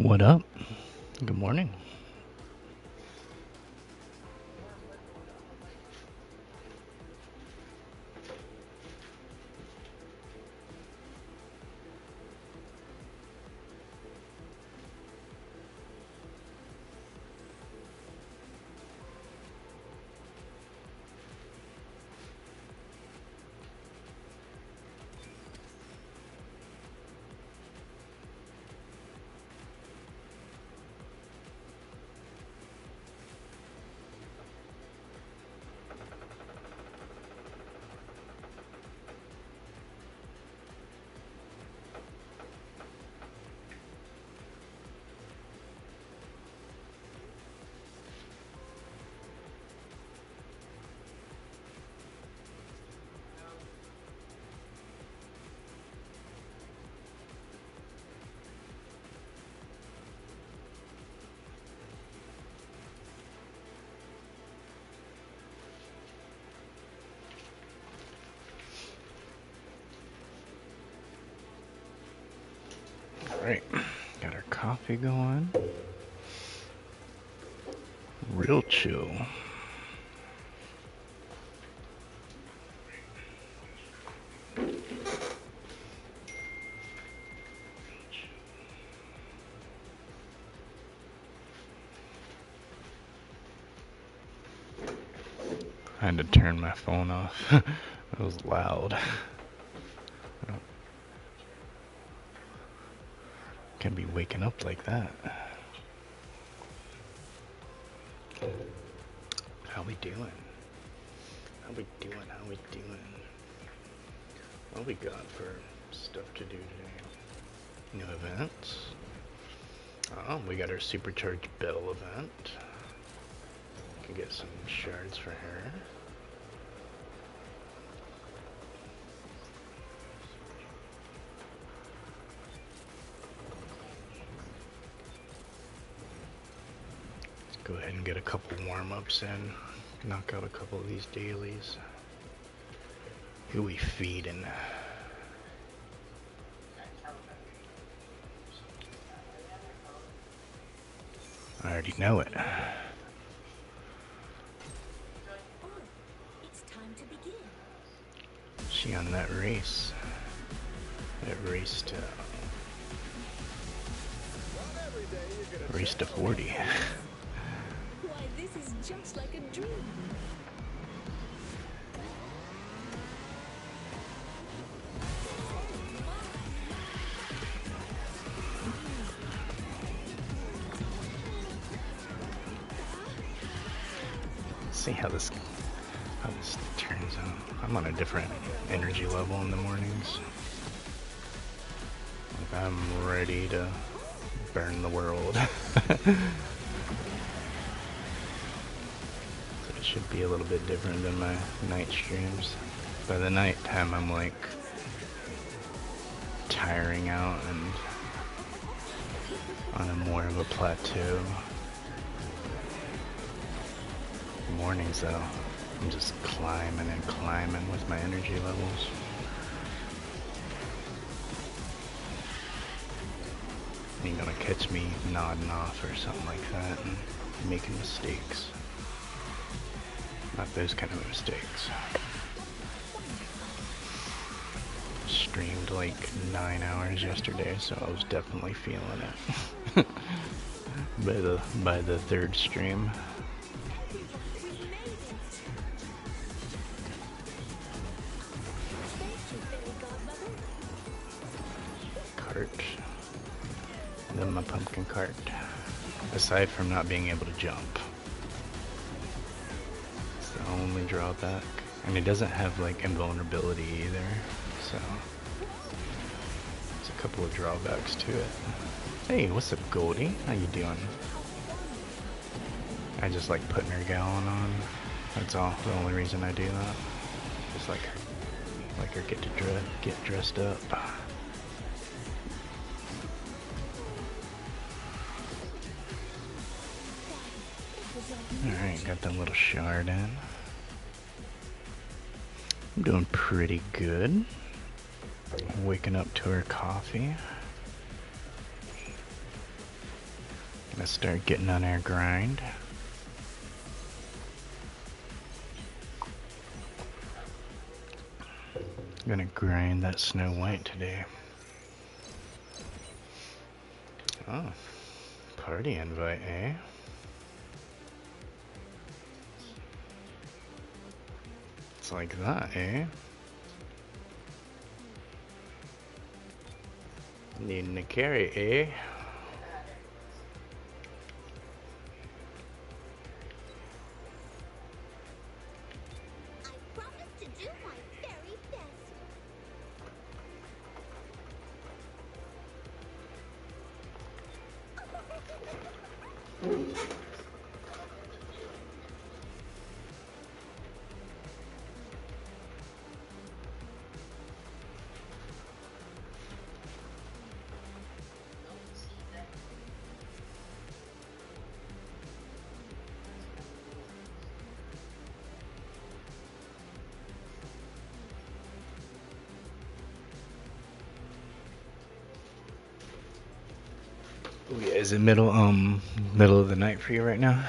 What up? Good morning. Alright, got our coffee going. Real chill. I had to turn my phone off. It was loud. Can't be waking up like that. How we doing? How we doing? How we doing? What we got for stuff to do today? New events. Oh, we got our supercharged bell event. Can get some shards for her. Go ahead and get a couple warm-ups in. Knock out a couple of these dailies. Who we feeding? I already know it. She on that race. That race to 40. This is just like a dream. See how this turns out. I'm on a different energy level in the mornings. Like I'm ready to burn the world. Should be a little bit different than my night streams. By the night time I'm like tiring out and on a more of a plateau. Mornings though, I'm just climbing and climbing with my energy levels. You're gonna catch me nodding off or something like that and making mistakes. Not those kind of mistakes. Streamed like 9 hours yesterday, so I was definitely feeling it. by the third stream. Cart. Then my pumpkin cart. Aside from not being able to jump. Only drawback, and it doesn't have like invulnerability either, so there's a couple of drawbacks to it. Hey, what's up, Goldie? How you doing? I just like putting her gown on. That's all. The only reason I do that. Just like her get dressed up. All right, got that little shard in. I'm doing pretty good. Waking up to her coffee. Gonna start getting on our grind. Gonna grind that Snow White today. Oh, party invite, eh? It's like that, eh? Needing a carry, eh? I promise to do my very best. Oh yeah, is it middle of the night for you right now?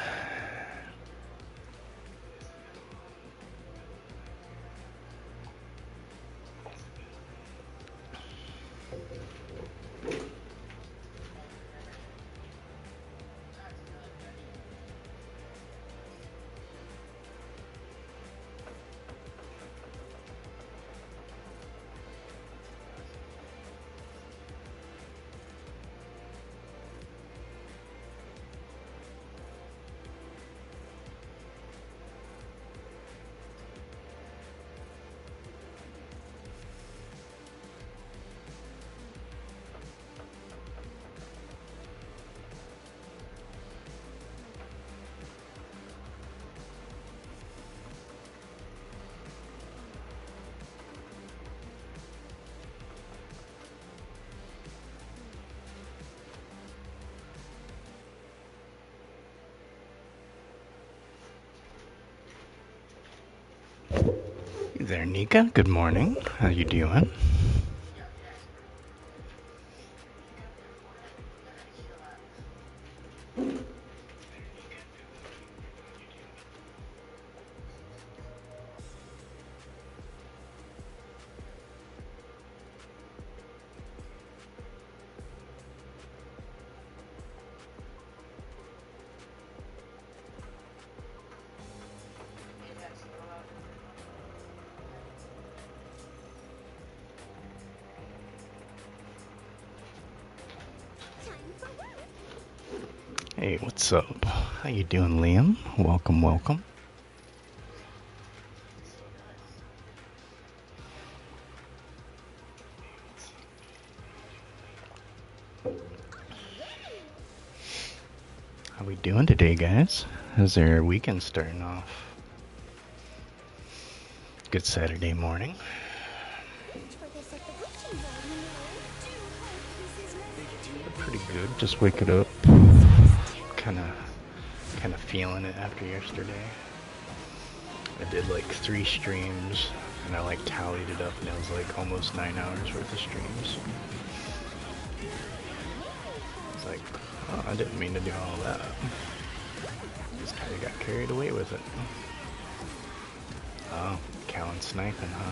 Hey there, Nika. Good morning. How you doing? Hey, what's up? How you doing, Liam? Welcome, welcome. How we doing today, guys? How's our weekend starting off? Good Saturday morning. Pretty good. Just waking up. Kind of feeling it after yesterday. I did like 3 streams, and I like tallied it up, and it was like almost 9 hours worth of streams. It's like, oh, I didn't mean to do all that. Just kind of got carried away with it. Oh, Callan sniping, huh?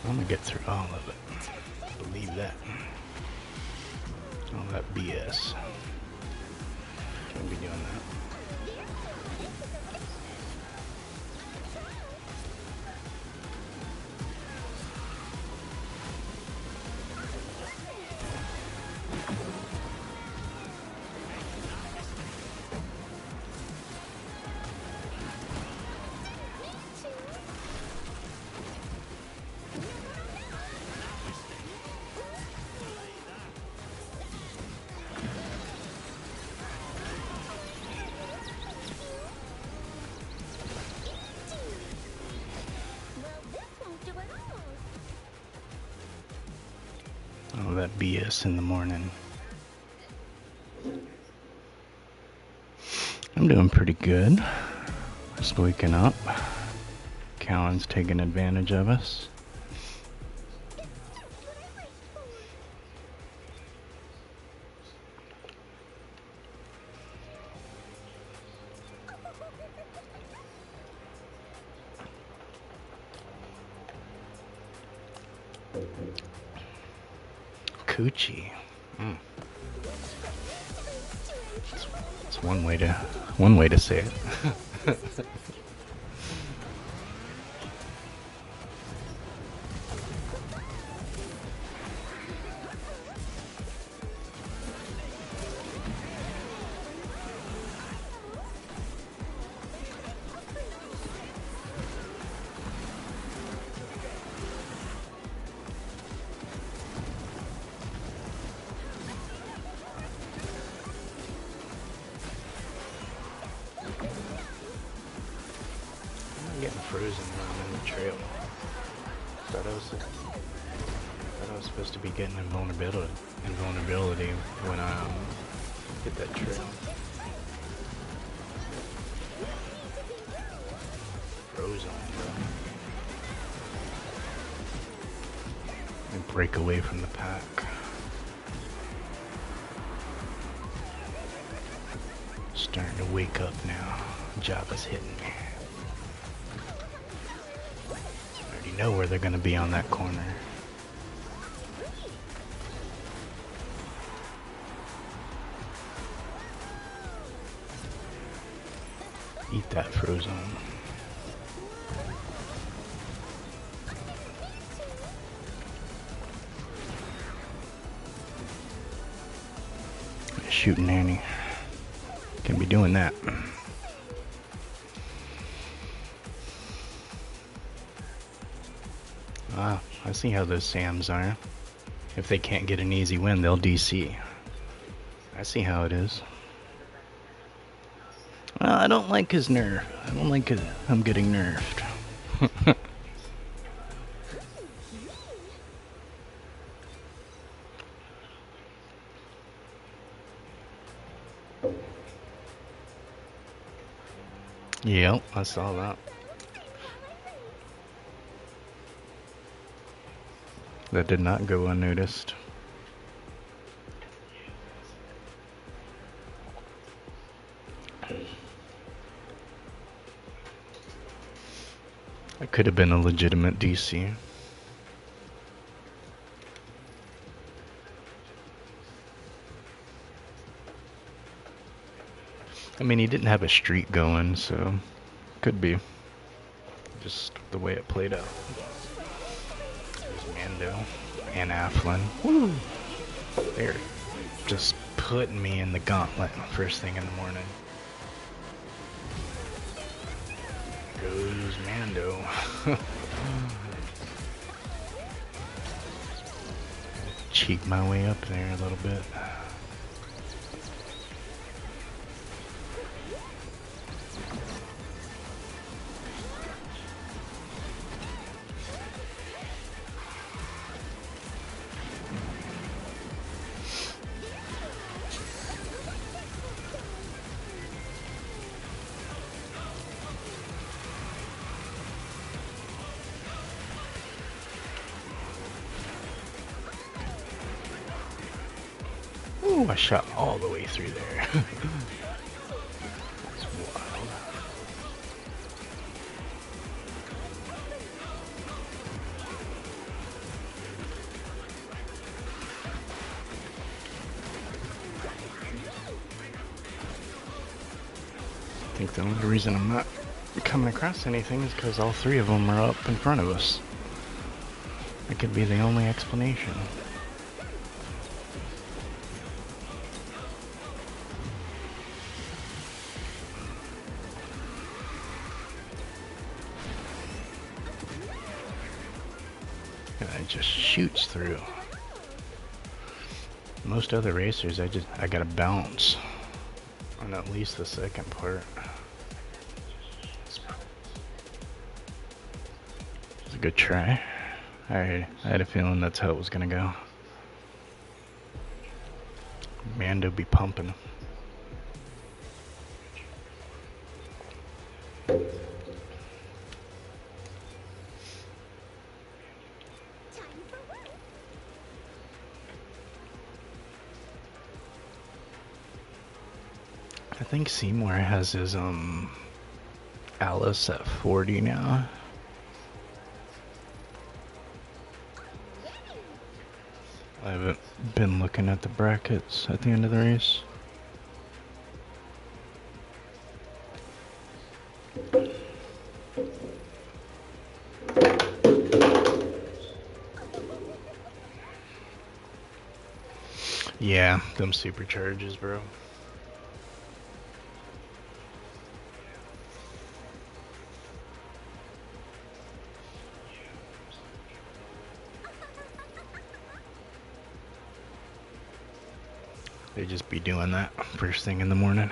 I'm gonna get through all of it. Believe that. All that BS. Can't be doing that. All that BS in the morning. I'm doing pretty good. Just waking up. Callan's taking advantage of us. Coochie. It's one way to say it. Getting frozen when I'm in the trail. Thought I was supposed to be getting invulnerability when I hit that trail. Frozen, bro. And break away from the pack. Starting to wake up now. Java's hitting me. Know where they're gonna be on that corner. Eat that frozen. Shooting Annie. Can be doing that. I see how those Sams are. If they can't get an easy win, they'll DC. I see how it is. Well, I don't like his nerf. I don't like him getting nerfed. Yep, I saw that. That did not go unnoticed. That could have been a legitimate DC. I mean, he didn't have a streak going, so could be just the way it played out. Mando and Afflin. Woo! They're just putting me in the gauntlet first thing in the morning. Goes Mando. Cheat my way up there a little bit. Ooh, I shot all the way through there. That's wild. I think the only reason I'm not coming across anything is because all three of them are up in front of us. That could be the only explanation. It just shoots through. Most other racers, I gotta bounce on at least the second part. It's a good try. I had a feeling that's how it was gonna go. Mando be pumping. I think Seymour has his Alice at 40 now. I haven't been looking at the brackets at the end of the race. Yeah, them supercharges, bro. They just be doing that first thing in the morning.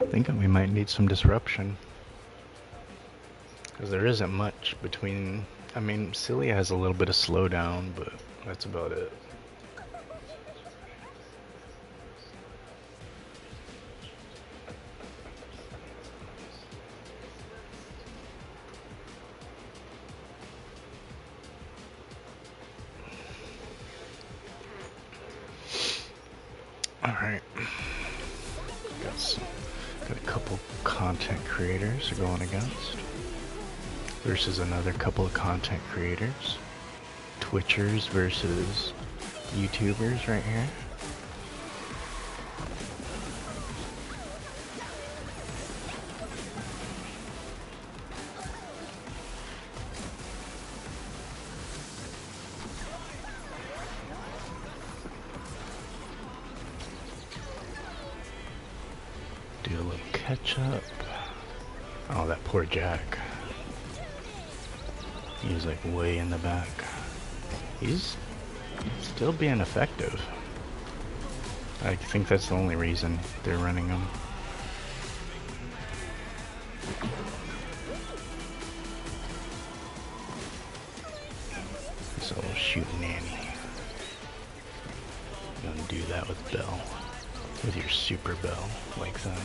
I think we might need some disruption. Because there isn't much between... I mean, Cilia has a little bit of slowdown, but that's about it. Alright. Got a couple content creators we're going against. Versus another couple of content creators. Twitchers versus YouTubers right here. Do a little catch up. Oh, that poor Jack. He's like way in the back. He's still being effective. I think that's the only reason they're running him. So shoot Nanny. Don't do that with Bell. With your super Bell like that.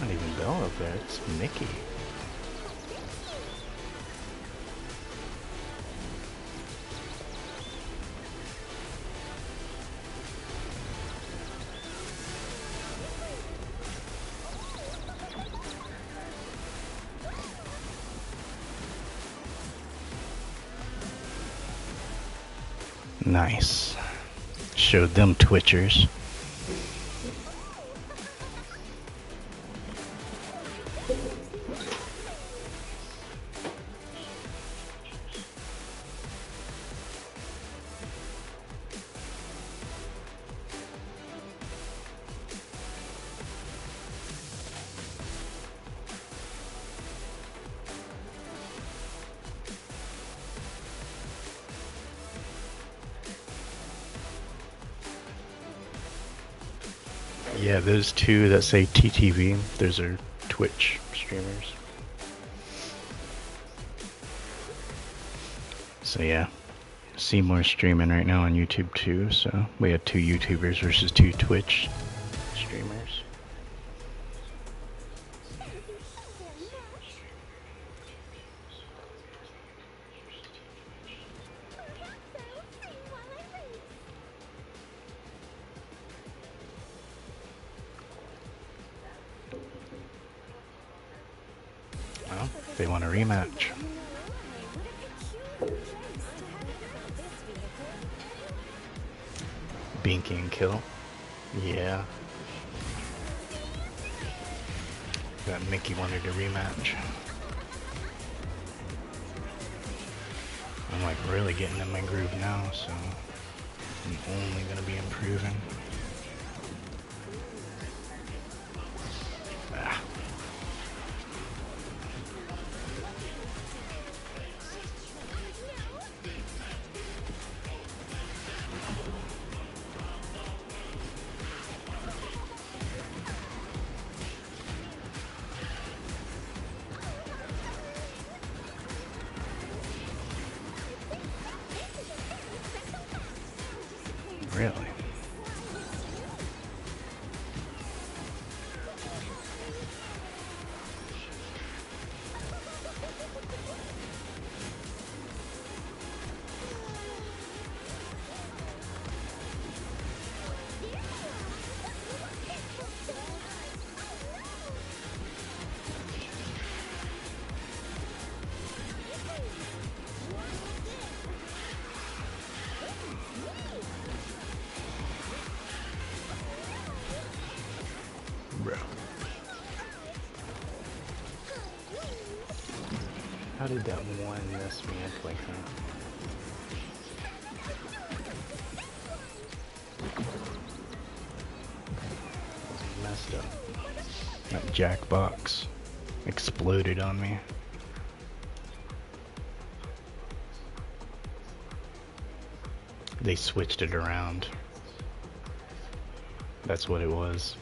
Not even Bell up there, it's Mickey. Nice. Showed them Twitchers. Yeah, those two that say TTV, those are Twitch streamers. So yeah, Seymour's streaming right now on YouTube too, so we had two YouTubers versus two Twitch streamers. Well, they want a rematch. Binky and kill. Yeah. That Mickey wanted a rematch. I'm like really getting in my groove now, so I'm only gonna be improving. Ah. Really? Bro. How did that one mess me up like that? Messed up. That jackbox exploded on me. They switched it around. That's what it was.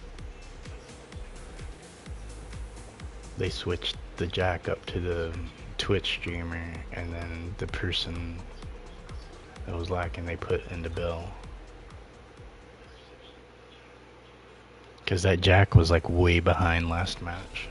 They switched the jack up to the Twitch streamer, and then the person that was lacking they put in the bell. Because that jack was like way behind last match.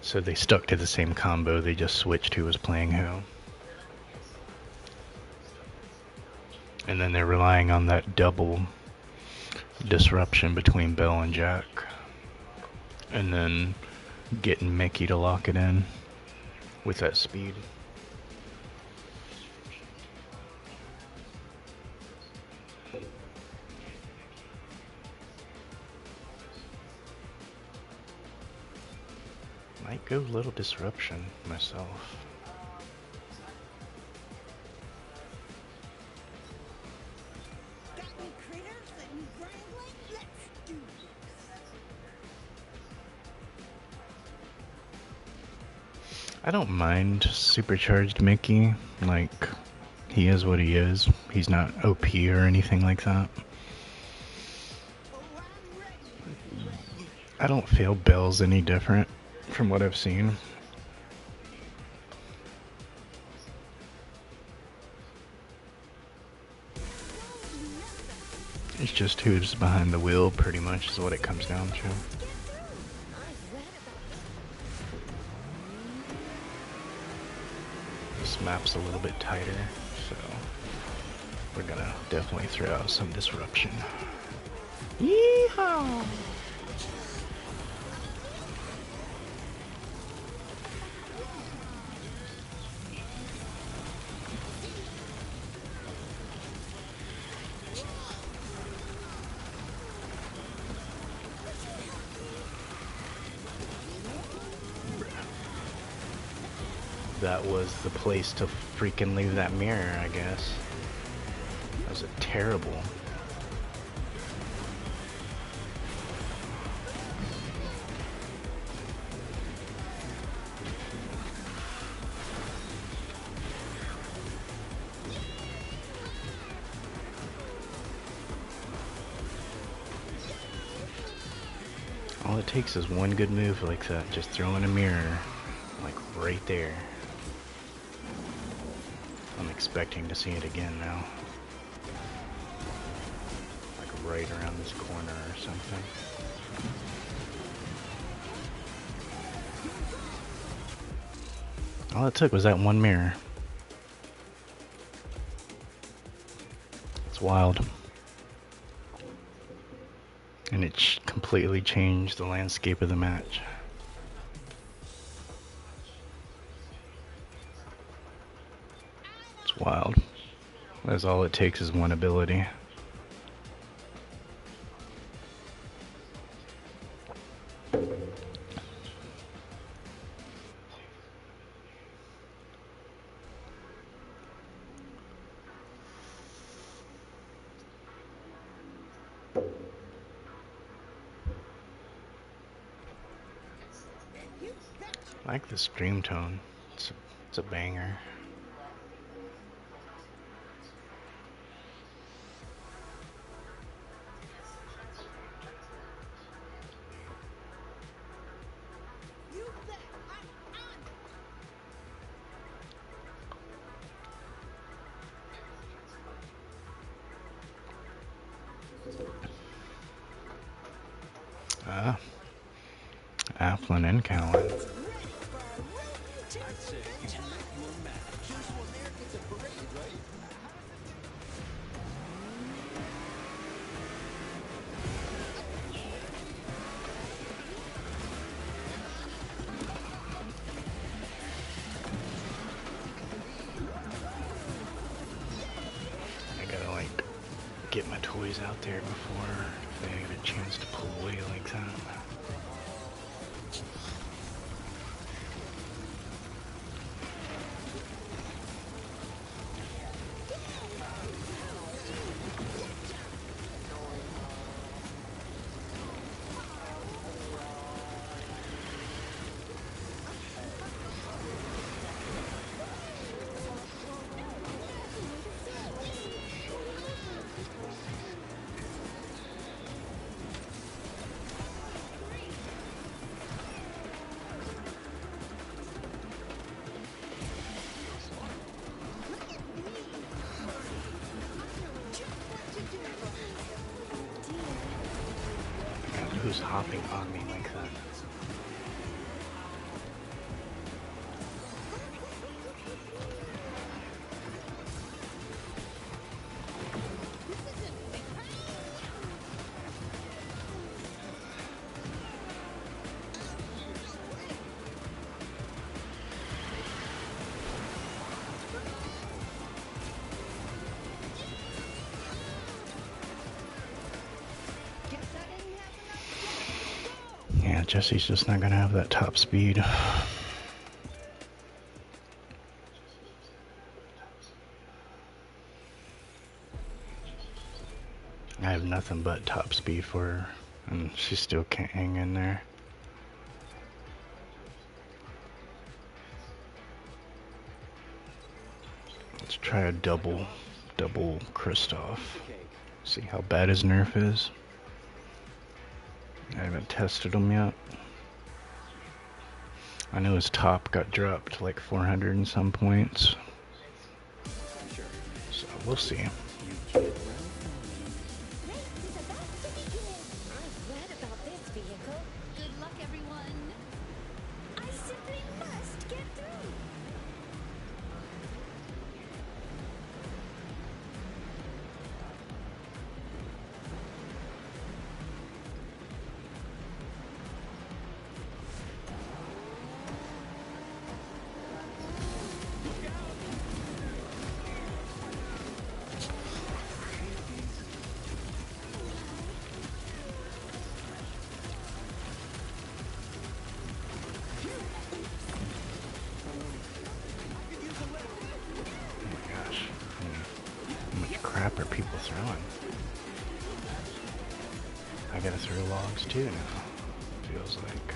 So they stuck to the same combo, they just switched who was playing who. And then they're relying on that double disruption between Bell and Jack. And then getting Mickey to lock it in with that speed. Might go little disruption myself. I don't mind supercharged Mickey, like, he is what he is. He's not OP or anything like that. I don't feel Bell's any different from what I've seen. It's just who's behind the wheel, pretty much, is what it comes down to. This map's a little bit tighter, so we're gonna definitely throw out some disruption. Yeehaw! That was the place to freaking leave that mirror, I guess. That was a terrible. All it takes is one good move like that, just throw in a mirror, like right there. I'm expecting to see it again now. Like right around this corner or something. All it took was that one mirror. It's wild. And it completely changed the landscape of the match. It's wild. That's all it takes is one ability. I like the stream tone. It's a banger. Applin and Cowan. I gotta like get my toys out there before they get a chance to pull away like that. Who's hopping on me like that? Yeah, Jesse's just not gonna have that top speed. I have nothing but top speed for her, and she still can't hang in there. Let's try a double Kristoff. See how bad his nerf is. I haven't tested him yet. I know his top got dropped like 400 and some points. So we'll see. Crap are people throwing? I gotta throw logs too now, feels like.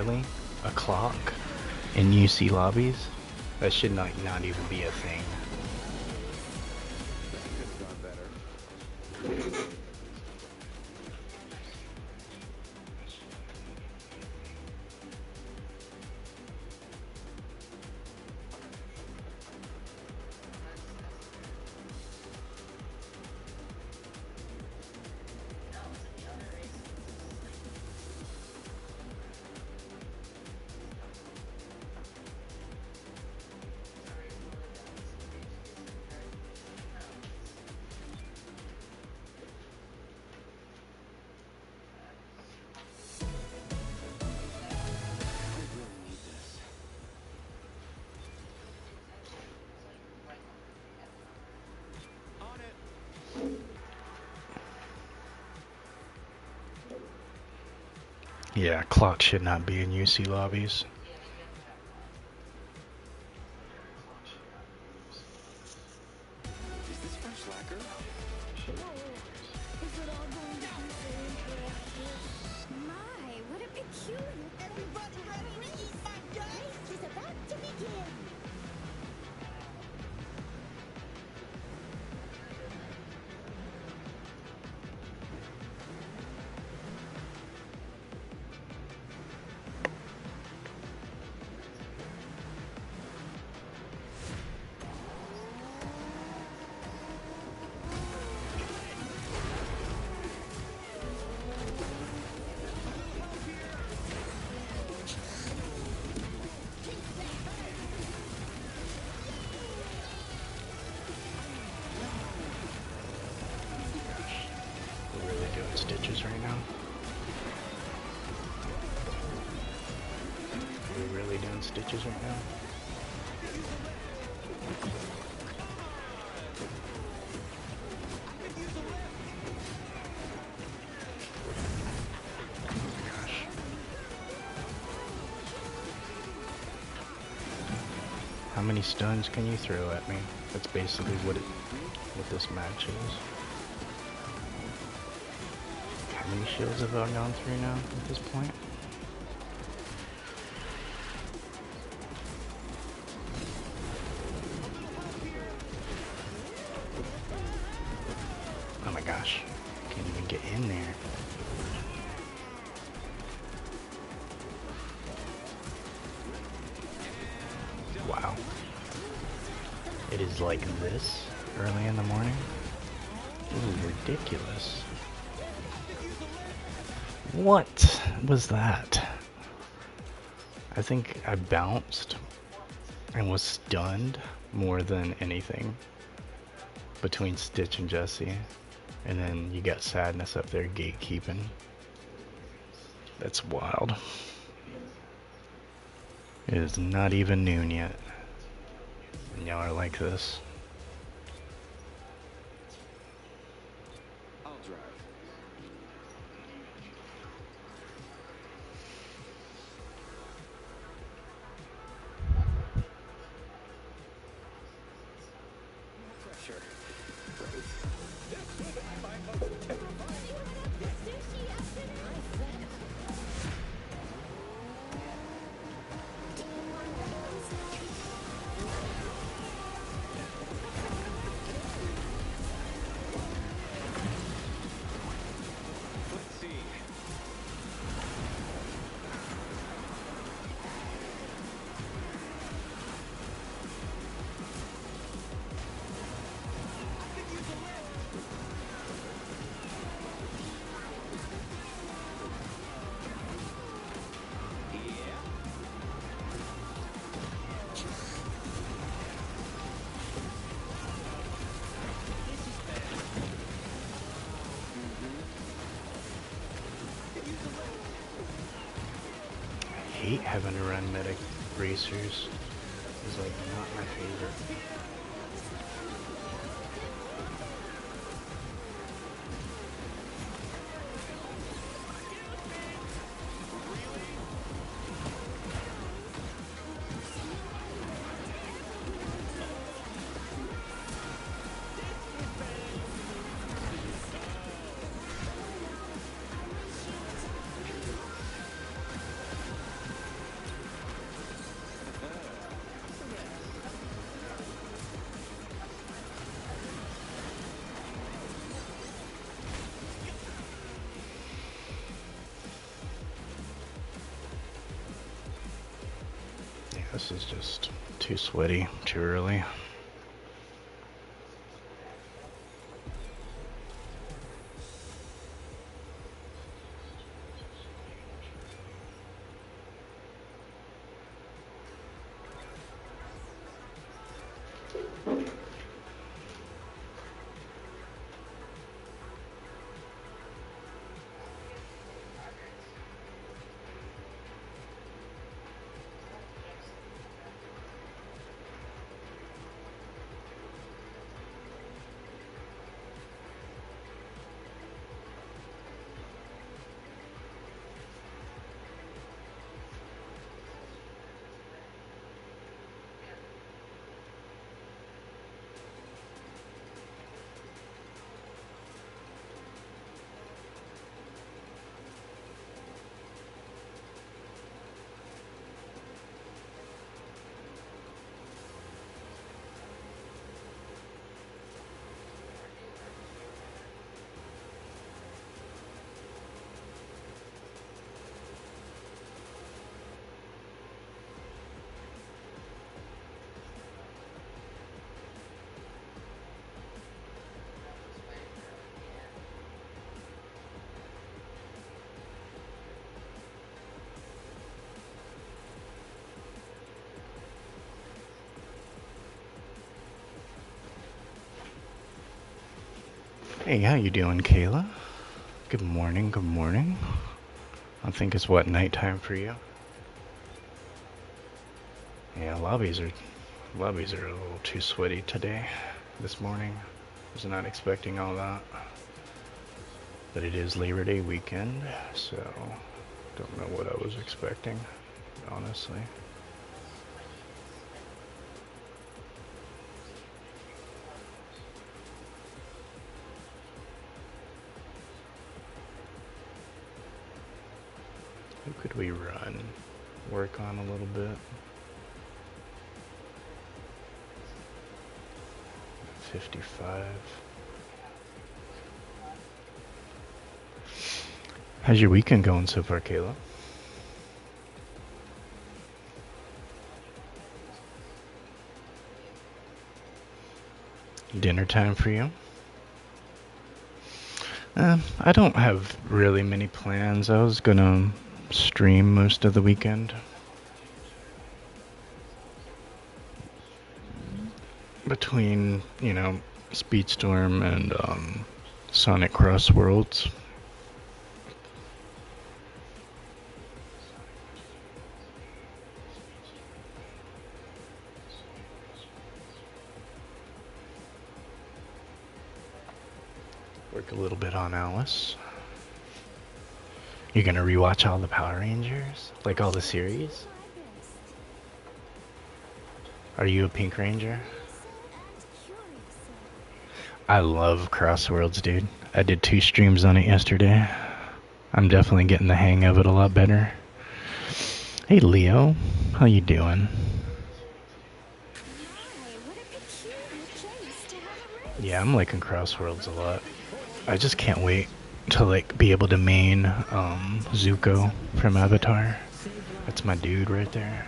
Really? A clock in UC lobbies? That should not even be a thing. Yeah, clock should not be in UC lobbies. Is this French lacquer? Is it all going to be so interactive? My, what a peculiar... Everybody ready to eat my race is about to begin. Stitches right now. We're really doing stitches right now. Gosh. How many stuns can you throw at me? That's basically what this match is. How many shields have I gone through now at this point? Oh my gosh, can't even get in there. Wow. It is like this early in the morning? This is ridiculous. What was that? I think I bounced and was stunned more than anything between Stitch and Jesse. And then you got Sadness up there gatekeeping. That's wild. It is not even noon yet. And y'all are like this. I'll drive. Pressure. Let's see. I hate having to run medic racers. It's like not my favorite. this is just too sweaty, too early. Hey, how you doing, Kayla? Good morning, good morning. I think it's what, nighttime for you? Yeah, lobbies are a little too sweaty today, this morning. Was not expecting all that. But it is Labor Day weekend, so don't know what I was expecting, honestly. Who could we run? Work on a little bit. 55. How's your weekend going so far, Kayla? Dinner time for you? I don't have really many plans. I was gonna stream most of the weekend. Between, you know, Speedstorm and Sonic Cross Worlds. Work a little bit on Alice. You're gonna rewatch all the Power Rangers? Like all the series? Are you a Pink Ranger? I love Crossworlds, dude. I did 2 streams on it yesterday. I'm definitely getting the hang of it a lot better. Hey Leo, how you doing? Yeah, I'm liking Crossworlds a lot. I just can't wait to like be able to main Zuko from Avatar. That's my dude right there.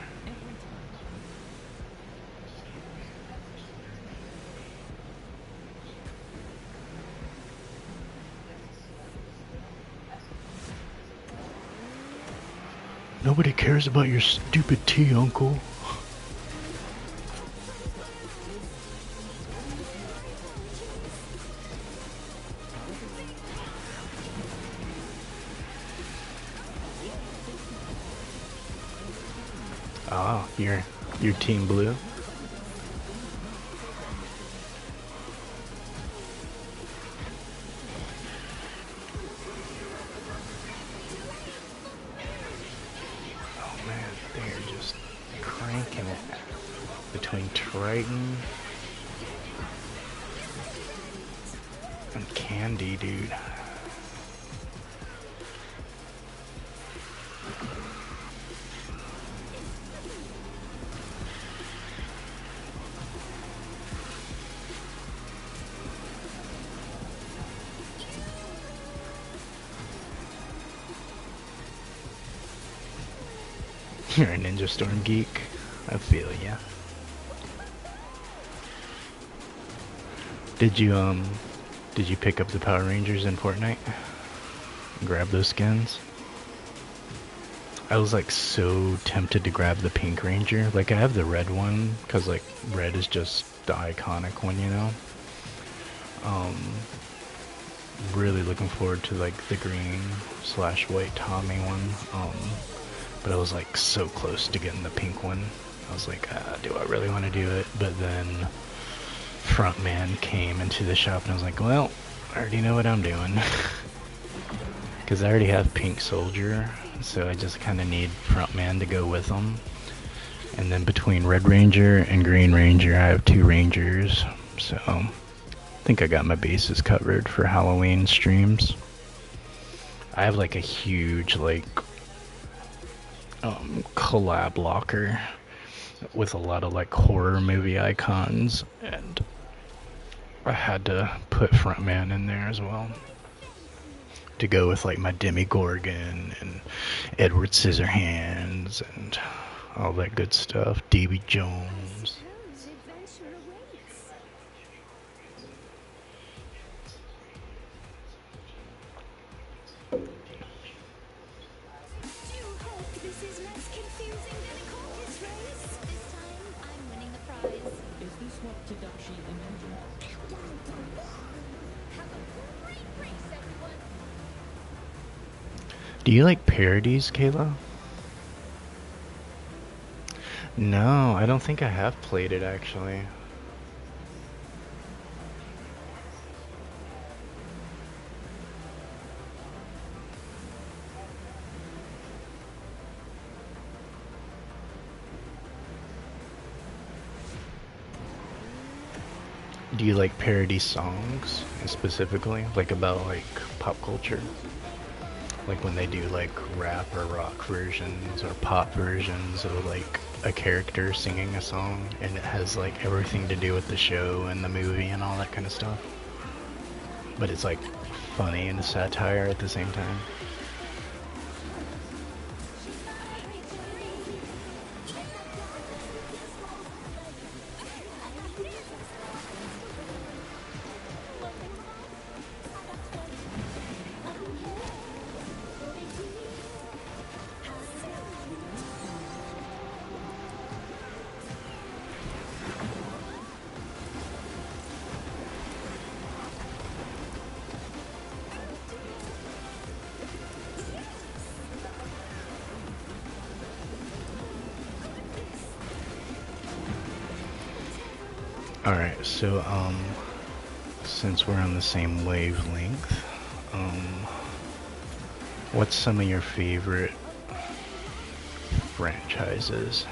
Nobody cares about your stupid tea, Uncle. Oh, you're Team Blue? Between Triton and Candy, dude. You're a Ninja Storm geek. I feel ya. Did you pick up the Power Rangers in Fortnite? Grab those skins? I was like so tempted to grab the Pink Ranger. Like I have the red one, cause like red is just the iconic one, you know? Really looking forward to like the green / white Tommy one. But I was like so close to getting the pink one. I was like, do I really want to do it? But then Frontman came into the shop and I was like, well, I already know what I'm doing. Because I already have Pink Soldier, so I just kind of need Frontman to go with them. And then between Red Ranger and Green Ranger, I have 2 Rangers, so I think I got my bases covered for Halloween streams. I have like a huge like collab locker with a lot of like horror movie icons, and I had to put Frontman in there as well to go with like my Demogorgon and Edward Scissorhands and all that good stuff. Davy Jones. Do you like parodies, Kayla? No, I don't think I have played it actually. Do you like parody songs specifically, like about like pop culture? Like when they do like rap or rock versions or pop versions of like a character singing a song and it has like everything to do with the show and the movie and all that kind of stuff. But it's like funny and satire at the same time. Alright, so since we're on the same wavelength, what's some of your favorite franchises?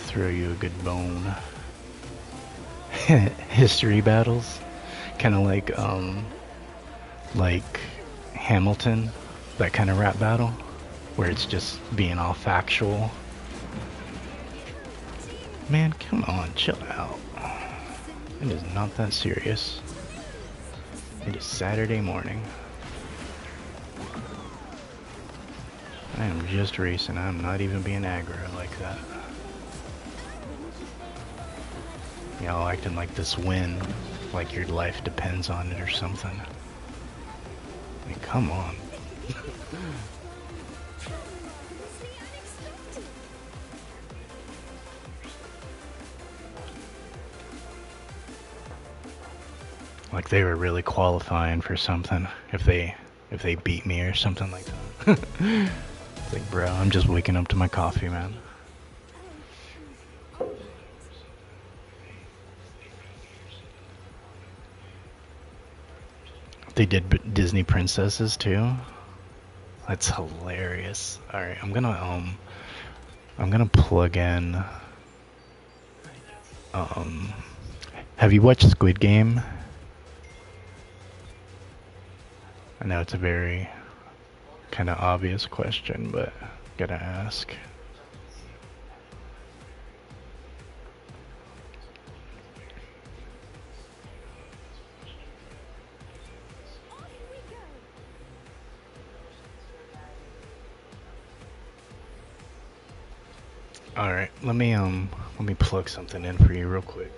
Throw you a good bone. History battles? Kinda like Hamilton, that kind of rap battle, where it's just being all factual. Man, come on, chill out. It is not that serious. It is Saturday morning. I am just racing. I'm not even being aggro like that. Y'all acting like this win, like your life depends on it or something. I mean, come on. Like they were really qualifying for something if they beat me or something like that. It's like, bro, I'm just waking up to my coffee, man. They did Disney princesses too. That's hilarious. All right, I'm gonna plug in. Have you watched Squid Game? I know it's a very kind of obvious question, but gotta ask. All right, let me plug something in for you real quick.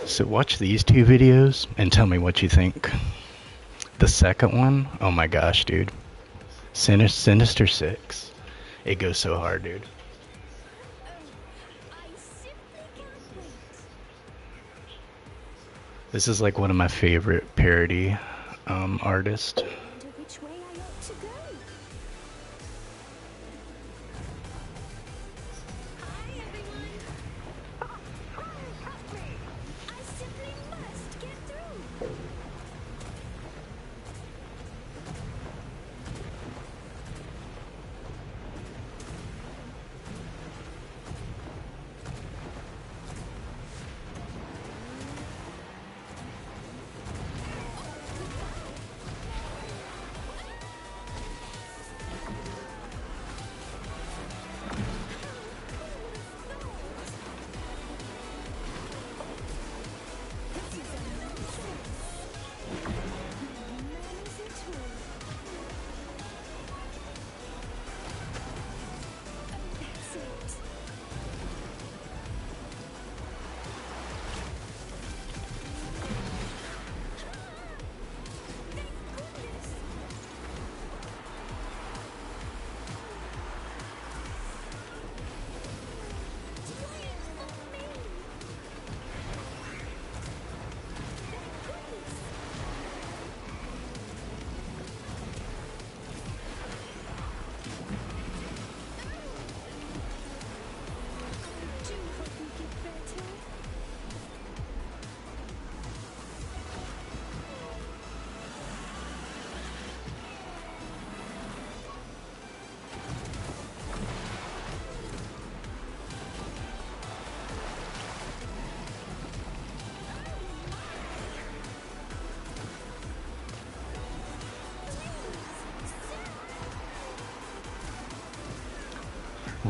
So watch these two videos and tell me what you think. The second one, oh my gosh, dude. Sinister 6. It goes so hard, dude. I simply can't wait. This is like one of my favorite parody artists. Wonder which way I ought to go. Hi, everyone. Help me. I simply must get through.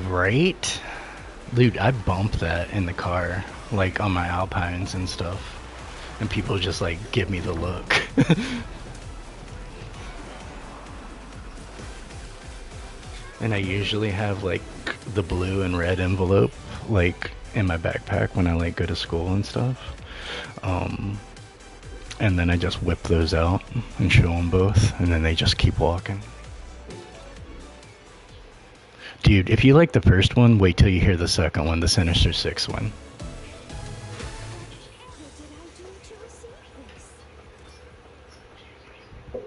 Right? Dude, I bump that in the car, like on my Alpines and stuff. And people just like give me the look. And I usually have like the blue and red envelope like in my backpack when I like go to school and stuff. And then I just whip those out and show them both, and then they just keep walking. Dude, if you like the first one, wait till you hear the second one, the Sinister 6 one. What did I do to receive this? Oh,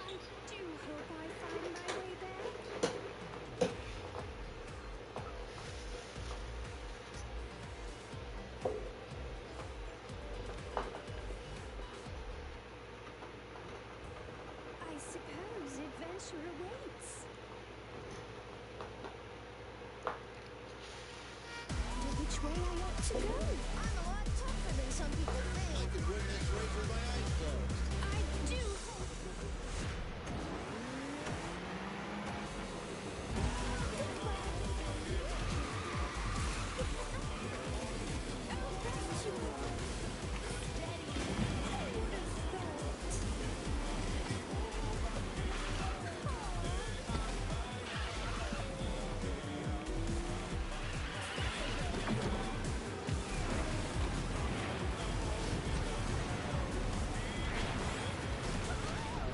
I do hope I find my way back. I suppose adventure awaits. Which way I ought to go? I'm a lot tougher than some people think. I could win this race with my eyes closed. I do hope. Oh, thank you. Steady. Hold a thought.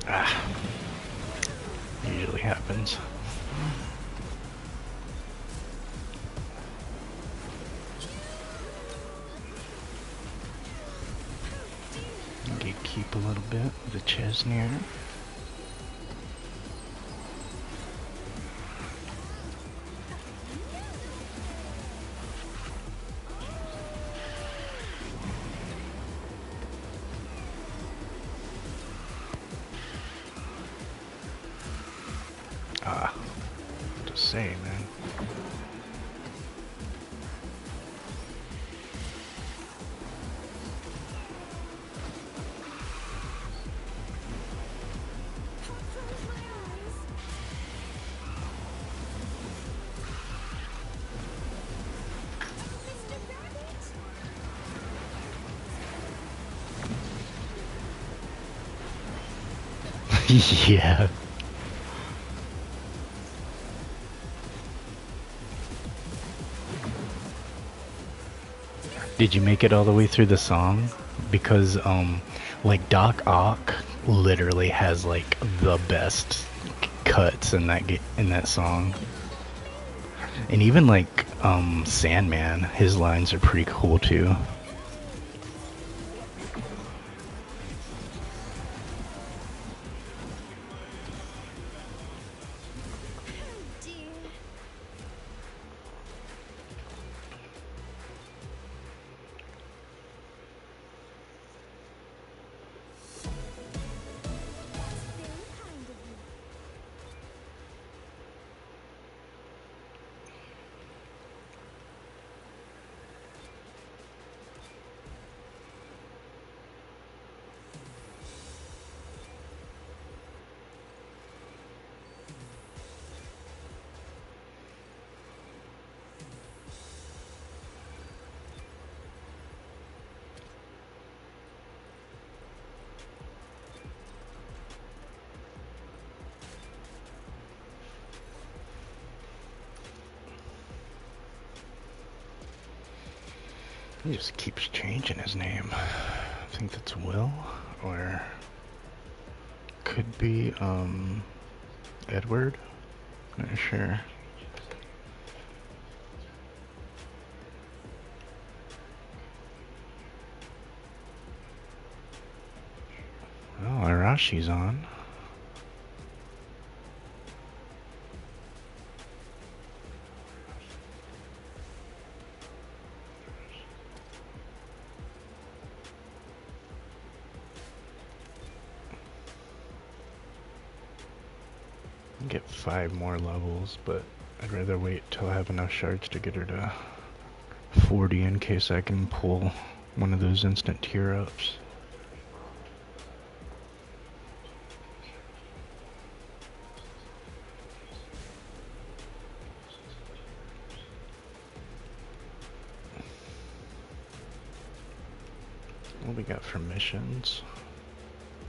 Ah, usually happens. Gatekeep a little bit with the Chesnir. Ah, what to say, man. Yeah. Did you make it all the way through the song? Because like Doc Ock literally has like the best cuts in that song. And even like Sandman, his lines are pretty cool too. He just keeps changing his name. I think that's Will, or could be Edward. Not sure. Well, Arashi's on. Get 5 more levels, but I'd rather wait till I have enough shards to get her to 40 in case I can pull one of those instant tier ups. What we got for missions?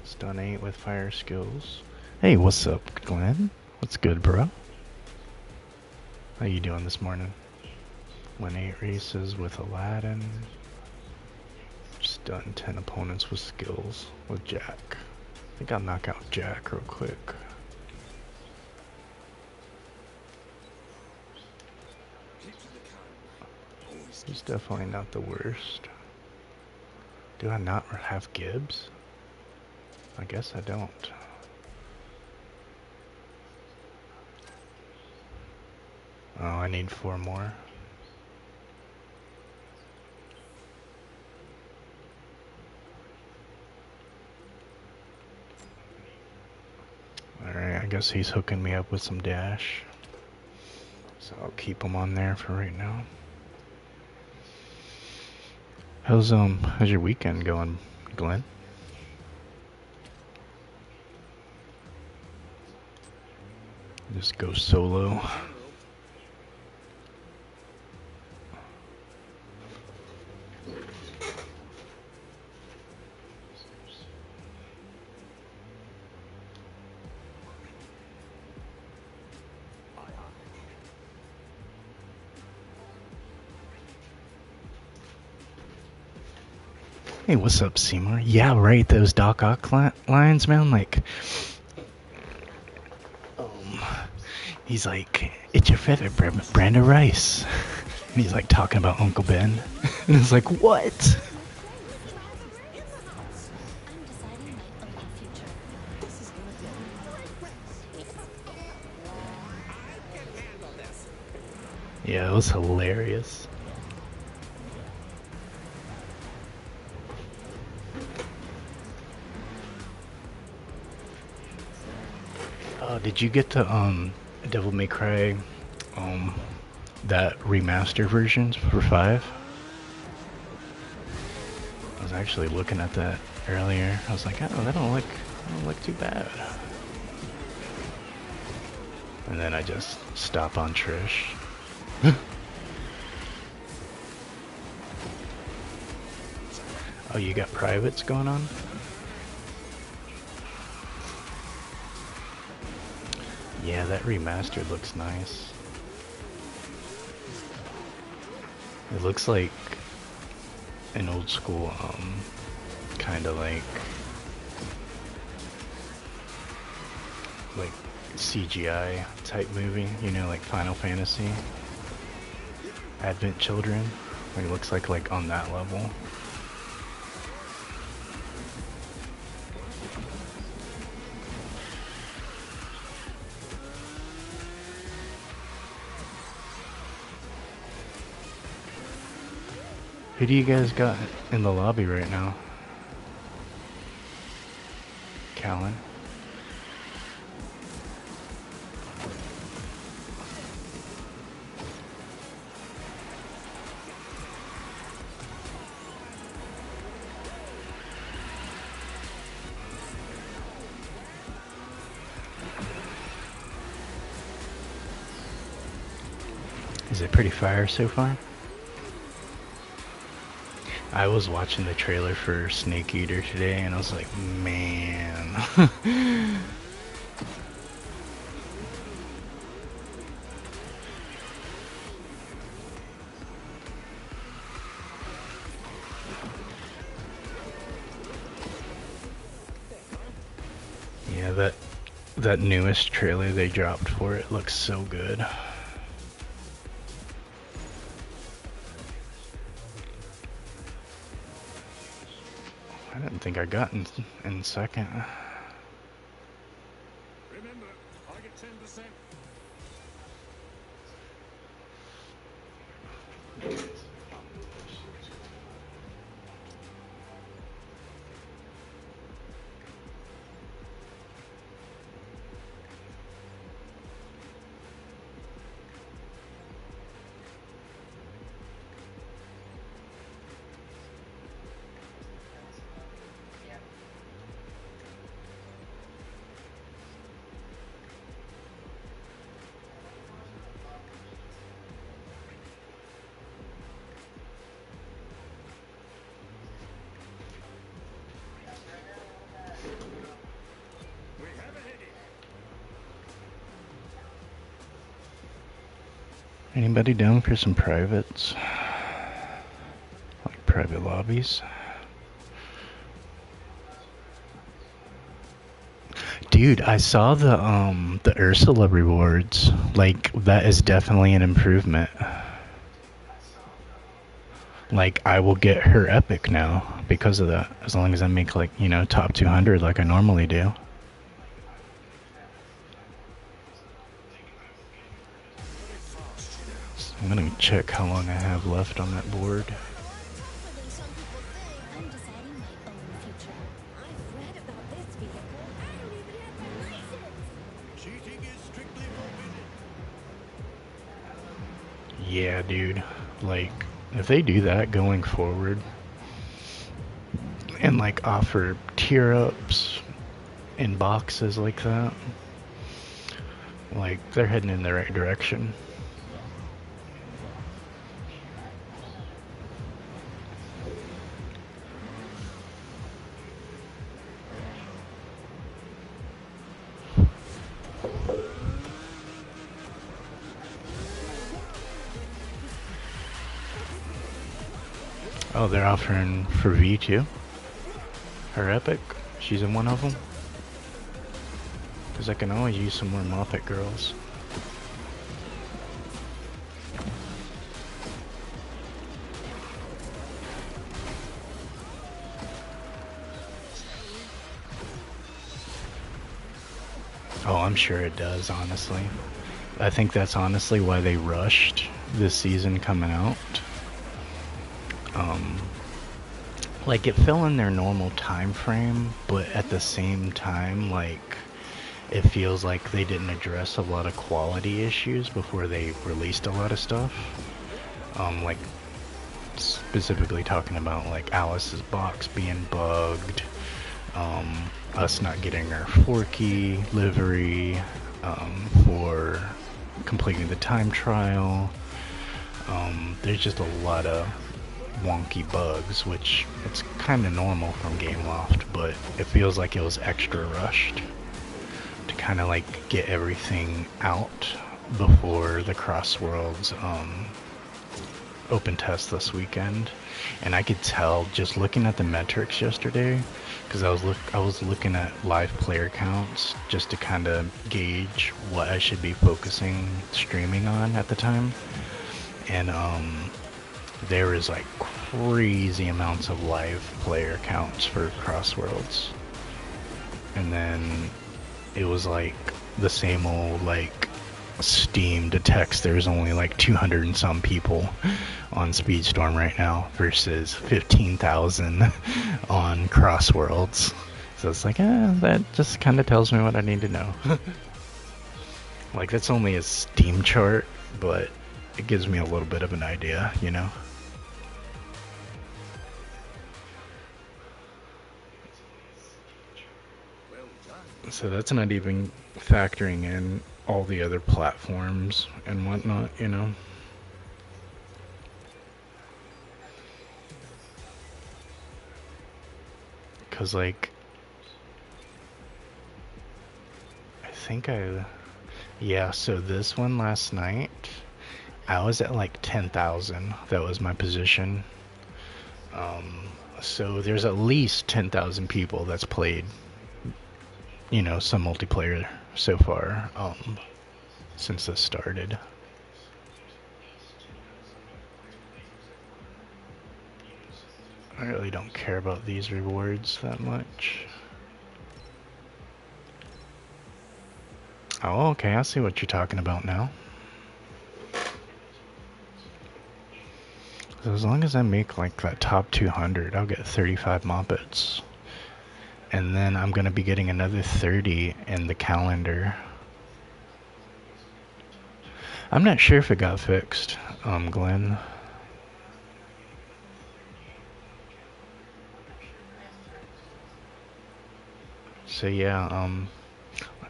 Stun 8 with fire skills. Hey, what's up, Glenn? What's good, bro? How you doing this morning? Win 8 races with Aladdin. Stun 10 opponents with skills with Jack. I think I'll knock out Jack real quick. He's definitely not the worst. Do I not have Gibbs? I guess I don't. Oh, I need 4 more. Alright, I guess he's hooking me up with some dash. So I'll keep him on there for right now. How's your weekend going, Glenn? Just go solo. Hey, what's up, Seymour? Yeah, right, those Doc Ock lines, man, like, he's like, it's your favorite brand of rice. And he's like talking about Uncle Ben. And it's like, what? Yeah, it was hilarious. Did you get the Devil May Cry that remaster versions for 5? I was actually looking at that earlier. I was like, oh, that don't look too bad. And then I just stop on Trish. Oh, you got privates going on? Yeah, that remastered looks nice. It looks like an old school, kind of like CGI type movie, you know, like Final Fantasy, Advent Children, where it looks like on that level. Who do you guys got in the lobby right now? Callan? Is it pretty fire so far? I was watching the trailer for Snake Eater today and I was like, man. Yeah, that newest trailer they dropped for it looks so good. I didn't think I got in second. Remember, I get 10%. Anybody down for some privates? Like private lobbies? Dude, I saw the Ursula rewards. Like, that is definitely an improvement. Like, I will get her epic now because of that, as long as I make, like, you know, top 200 like I normally do. I'm gonna check how long I have left on that board. Yeah, dude. Like, if they do that going forward and like offer tier ups in boxes like that, like, they're heading in the right direction. Oh, they're offering for V too? Her epic? She's in one of them? Because I can always use some more Moppet girls. Oh, I'm sure it does, honestly. I think that's honestly why they rushed this season coming out. Like, it fell in their normal time frame, but at the same time, like, it feels like they didn't address a lot of quality issues before they released a lot of stuff. Like, specifically talking about, like, Alice's box being bugged, us not getting our Forky livery, for completing the time trial. There's just a lot of wonky bugs, which it's kind of normal from Gameloft, but it feels like it was extra rushed to kind of like get everything out before the Crossworlds open test this weekend. And I could tell just looking at the metrics yesterday, because I was looking at live player counts just to kind of gauge what I should be focusing streaming on at the time. And there is like crazy amounts of live player counts for Crossworlds. And then it was like the same old like Steam detects there's only like 200 and some people on Speedstorm right now versus 15,000 on Crossworlds. So it's like, that just kind of tells me what I need to know. Like, that's only a Steam chart, but it gives me a little bit of an idea, you know? So that's not even factoring in all the other platforms and whatnot, you know? Because, like, yeah, so this one last night, I was at like 10,000. That was my position. So there's at least 10,000 people that's played, you know, some multiplayer so far, since this started. I really don't care about these rewards that much. Oh, okay, I see what you're talking about now. So as long as I make like that top 200, I'll get 35 Moppets. And then I'm gonna be getting another 30 in the calendar. I'm not sure if it got fixed, Glenn. So yeah,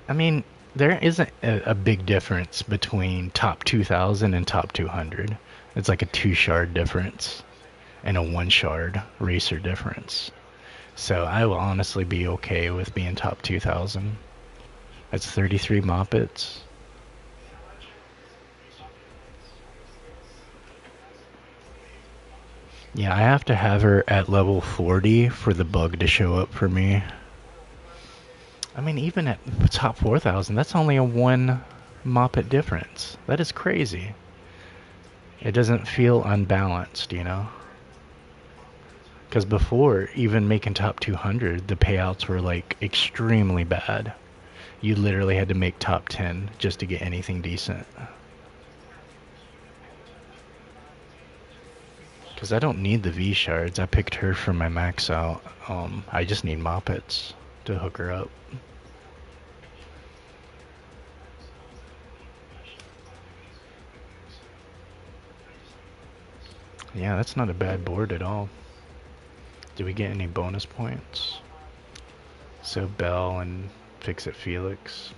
I mean, there isn't a big difference between top 2000 and top 200. It's like a 2 shard difference and a 1 shard racer difference. So I will honestly be okay with being top 2000. That's 33 Moppets. Yeah, I have to have her at level 40 for the bug to show up for me. I mean, even at top 4,000, that's only a 1 Moppet difference. That is crazy. It doesn't feel unbalanced, you know? Because before, even making top 200, the payouts were like extremely bad. You literally had to make top 10 just to get anything decent. Because I don't need the V shards. I picked her for my max out. I just need Moppets to hook her up. Yeah, that's not a bad board at all. Do we get any bonus points? So Belle and Fix It Felix.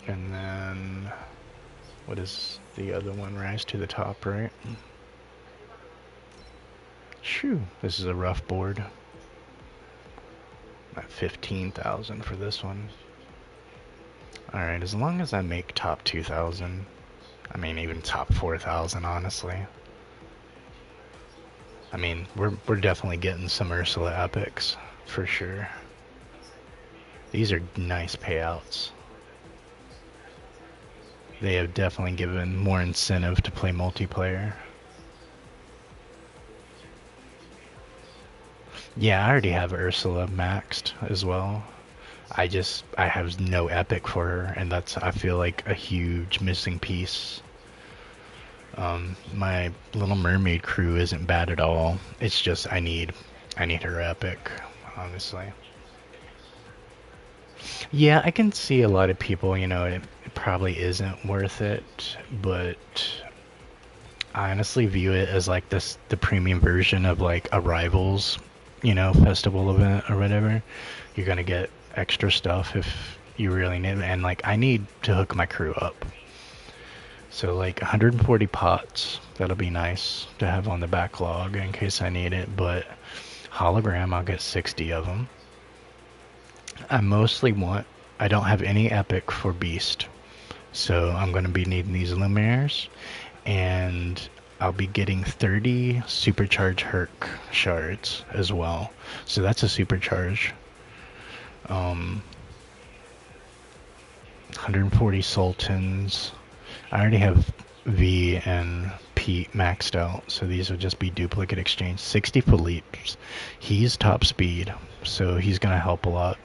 And then, what is the other one? Rise to the Top, right? Shoo, this is a rough board. At 15,000 for this one. Alright, as long as I make top 2,000, I mean even top 4,000 honestly. I mean, we're definitely getting some Ursula epics for sure. These are nice payouts. They have definitely given more incentive to play multiplayer. Yeah, I already have Ursula maxed as well. I have no epic for her, and that's, I feel like, a huge missing piece. My Little Mermaid crew isn't bad at all. It's just I need her epic, honestly. Yeah, I can see a lot of people, it probably isn't worth it, but I honestly view it as like the premium version of like a Rivals, festival event or whatever. You're gonna get extra stuff if you really need it, and like I need to hook my crew up. So like 140 pots, that'll be nice to have on the backlog in case I need it, but hologram, I'll get 60 of them. I don't have any epic for Beast, so I'm going to be needing these Luminaires, and I'll be getting 30 Supercharge Herc shards as well. So that's a Supercharge. 140 Sultans. I already have V and Pete maxed out, so these will just be duplicate exchange. 60 Philippe's. He's top speed, so he's going to help a lot.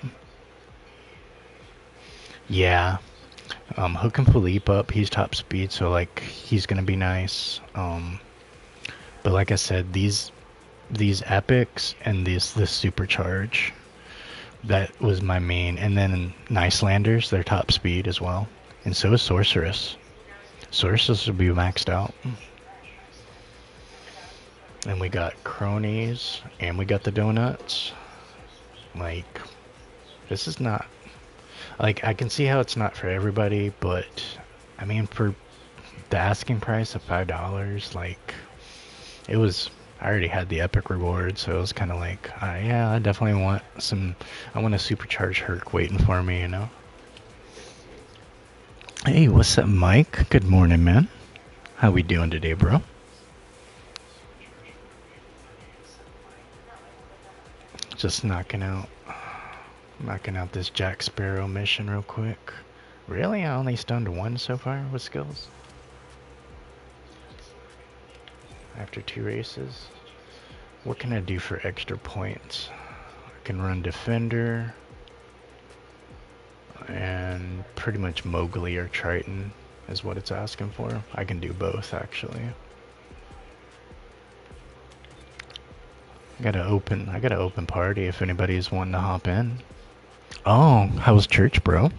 Yeah. Hooking Philippe up, he's top speed, so like he's going to be nice. But like I said, these epics and this supercharge, that was my main. And then Nicelanders, they're top speed as well. And so is Sorceress. Sorceress will be maxed out. And we got cronies, and we got the donuts. Like, this is not... Like, I can see how it's not for everybody, but, I mean, for the asking price of $5, like, it was... I already had the epic reward, so it was kind of like, yeah, I definitely want some... I want a supercharged Herc waiting for me, Hey, what's up, Mike? Good morning, man. How we doing today, bro? Just knocking out this Jack Sparrow mission real quick. Really? I only stunned one so far with skills? After 2 races? What can I do for extra points? I can run Defender and pretty much Mowgli or Triton is what it's asking for. I can do both, actually. I gotta open party if anybody's wanting to hop in. Oh, how was church, bro?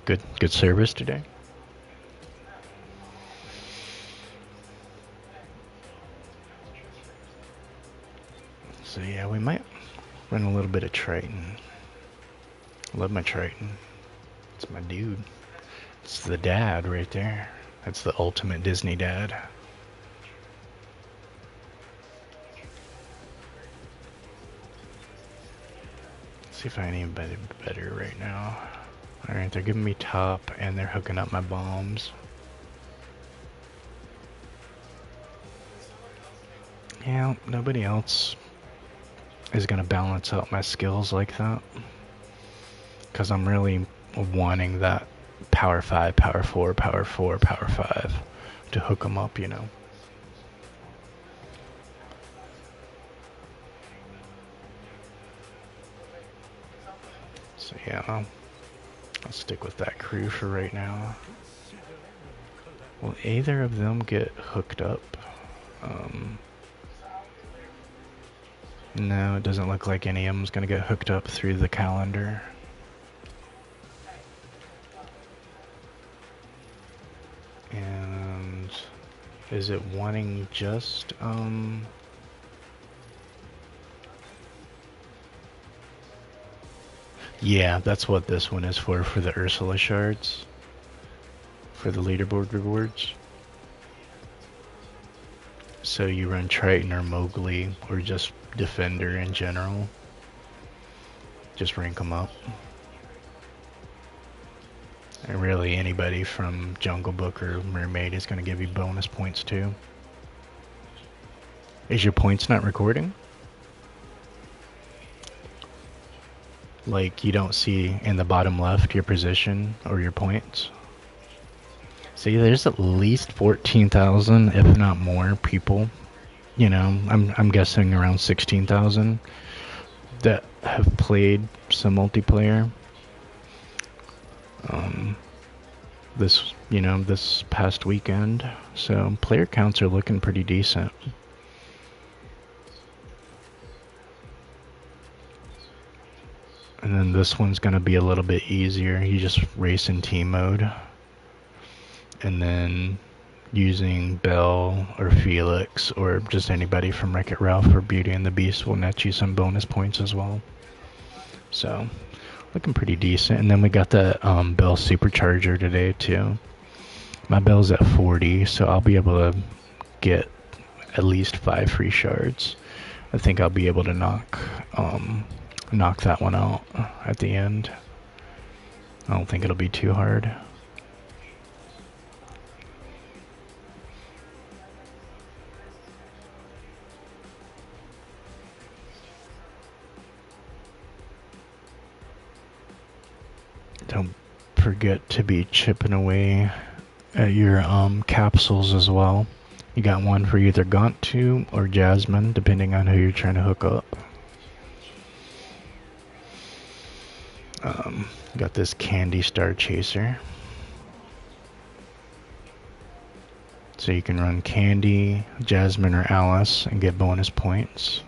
Good service today. So yeah, we might run a little bit of Triton. Love my Triton. It's my dude. It's the dad right there. That's the ultimate Disney dad. See if I need anybody better right now. Alright, they're giving me top and they're hooking up my bombs. Yeah, nobody else is gonna balance out my skills like that. Because I'm really wanting that power 5, power 4, power 4, power 5 to hook them up, So yeah, I'll stick with that crew for right now. Will either of them get hooked up? No, it doesn't look like any of them's gonna get hooked up through the calendar. And is it wanting just yeah, that's what this one is for the Ursula shards. For the leaderboard rewards. So you run Triton or Mowgli or just Defender in general. Just rank them up. And really anybody from Jungle Book or Mermaid is going to give you bonus points too. Is your points not recording? Like you don't see in the bottom left your position or your points? See, there's at least 14,000, if not more, people. You know, I'm guessing around 16,000 that have played some multiplayer. This past weekend. So player counts are looking pretty decent. And then this one's going to be a little bit easier. You just race in team mode. And then using Belle or Felix or just anybody from Wreck-It Ralph or Beauty and the Beast will net you some bonus points as well. So, looking pretty decent. And then we got the Belle Supercharger today too. My Belle's at 40, so I'll be able to get at least 5 free shards. I think I'll be able to knock that one out at the end. I don't think it'll be too hard. Don't forget to be chipping away at your capsules as well. You got one for either Gaunt2 or Jasmine, depending on who you're trying to hook up. Got this Candy Star Chaser. So you can run Candy, Jasmine, or Alice and get bonus points.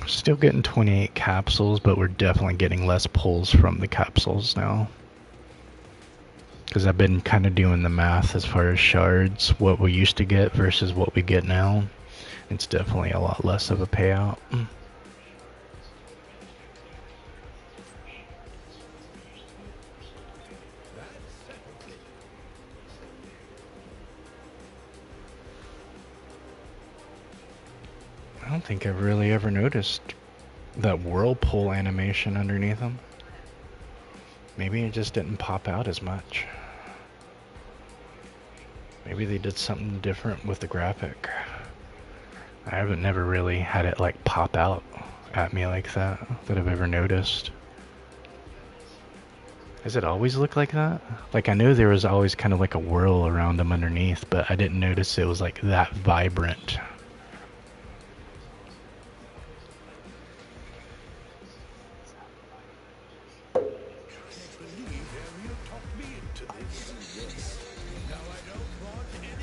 Still getting 28 capsules, but we're definitely getting less pulls from the capsules now. Because I've been kind of doing the math as far as shards, what we used to get versus what we get now. It's definitely a lot less of a payout. I don't think I've really ever noticed that whirlpool animation underneath them. Maybe it just didn't pop out as much. Maybe they did something different with the graphic. I haven't never really had it like pop out at me like that I've ever noticed. Does it always look like that? Like I knew there was always kind of like a whirl around them underneath, but I didn't notice it was like that vibrant.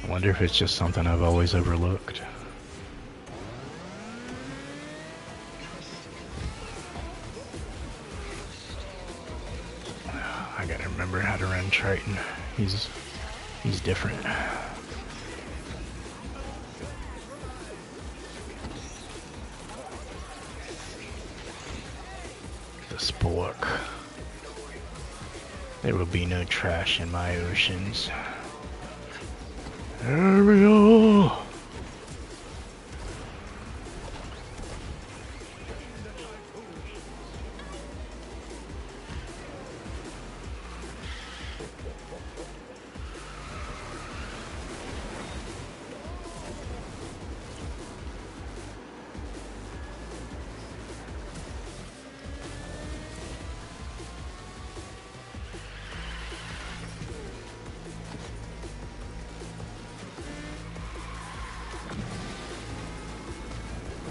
I wonder if it's just something I've always overlooked. I gotta remember how to run Triton. He's different. The spork. There will be no trash in my oceans. Ariel!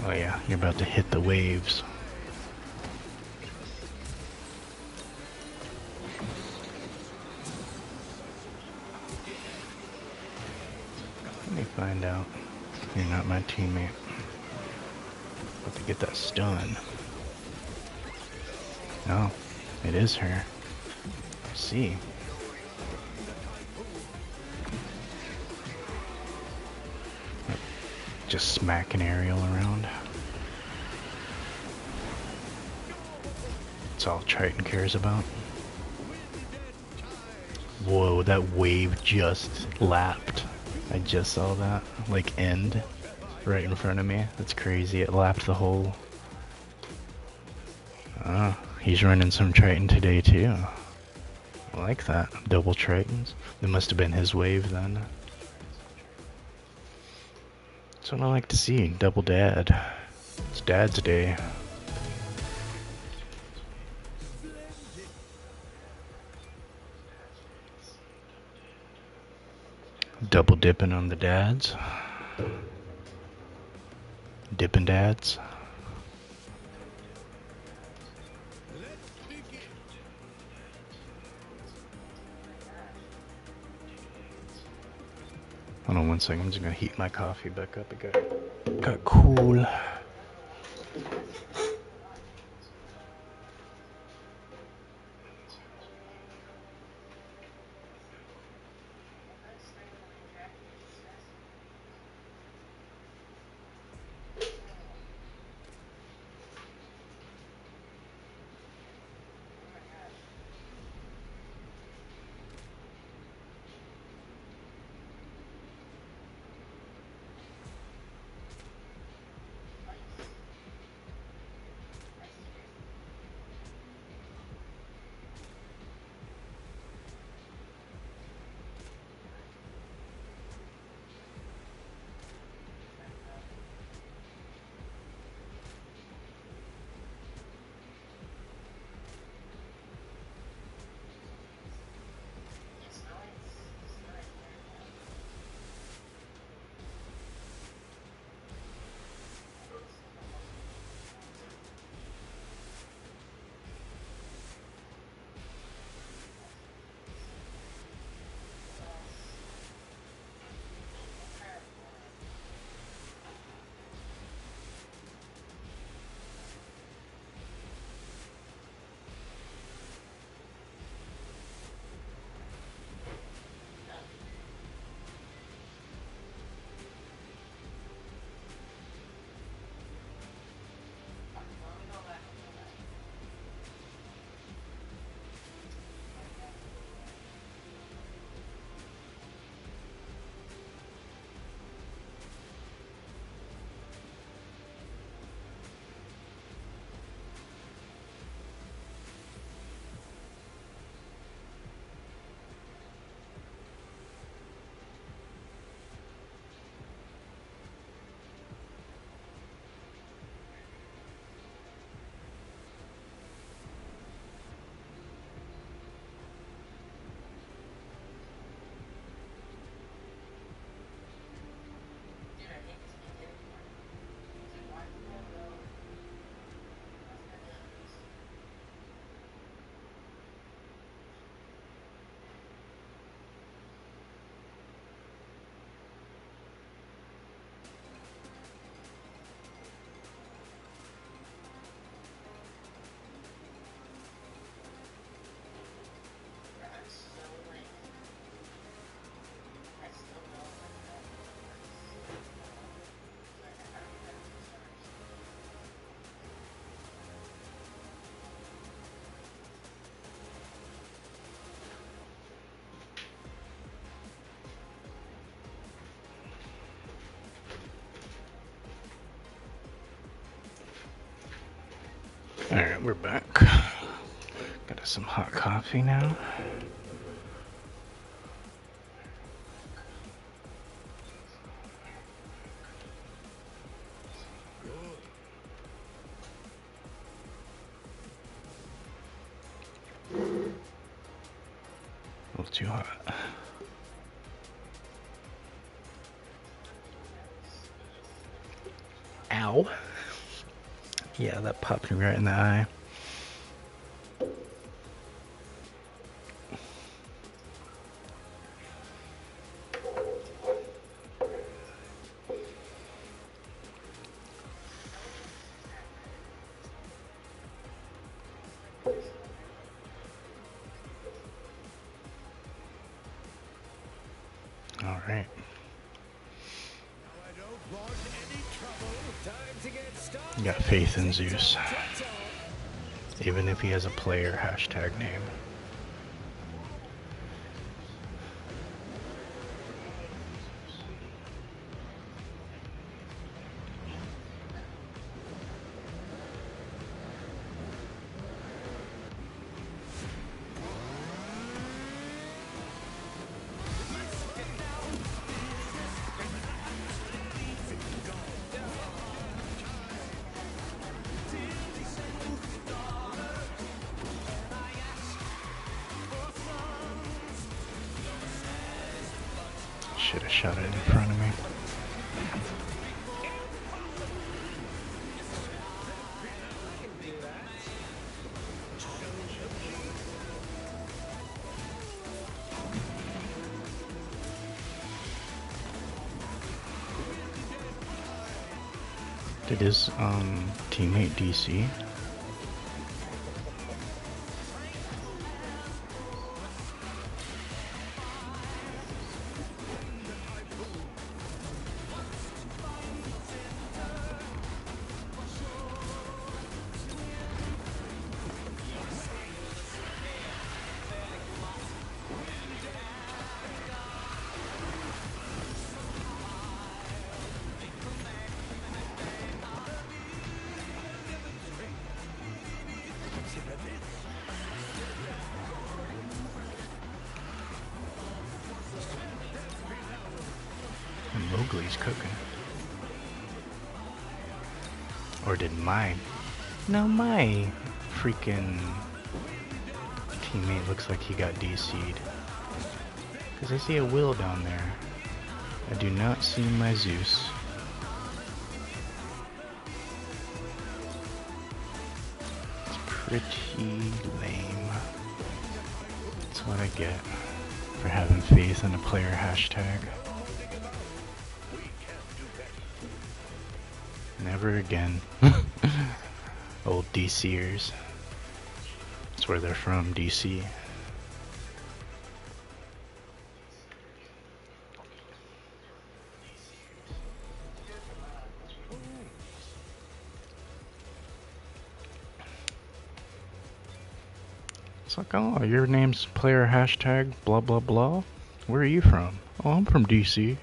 Oh yeah, you're about to hit the waves. Let me find out. You're not my teammate. About to get that stun. No, it is her. I see. Just smacking Ariel around. That's all Triton cares about. Whoa, that wave just lapped. I just saw that. Like end right in front of me. That's crazy. It lapped the whole... He's running some Triton today too. I like that. Double Tritons. That must have been his wave then. That's what I like to see. Double dad. It's Dad's Day. Double dipping on the dads. Dipping dads. Hold on 1 second. I'm just gonna heat my coffee back up. It got cool. Alright, we're back. Got us some hot coffee now. A little too hot. Ow. Yeah, that popped me right in the eye. All right. You got faith in Zeus. Even if he has a player hashtag name. should have shot it in front of me. Did his teammate DC? Mowgli's cooking. Or did my... No, my freaking teammate looks like he got DC'd. Because I see a Will down there. I do not see my Zeus. It's pretty lame. That's what I get for having faith in a player hashtag. Never again. Old DCers. That's where they're from, DC. It's like, oh, your name's player hashtag blah blah blah. Where are you from? Oh, I'm from DC.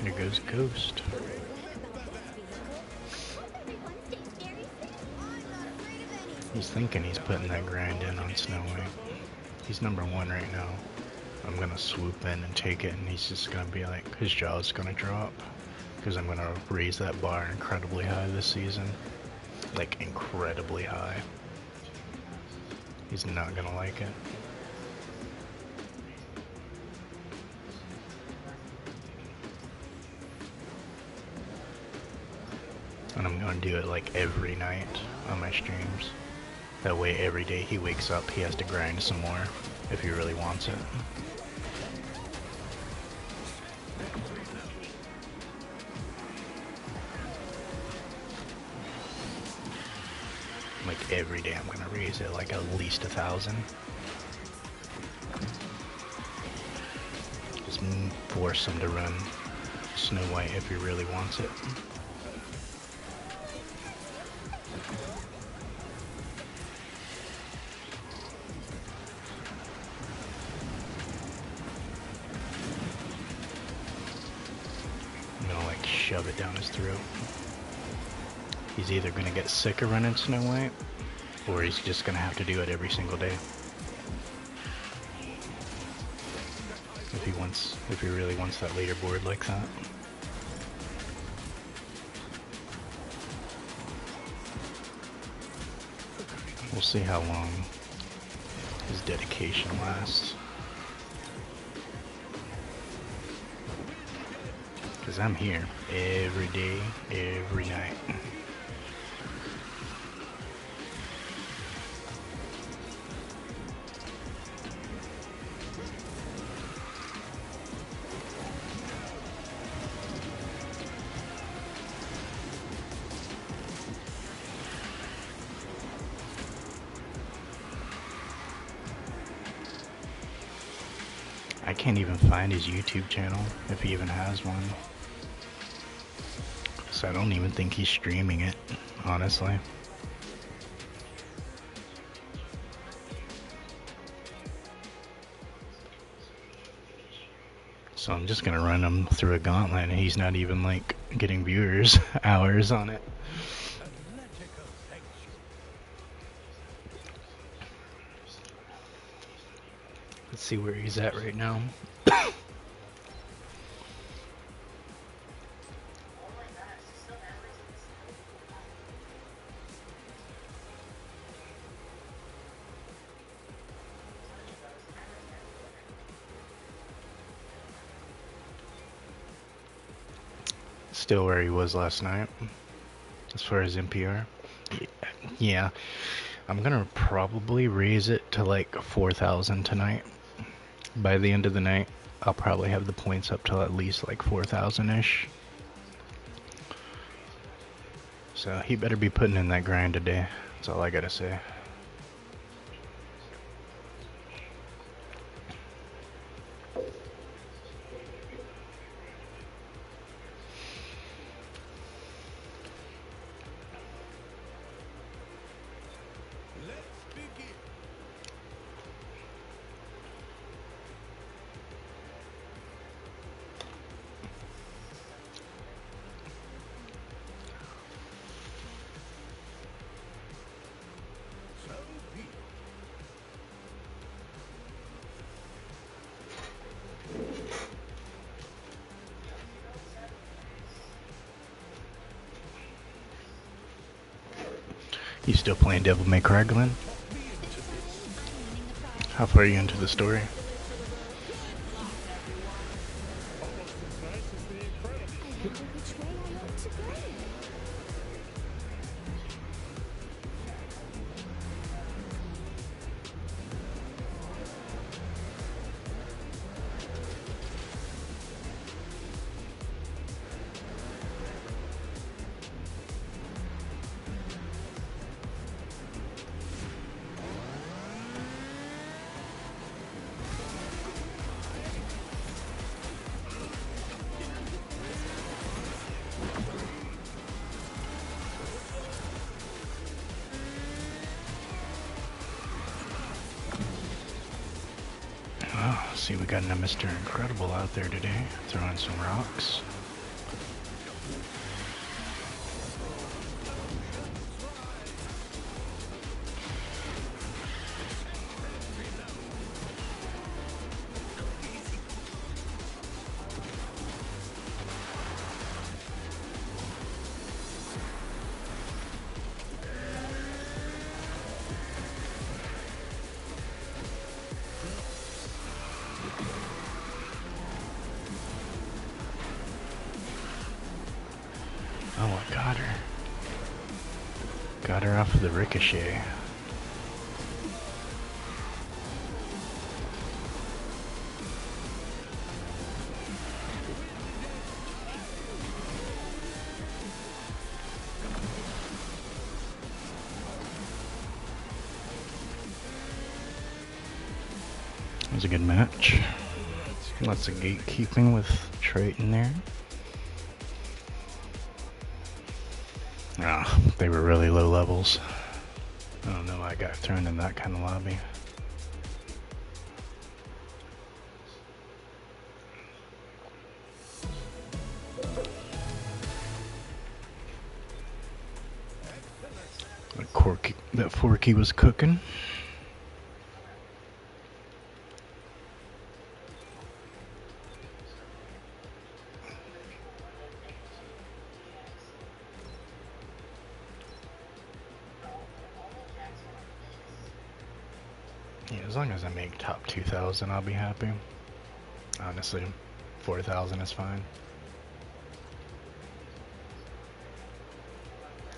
There goes Ghost. He's thinking he's putting that grind in on Snow White. He's number 1 right now. I'm gonna swoop in and take it, and he's just gonna be like, his jaw's gonna drop. Because I'm gonna raise that bar incredibly high this season. Like, incredibly high. He's not gonna like it. And I'm gonna do it like every night on my streams. That way every day he wakes up, he has to grind some more if he really wants it. Like every day I'm gonna raise it like at least 1,000. Just force him to run Snow White if he really wants it. Shove it down his throat. He's either gonna get sick of running Snow White, or he's just gonna have to do it every single day. If he really wants that leaderboard like that. We'll see how long his dedication lasts. Because I'm here every day, every night. I can't even find his YouTube channel, if he even has one. So I don't even think he's streaming it, honestly. So I'm just gonna run him through a gauntlet, and he's not even like getting viewers hours on it. Let's see where he's at right now. Still where he was last night, as far as NPR. Yeah, I'm gonna probably raise it to like 4,000 tonight. By the end of the night, I'll probably have the points up to at least like 4,000-ish. So he better be putting in that grind today. That's all I gotta say. You still playing Devil May Cry, Glenn? How far are you into the story? Which way I ought to go? Oh, see, we got a Mr. Incredible out there today, throwing some rocks. Oh, I got her. Got her off of the ricochet. It was a good match. Lots of gatekeeping with Triton there. Ah, they were really low levels. I don't know why I got thrown in that kind of lobby. That Forky was cooking. Yeah, as long as I make top 2,000, I'll be happy. Honestly, 4,000 is fine.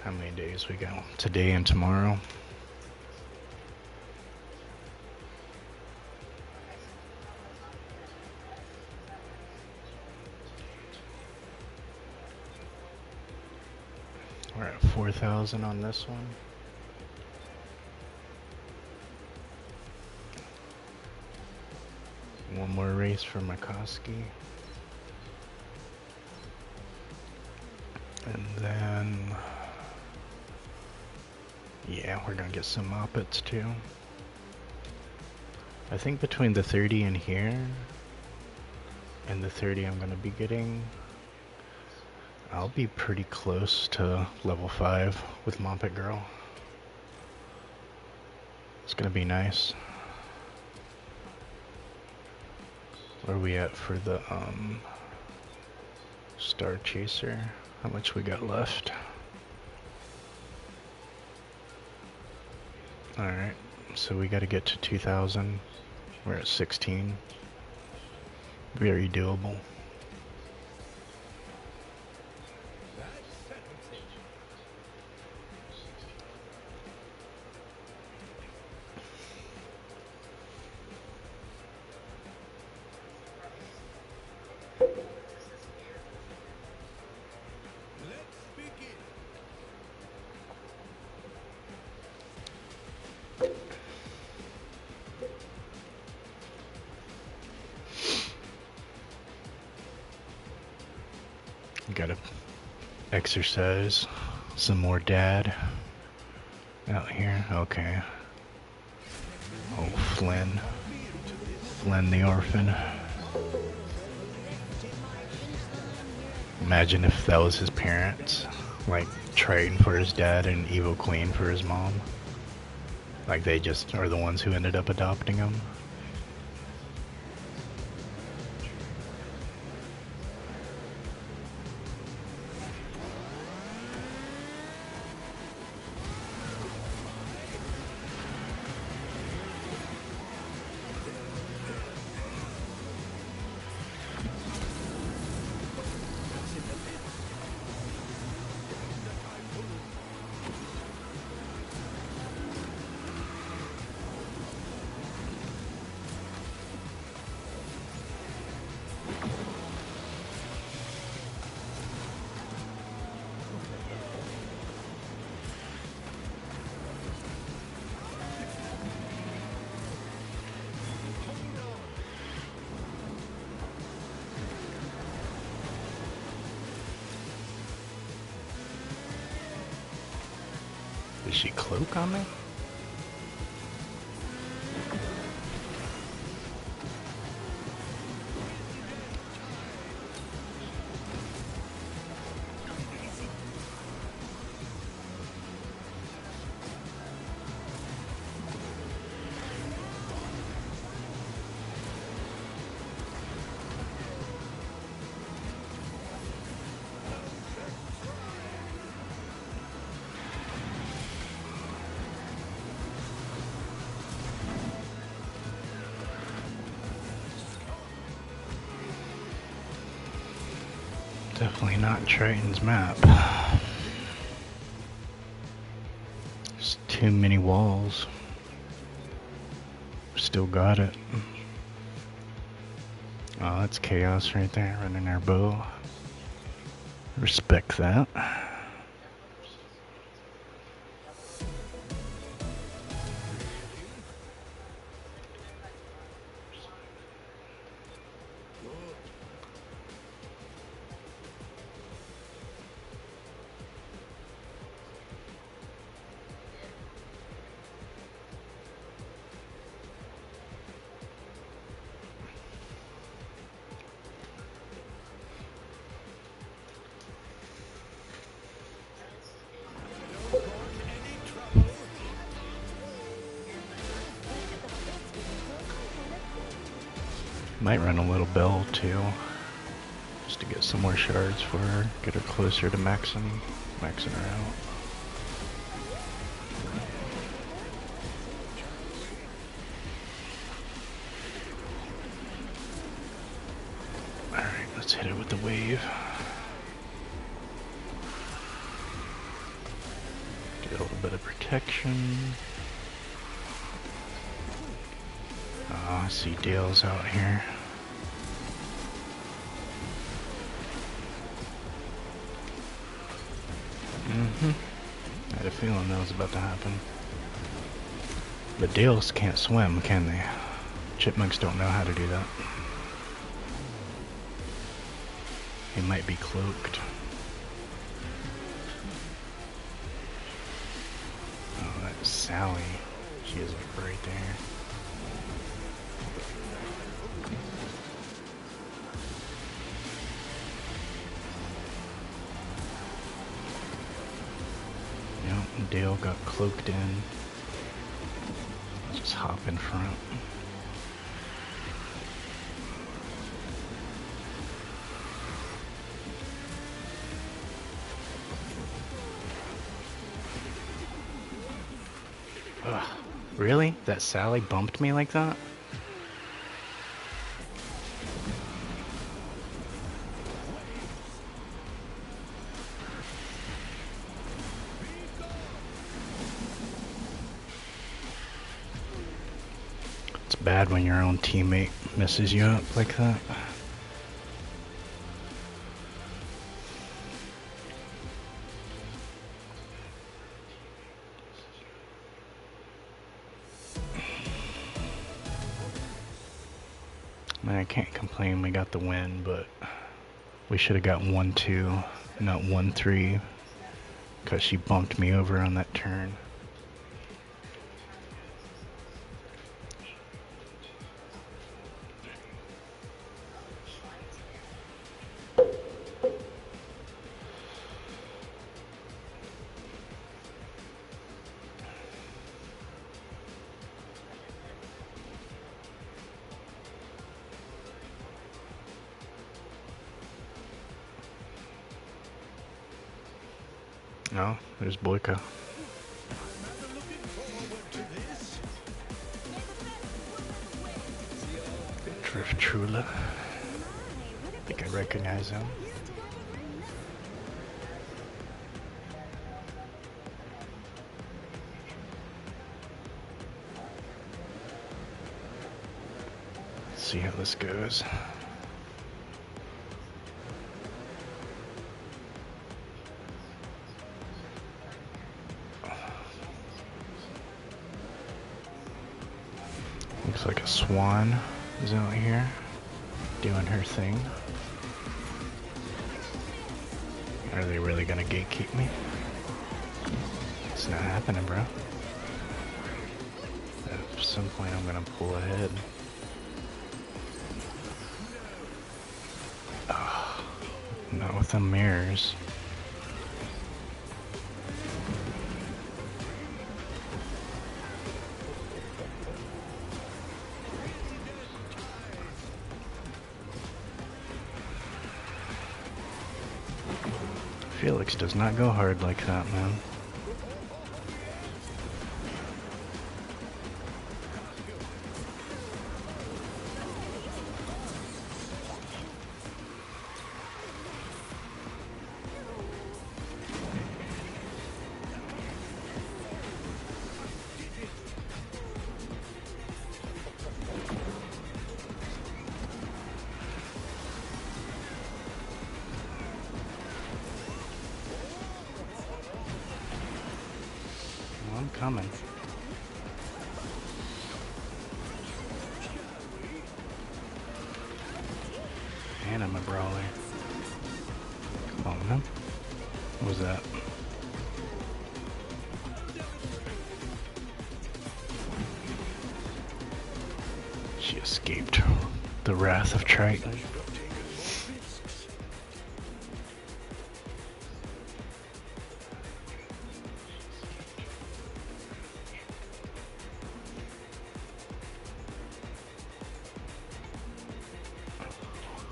How many days we got? Today and tomorrow. We're at 4,000 on this one. One more race for Mikoski. And then, yeah, we're gonna get some moppets too. I think between the 30 and here, and the 30 I'm gonna be getting, I'll be pretty close to level 5 with Moppet Girl. It's gonna be nice. Where are we at for the Star Chaser? How much we got left? Alright, so we gotta get to 2,000. We're at 16. Very doable. Gotta exercise some more dad out here. Okay. Oh, Flynn. Flynn the orphan. Imagine if that was his parents. Like Triton for his dad and Evil Queen for his mom. Like they just are the ones who ended up adopting him. Is she cloak on me? Definitely not Triton's map. There's too many walls. Still got it. Oh, that's chaos right there, running our bow. Respect that. Might run a little bell too, just to get some more shards for her, get her closer to maxing her out. Alright, let's hit it with the wave. Get a little bit of protection. Oh, I see Dale's out here. I had a feeling that was about to happen. But Dales can't swim, can they? Chipmunks don't know how to do that. He might be cloaked. Oh, that's Sally. She is like right there. Yep, Dale got cloaked in. Just hop in front. Ugh, really? That Sally bumped me like that? It's bad when your own teammate messes you up like that. Man, I can't complain, we got the win, but we should have got 1-2, not 1-3, because she bumped me over on that turn. No, there's Boyka. Trula. I think I recognize him. Let's see how this goes. Looks like a swan is out here doing her thing. Are they really gonna gatekeep me? It's not happening, bro. At some point I'm gonna pull ahead. Oh, not with the mirrors. Felix does not go hard like that, man. I'm coming. And I'm a brawler. Come on, man. What was that? She escaped the wrath of Triton.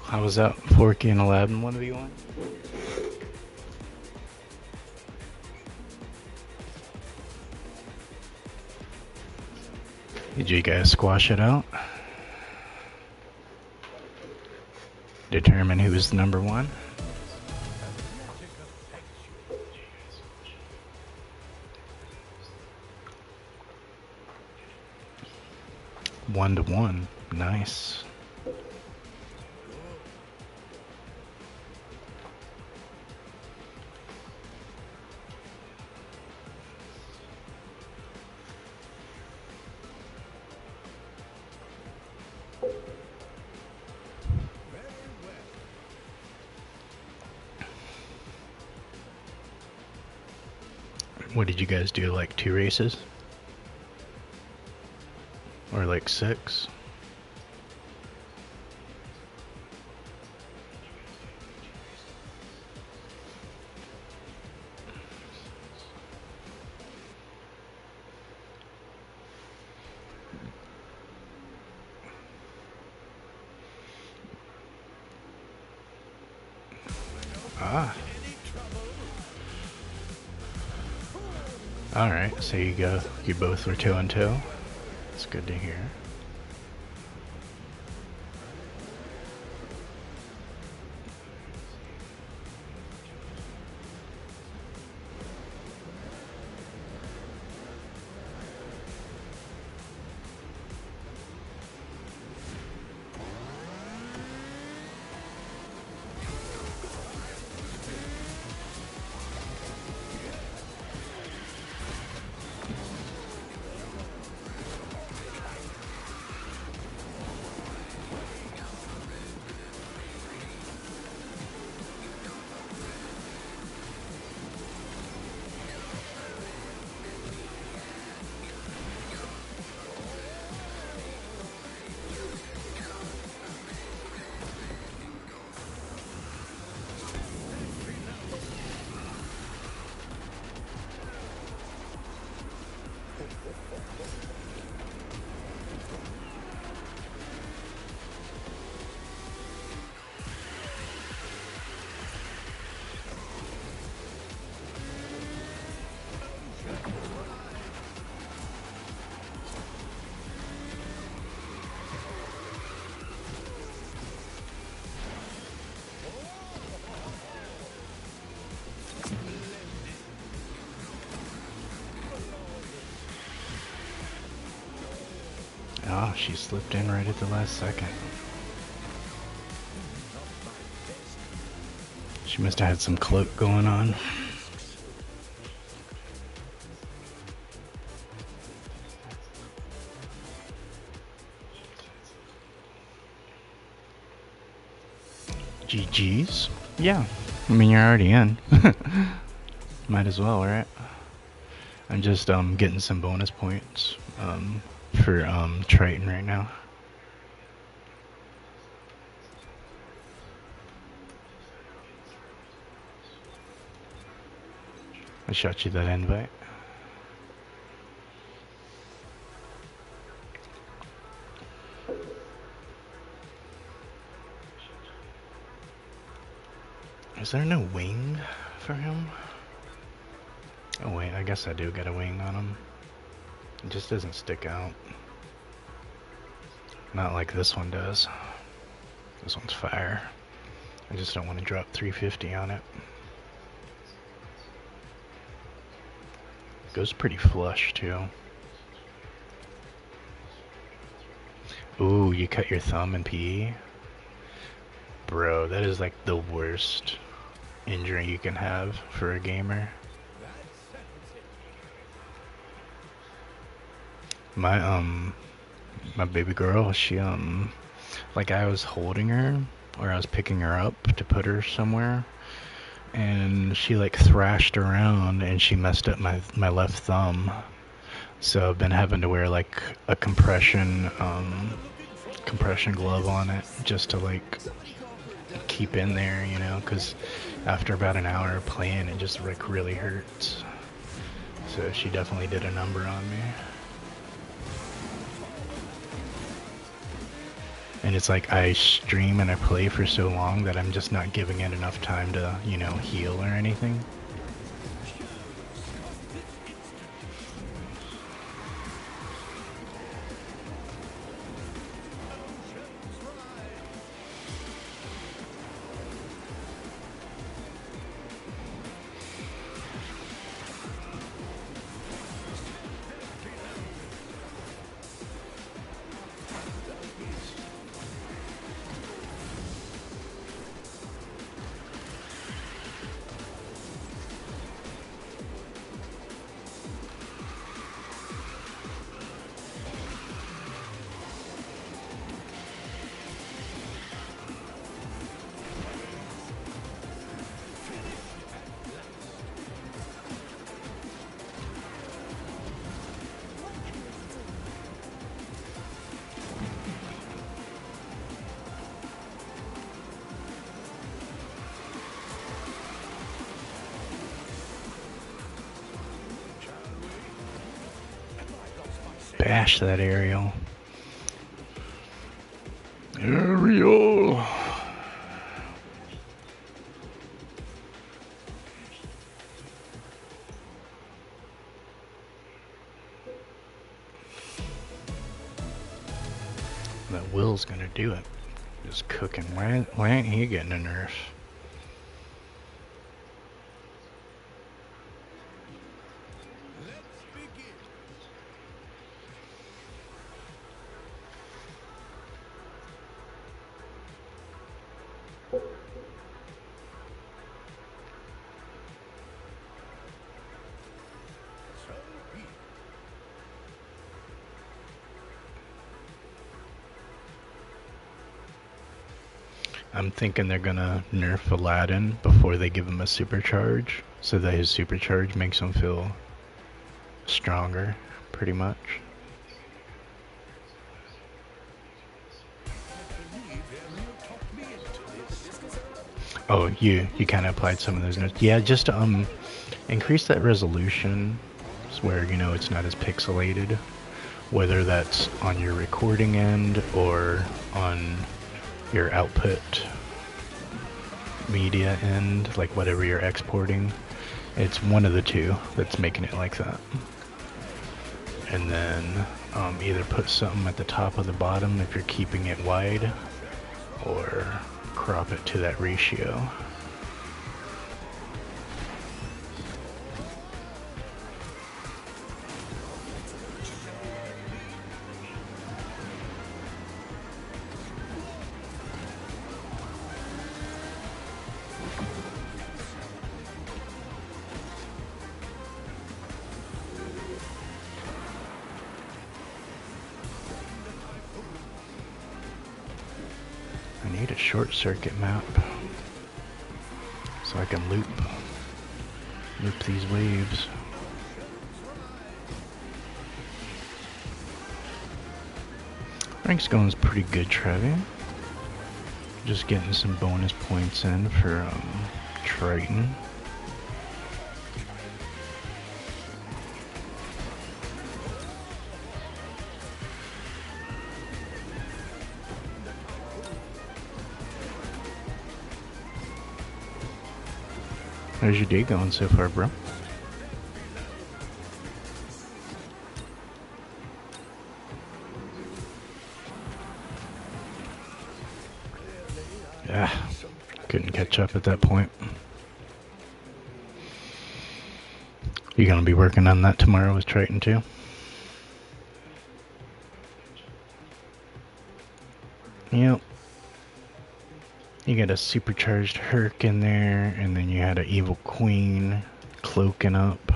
How was that? Forky and Aladdin 1v1? Did you guys squash it out? Determine who's number one? One to one. Nice. What did you guys do, like 2 races? Or like 6? Ah. Alright, so you both were toe and toe. That's good to hear. Oh, she slipped in right at the last second. She must have had some cloak going on. GG's? Yeah. I mean, you're already in. Might as well, right? I'm just getting some bonus points for Triton right now. I shot you that invite. Is there no wing for him? Oh wait, I guess I do get a wing on him. It just doesn't stick out. Not like this one does. This one's fire. I just don't want to drop 350 on it. Goes pretty flush too. Ooh, you cut your thumb in PE? Bro, that is like the worst injury you can have for a gamer. My baby girl, she like I was holding her or I was picking her up to put her somewhere, and she like thrashed around and she messed up my left thumb. So I've been having to wear like a compression glove on it just to like keep in there, you know, because after about an hour of playing it just like really hurts. So she definitely did a number on me. And it's like I stream and I play for so long that I'm just not giving it enough time to, you know, heal or anything. bash that aerial. Aerial! That Will's gonna do it. Just cooking. Why ain't he getting a nerf? I'm thinking they're gonna nerf Aladdin before they give him a supercharge, so that his supercharge makes him feel stronger, pretty much. Oh, you kind of applied some of those notes. Yeah, just increase that resolution, where you know it's not as pixelated, whether that's on your recording end or on your output media end, like whatever you're exporting. It's one of the two that's making it like that. And then either put something at the top or the bottom if you're keeping it wide, or crop it to that ratio. I need a short circuit map so I can loop these waves. Rank's going pretty good, Trevi. Just getting some bonus points in for Triton. How's your day going so far, bro? Ah, couldn't catch up at that point. You gonna be working on that tomorrow with Triton too? Yep. You got a supercharged Herc in there, and then you had an evil queen cloaking up.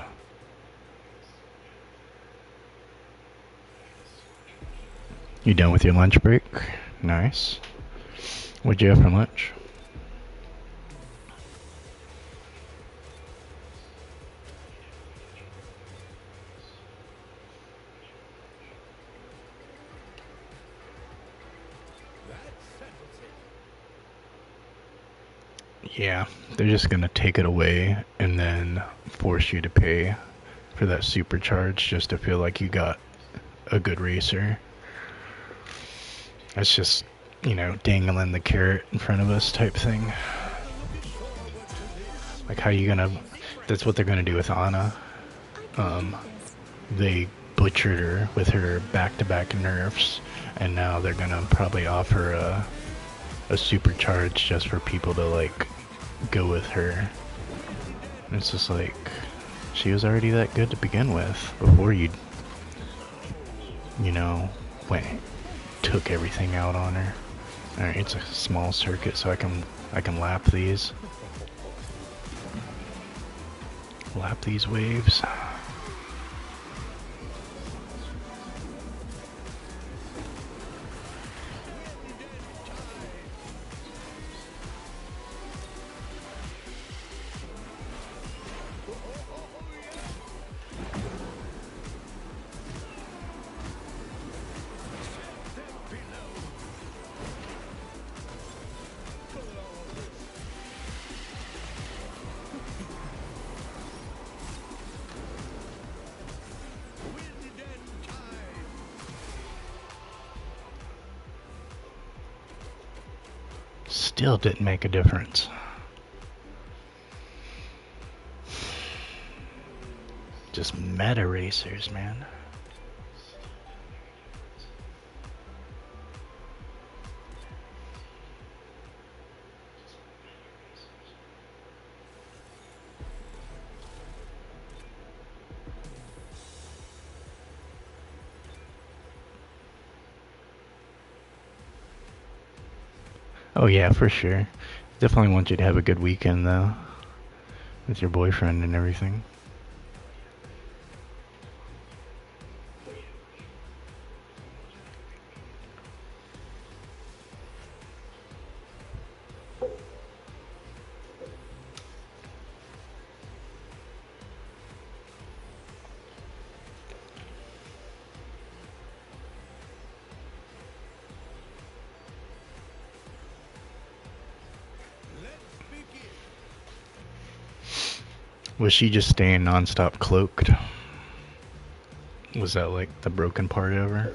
You done with your lunch break? Nice. What'd you have for lunch? Yeah, they're just gonna take it away and then force you to pay for that supercharge just to feel like you got a good racer. That's just, you know, dangling the carrot in front of us type thing. Like, how you gonna... That's what they're gonna do with Anna. They butchered her with her back-to-back nerfs, and now they're gonna probably offer a supercharge just for people to, like, go with her. And it's just like, she was already that good to begin with before you know, took everything out on her. Alright, it's a small circuit, so I can lap these. Lap these waves. Still didn't make a difference. Just meta racers, man. Oh yeah, for sure. Definitely want you to have a good weekend though, with your boyfriend and everything. Was she just staying non-stop cloaked? Was that like the broken part of her?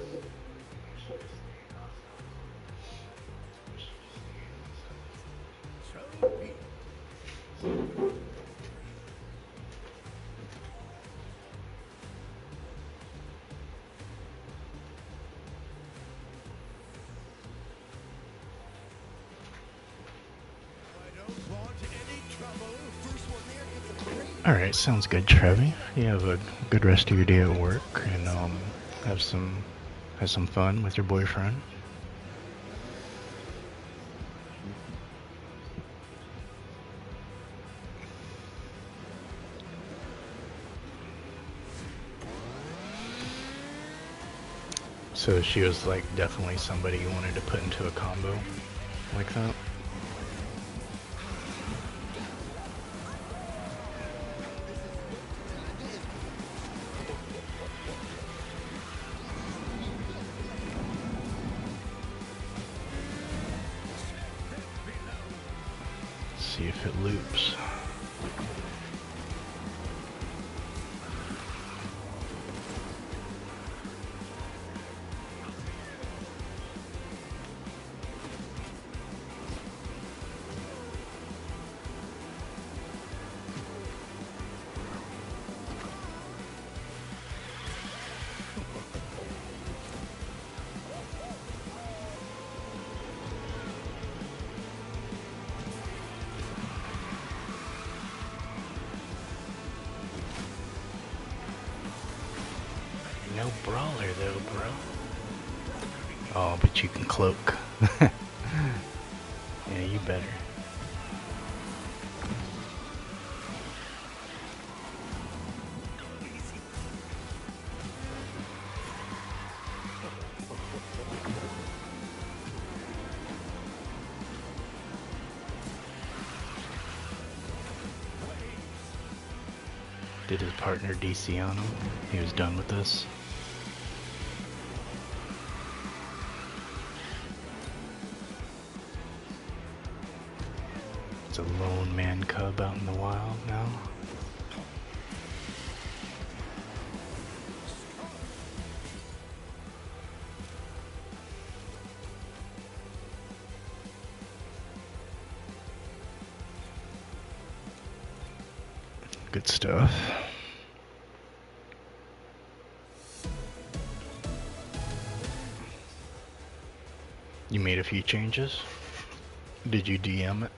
Alright, sounds good, Trevi. You have a good rest of your day at work, and have some fun with your boyfriend. So she was like definitely somebody you wanted to put into a combo like that? See if it loops. No brawler though, bro. Oh, but you can cloak. Yeah, you better. Did his partner DC on him? He was done with this. It's a lone man cub out in the wild now. Good stuff. You made a few changes? Did you DM it?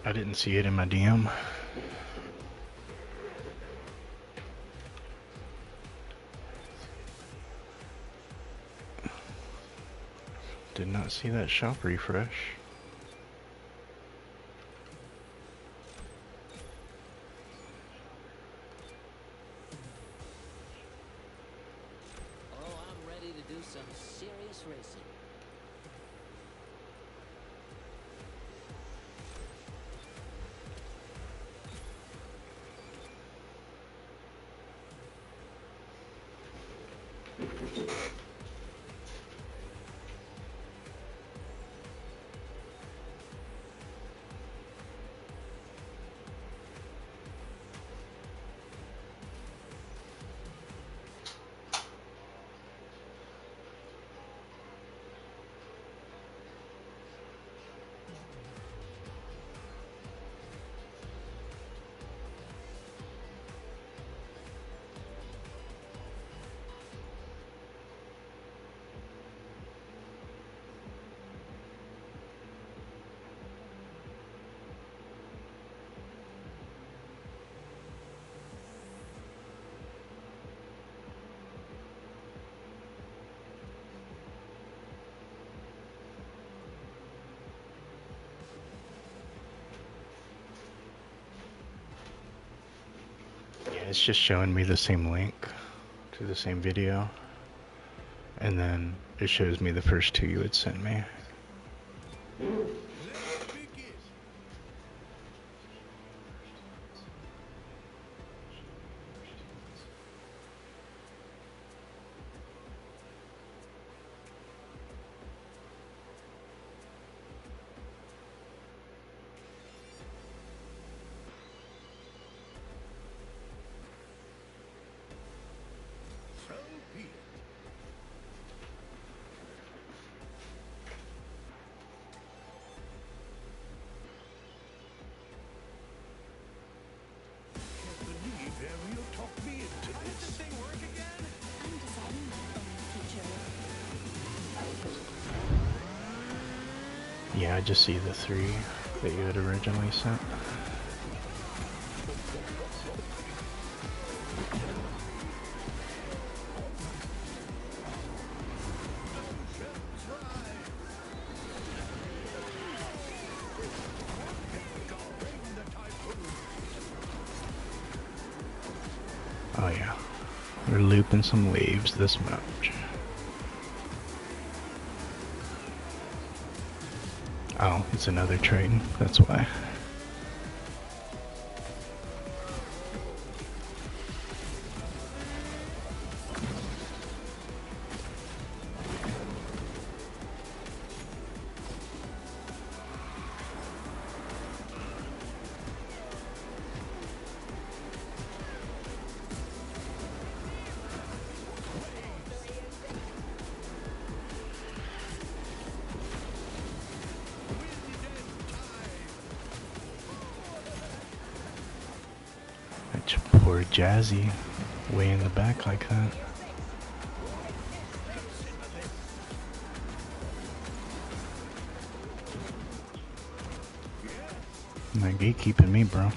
I didn't see it in my DM. Did not see that shop refresh. Oh, I'm ready to do some serious racing. it's just showing me the same link to the same video, and then it shows me the first two you had sent me. Yeah, I just see the three that you had originally sent. Oh yeah, we're looping some waves this much. Oh, it's another Triton, that's why. Poor Jazzy, way in the back like that. Not gatekeeping me, bro.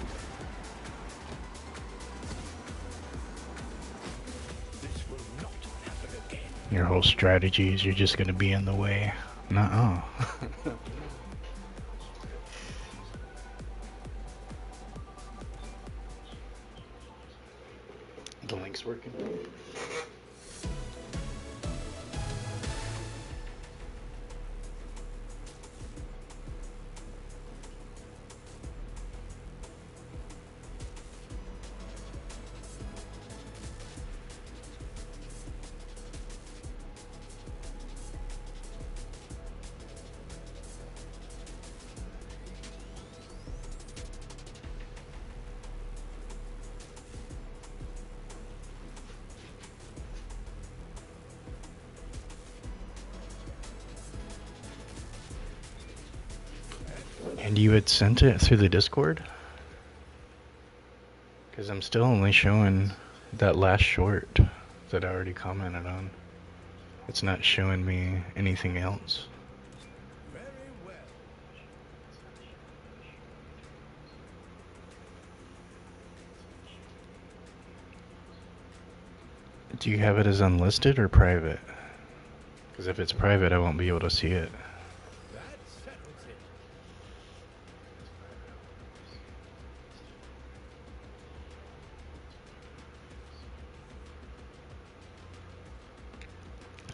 Your whole strategy is you're just gonna be in the way. Nuh-uh. The link's working. And you had sent it through the Discord? Because I'm still only showing that last short that I already commented on. It's not showing me anything else. Do you have it as unlisted or private? Because if it's private, I won't be able to see it.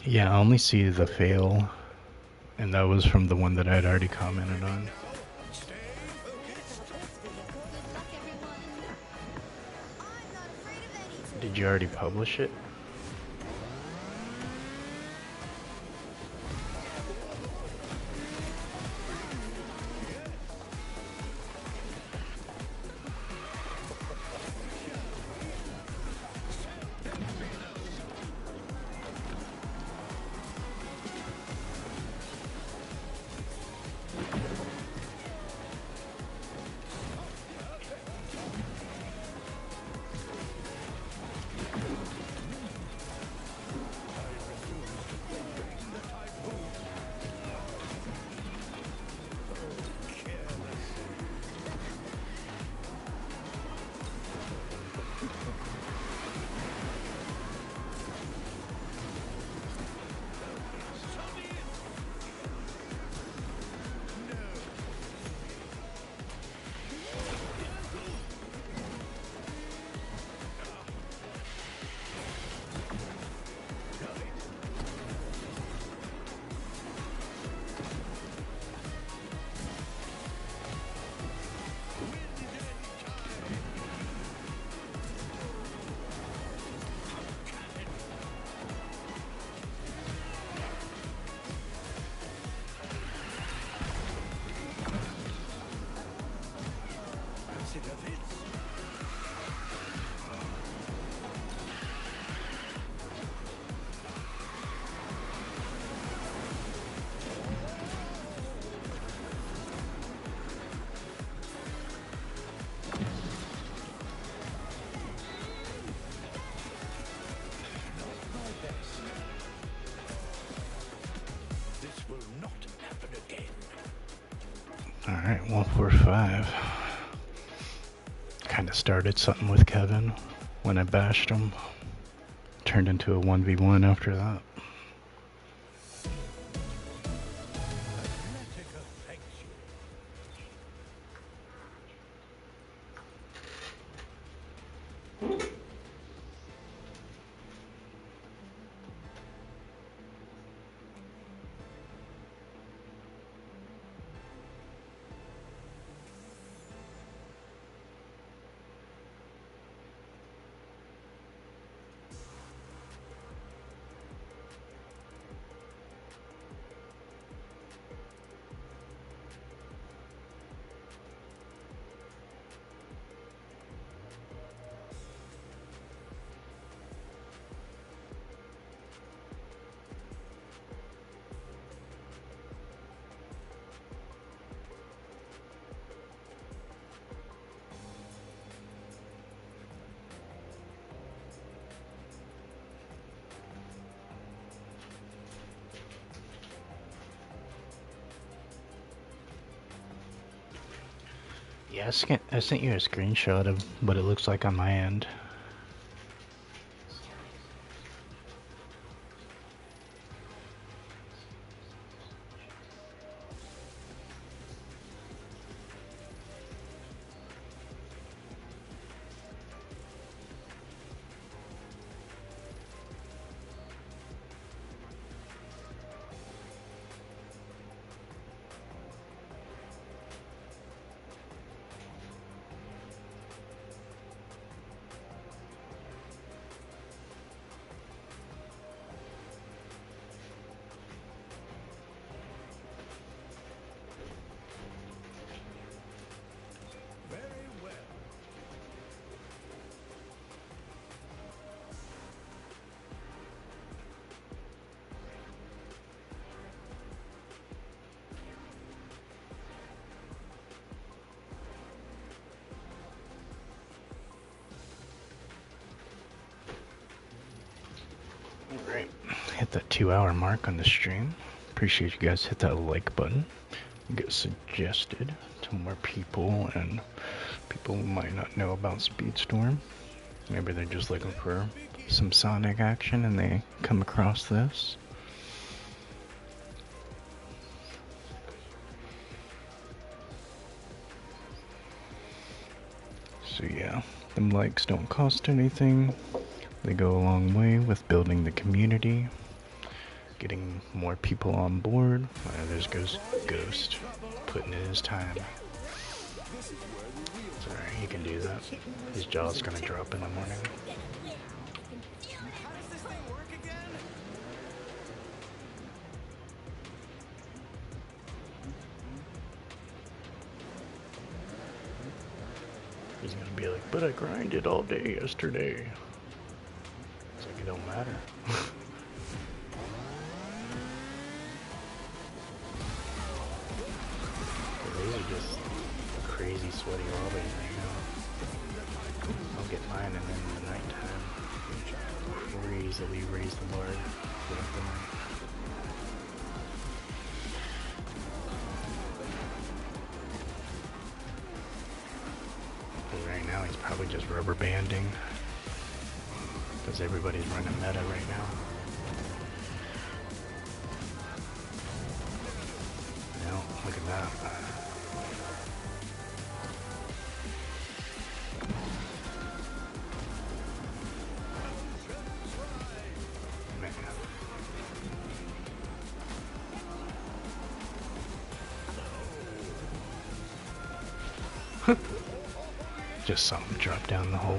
Yeah, I only see the fail, and that was from the one that I'd already commented on. Did you already publish it? Alright, 145. Kinda started something with Kevin when I bashed him. Turned into a 1v1 after that. Yeah, I sent you a screenshot of what it looks like on my end. Alright, hit that 2-hour mark on the stream. Appreciate you guys hit that like button. Get suggested to more people, and people who might not know about Speedstorm. Maybe they're just looking for some Sonic action and they come across this. So yeah, them likes don't cost anything. They go a long way with building the community, getting more people on board. There's Ghost, putting in his time. It's alright, he can do that. His jaw's gonna drop in the morning. He's gonna be like, but I grinded all day yesterday. It's like, it don't matter. These are just crazy sweaty lobbies right now. I'll get mine, and then in the nighttime, crazily raise the bar throughout the night. But right now, he's probably just rubber banding, because everybody's running meta right now. No, look at that. Just something dropped down the hole.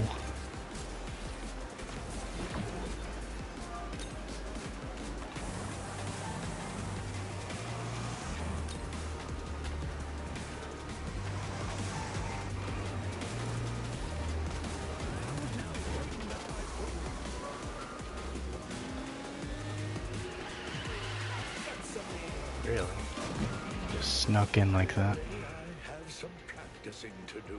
Really? Just snuck in like that. I have some practicing to do.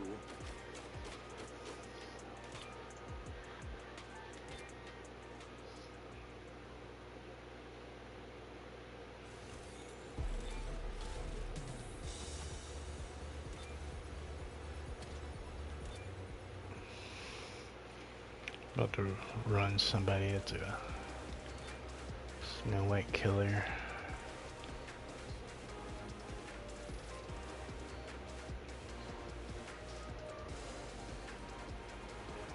About to run somebody. It's a Snow White killer.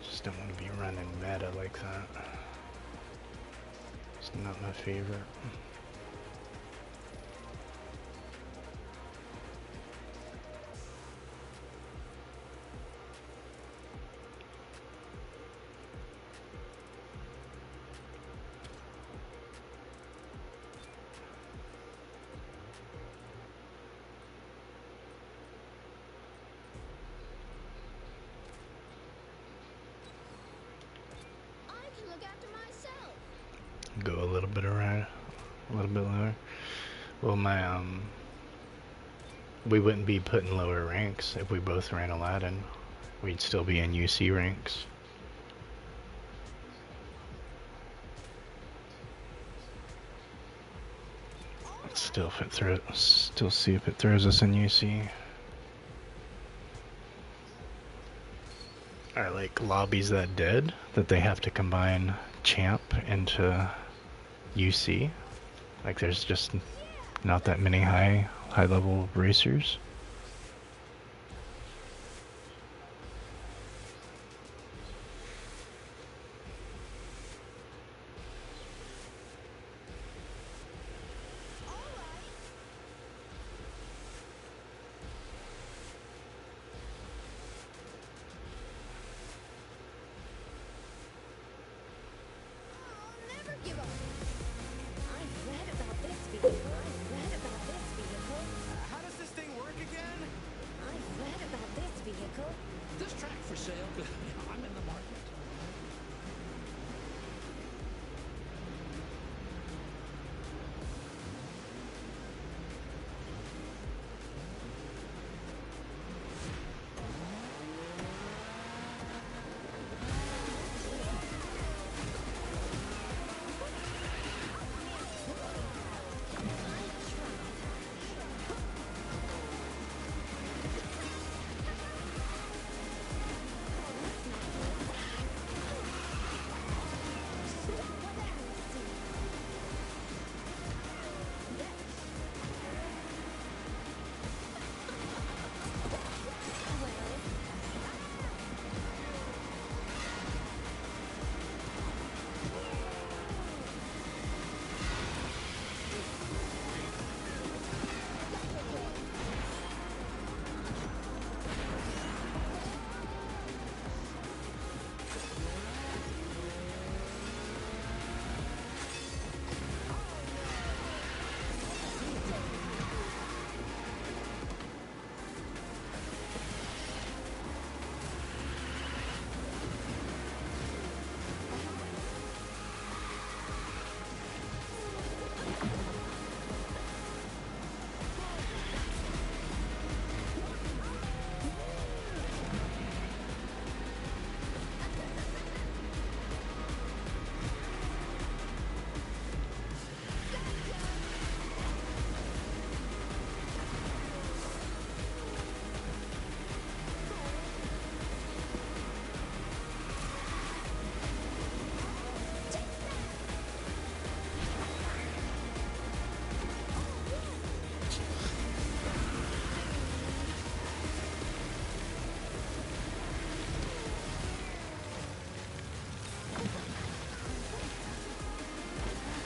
Just don't want to be running meta like that. It's not my favorite. Go a little bit around, a little bit lower. Well, we wouldn't be putting lower ranks if we both ran Aladdin. We'd still be in UC ranks. Let's still see if it throws us in UC. Are like lobbies that dead that they have to combine champ into UC? Like there's just not that many high level racers?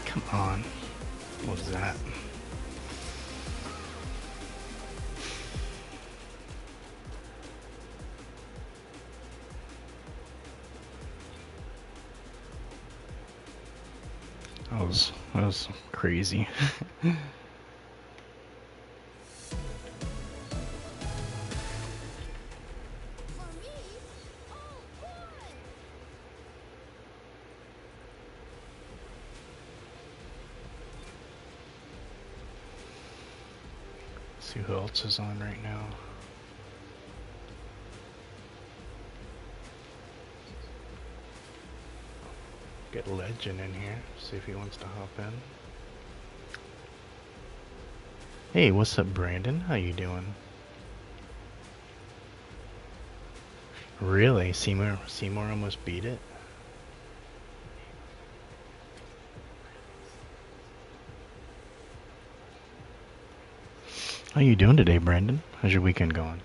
Come on. What was that? That was crazy. See who else is on right now. Get Legend in here, see if he wants to hop in. Hey, what's up, Brandon? How you doing? Really? Seymour almost beat it? How you doing today, Brandon? How's your weekend going?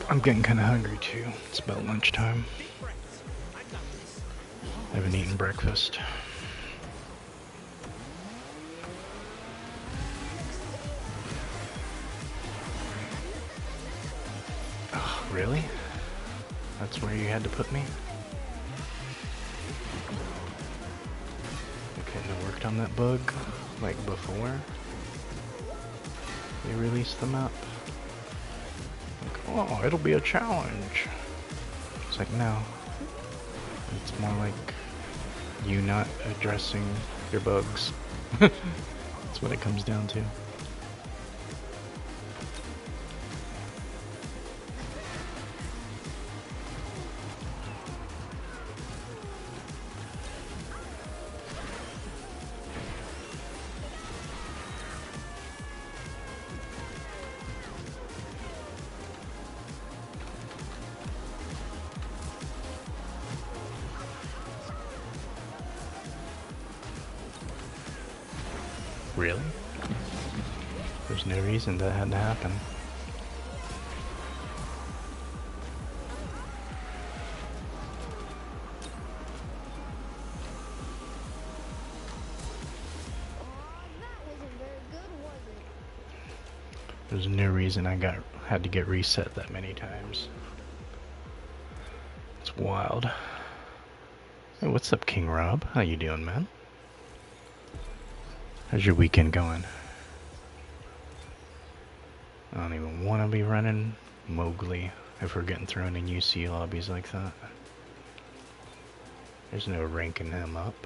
I'm getting kind of hungry too. It's about lunchtime. I haven't eaten breakfast. Oh, really? That's where you had to put me? I couldn't have worked on that bug like before they released the map. Oh, it'll be a challenge. It's like, no. It's more like you not addressing your bugs. That's what it comes down to. Really? There's no reason that had to happen. There's no reason had to get reset that many times. It's wild. Hey, what's up, King Rob? How you doing, man? How's your weekend going? I don't even want to be running Mowgli if we're getting thrown in UC lobbies like that. There's no ranking him up.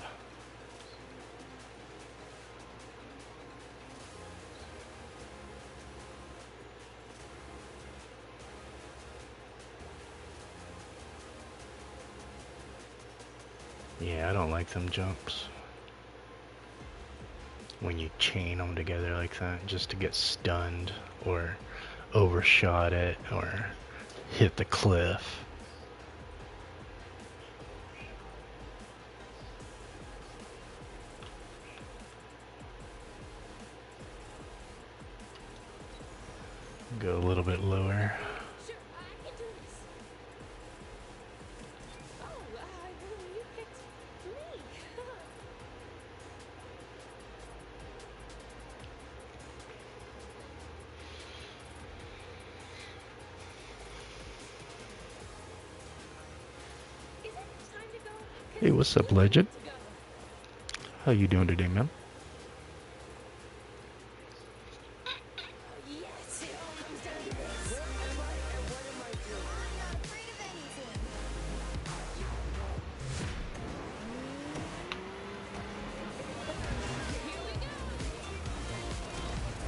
Yeah, I don't like them jumps. When you chain them together like that just to get stunned or overshot it or hit the cliff. Go a little bit lower. Sure, I can do this. Oh, you picked me. Hey, what's up, Legend? How you doing today, man? Yes, it all comes down to this. Where am I and what am I doing? I'm not afraid of anything. Here we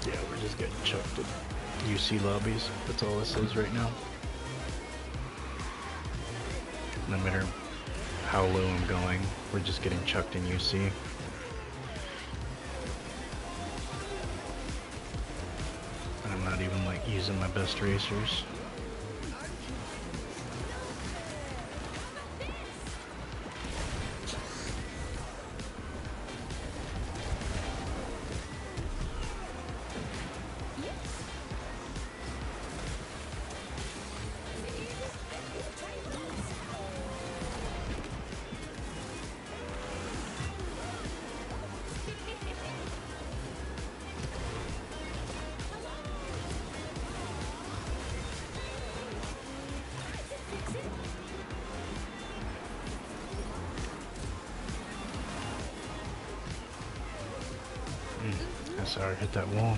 go. Yeah, we're just getting chucked at UC lobbies. That's all this is right now. No matter how low I'm going, we're just getting chucked in UC. And I'm not even like using my best racers. I saw her hit that wall.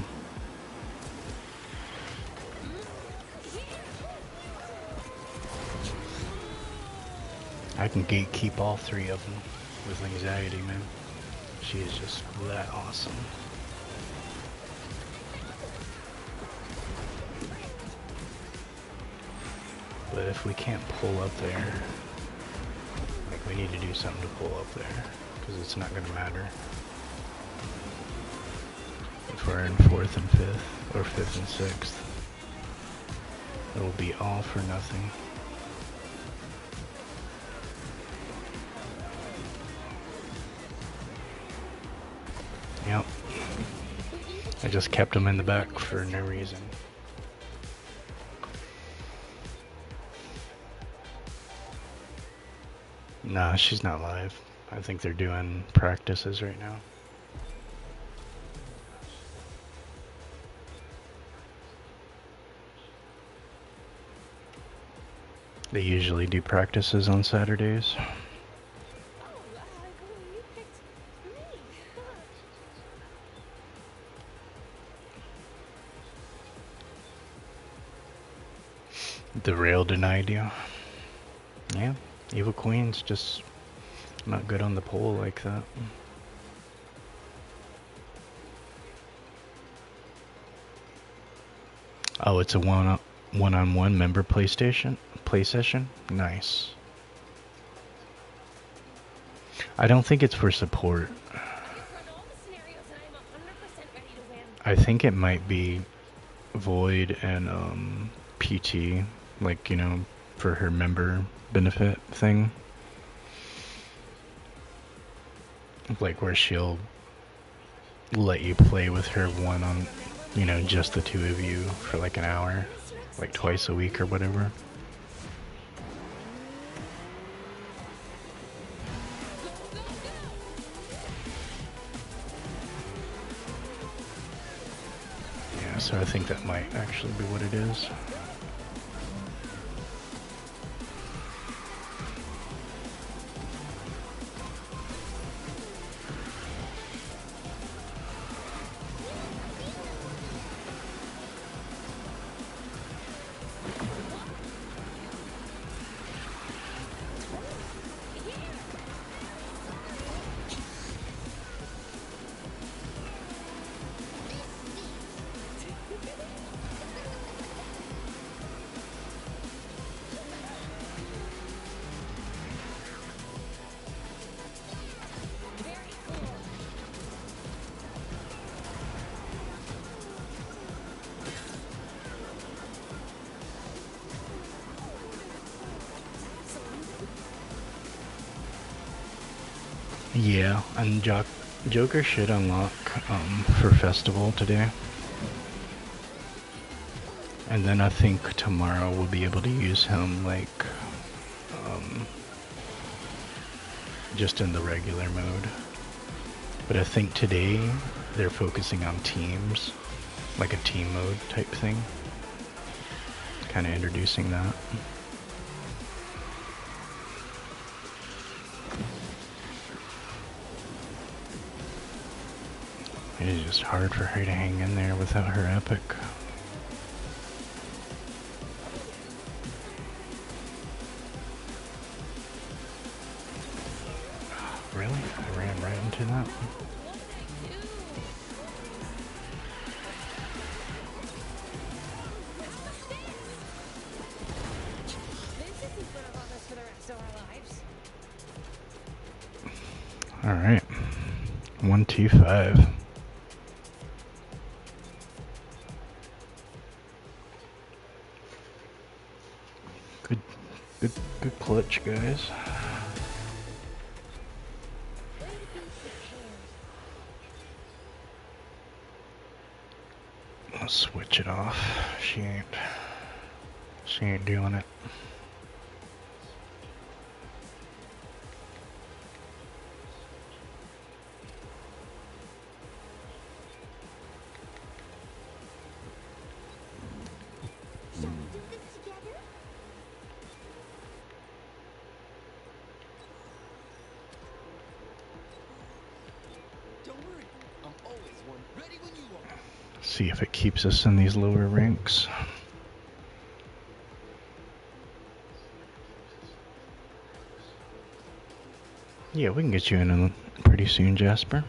I can gatekeep all three of them with anxiety, man. She is just that awesome. But if we can't pull up there, like we need to do something to pull up there, because it's not going to matter if we're in 4th and 5th, or 5th and 6th. It'll be all for nothing. Yep. I just kept him in the back for no reason. Nah, she's not live. I think they're doing practices right now. They usually do practices on Saturdays. The rail denied you. Yeah, Evil Queen's just not good on the pole like that. Oh, it's a one-on-one member play session? Nice. I don't think it's for support. I think it might be Void and PT, like, you know, for her member benefit thing. Like where she'll let you play with her one on, you know, just the two of you for like an hour, like twice a week or whatever. Yeah, so I think that might actually be what it is. Yeah, and Joker should unlock for Festival today. And then I think tomorrow we'll be able to use him like just in the regular mode. But I think today they're focusing on teams, like a team mode type thing. Kind of introducing that. It is just hard for her to hang in there without her epic. Really? I ran right into that? Alright. 1-2-5. Good clutch, guys. Let's switch it off. She ain't doing it. See if it keeps us in these lower ranks. Yeah, we can get you in pretty soon, Jasper.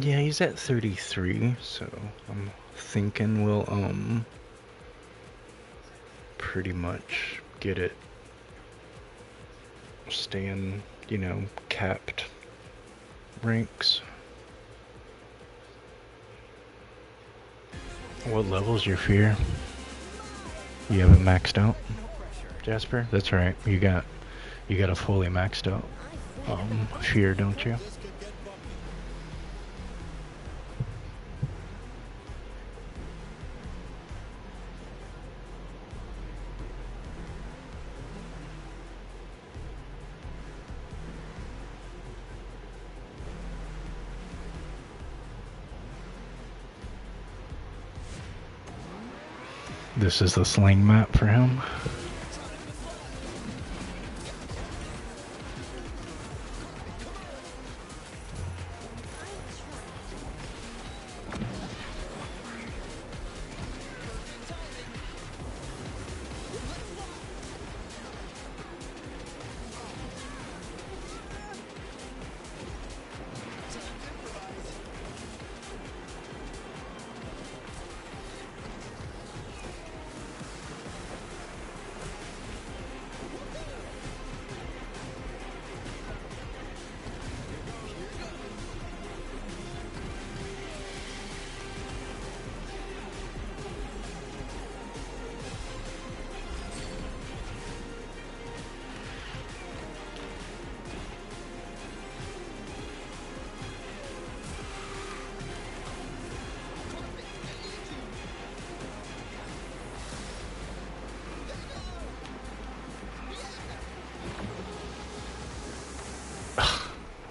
Yeah, he's at 33, so I'm thinking we'll pretty much get it staying, you know, capped ranks. What level's your fear? You haven't maxed out, Jasper? That's right. You got a fully maxed out fear, don't you? This is the sling map for him.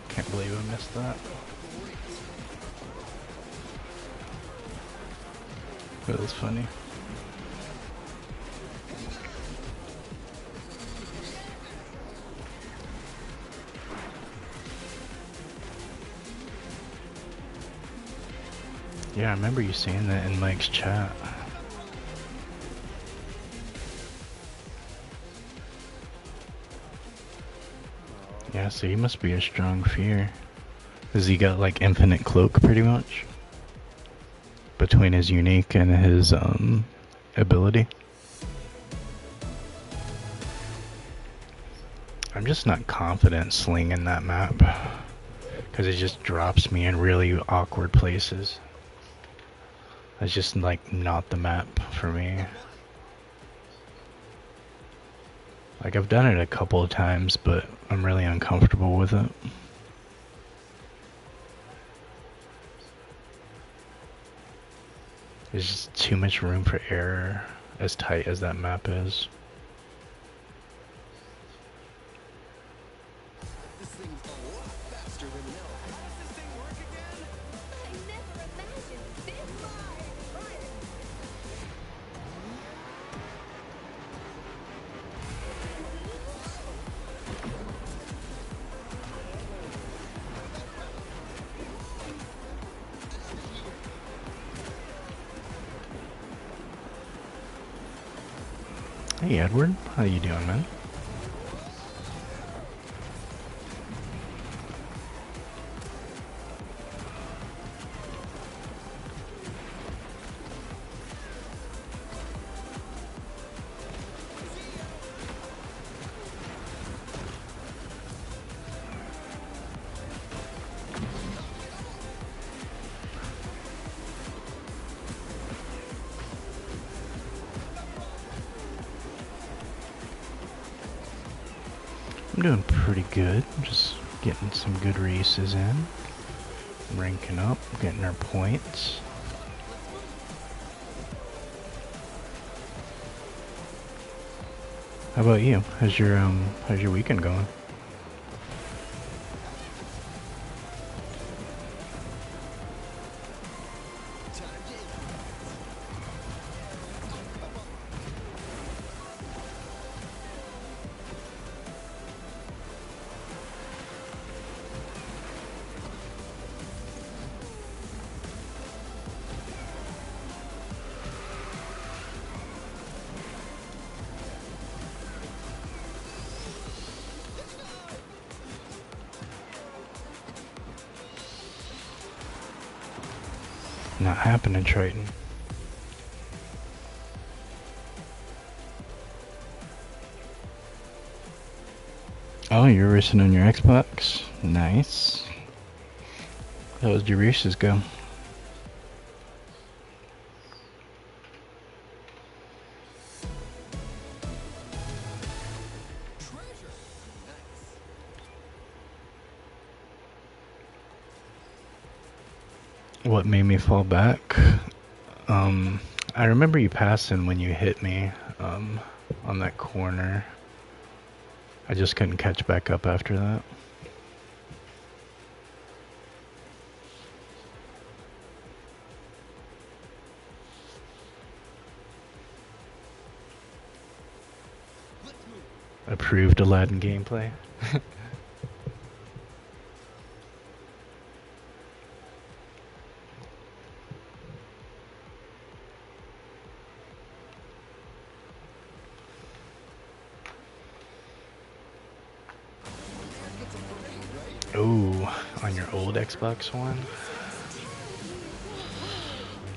Can't believe I missed that. That was funny. Yeah, I remember you saying that in Mike's chat. Yeah, so he must be a strong fear. Has he got like infinite cloak pretty much? Between his unique and his ability? I'm just not confident slinging that map. Because it just drops me in really awkward places. It's just like not the map for me. Like I've done it a couple of times, but I'm really uncomfortable with it. There's just too much room for error as tight as that map is. This thing's a lot faster than hell. How does this thing work again? I never imagined this live. Hey Edward, how you doing, man? I'm doing pretty good, just getting some good races in, ranking up, getting our points. How about you? How's your weekend going? Not happening, Triton. Oh, you're racing on your Xbox? Nice. How did your races go? What made me fall back? I remember you passing when you hit me on that corner. I just couldn't catch back up after that. Approved Aladdin gameplay. Ooh, on your old Xbox One?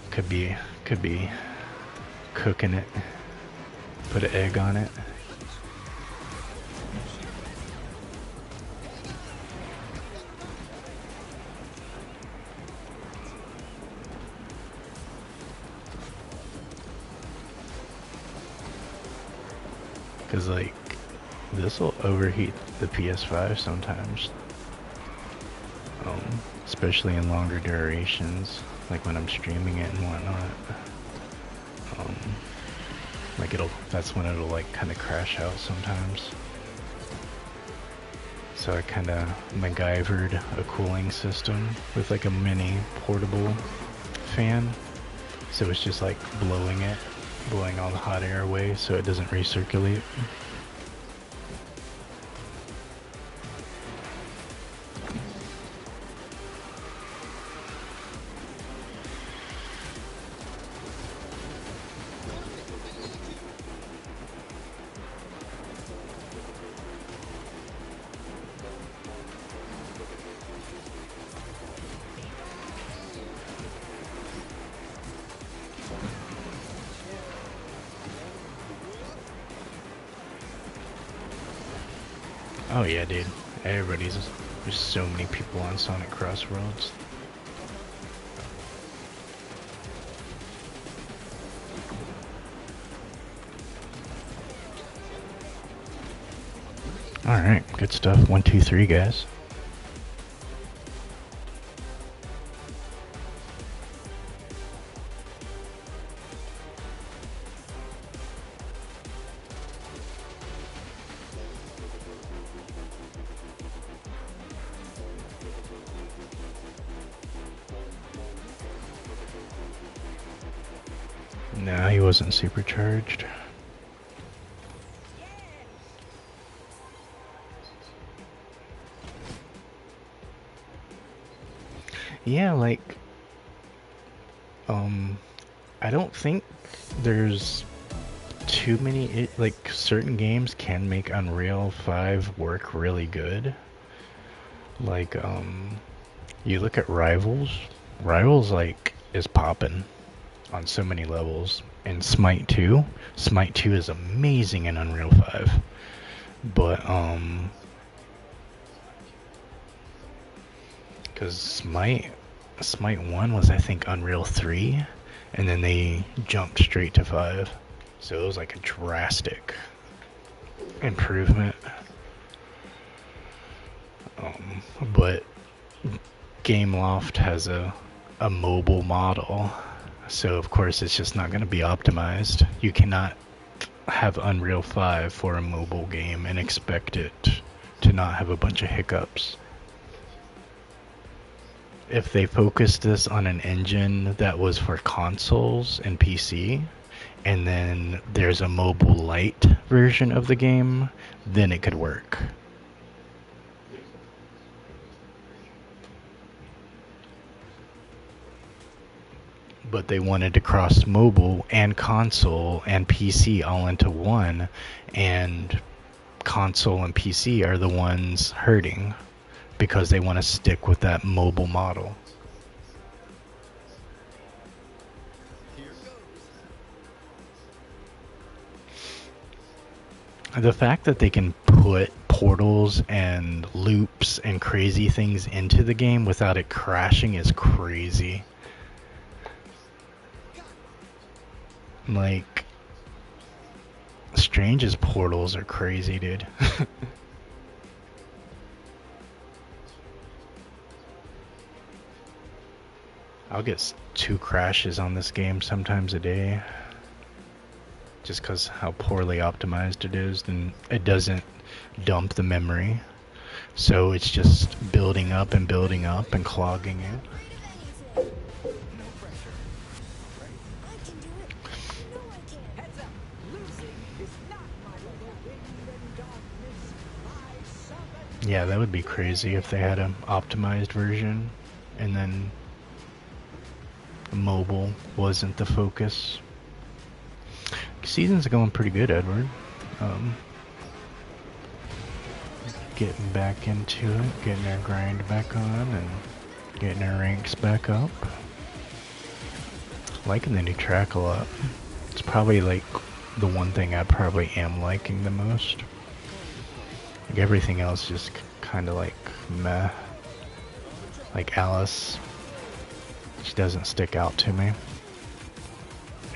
Could be cooking it. Put an egg on it. Cause like, this will overheat the PS5 sometimes. Especially in longer durations, like when I'm streaming it and whatnot. Like that's when it'll like kind of crash out sometimes. So I kind of MacGyvered a cooling system with like a mini portable fan. So it's just like blowing all the hot air away so it doesn't recirculate. Oh yeah, dude. There's so many people on Sonic Crossroads. Alright, good stuff. 1, 2, 3, guys. No, he wasn't supercharged. Yeah, like, I don't think there's too many, like, certain games can make Unreal 5 work really good. Like, you look at Rivals, like, is poppin' on so many levels, and Smite 2 is amazing in Unreal 5, but because Smite 1 was, I think, Unreal 3, and then they jumped straight to 5, so it was like a drastic improvement. But Gameloft has a mobile model, so of course it's just not going to be optimized. You cannot have Unreal 5 for a mobile game and expect it to not have a bunch of hiccups. If they focused this on an engine that was for consoles and PC, and then there's a mobile light version of the game, then it could work. But they wanted to cross mobile and console and PC all into one, and console and PC are the ones hurting because they want to stick with that mobile model. The fact that they can put portals and loops and crazy things into the game without it crashing is crazy. Like, Strange's portals are crazy, dude. I'll get 2 crashes on this game sometimes a day. Just because how poorly optimized it is, and it doesn't dump the memory. So it's just building up and clogging it. Yeah, that would be crazy if they had an optimized version and then mobile wasn't the focus. Seasons are going pretty good, Edward. Getting back into it, getting our grind back on, and getting our ranks back up. Liking the new track a lot. It's probably like the one thing I probably am liking the most. Like everything else just kind of like meh. Like Alice, she doesn't stick out to me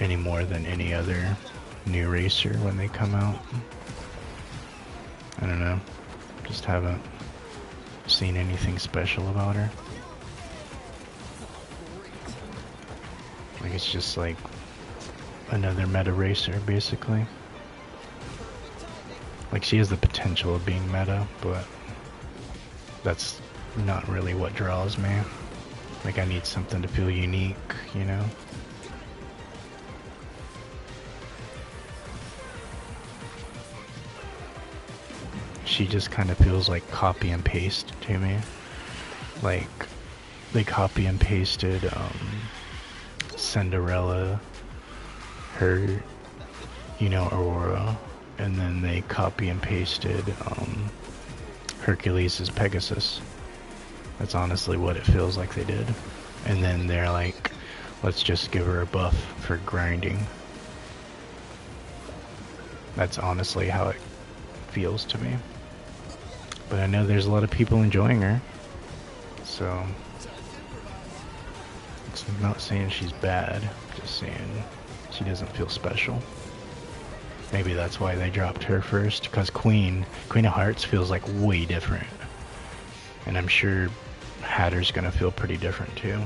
any more than any other new racer when they come out. I don't know. Just haven't seen anything special about her. Like it's just like another meta racer, basically. Like she has the potential of being meta, but that's not really what draws me. Like I need something to feel unique, you know? She just kind of feels like copy and paste to me. Like they copy and pasted Cinderella, her, you know, Aurora, and then they copy and pasted Hercules' Pegasus. That's honestly what it feels like they did. And then they're like, let's just give her a buff for grinding. That's honestly how it feels to me. But I know there's a lot of people enjoying her. So, it's not saying she's bad, just saying she doesn't feel special. Maybe that's why they dropped her first, because Queen of Hearts feels like way different. And I'm sure Hatter's gonna feel pretty different too.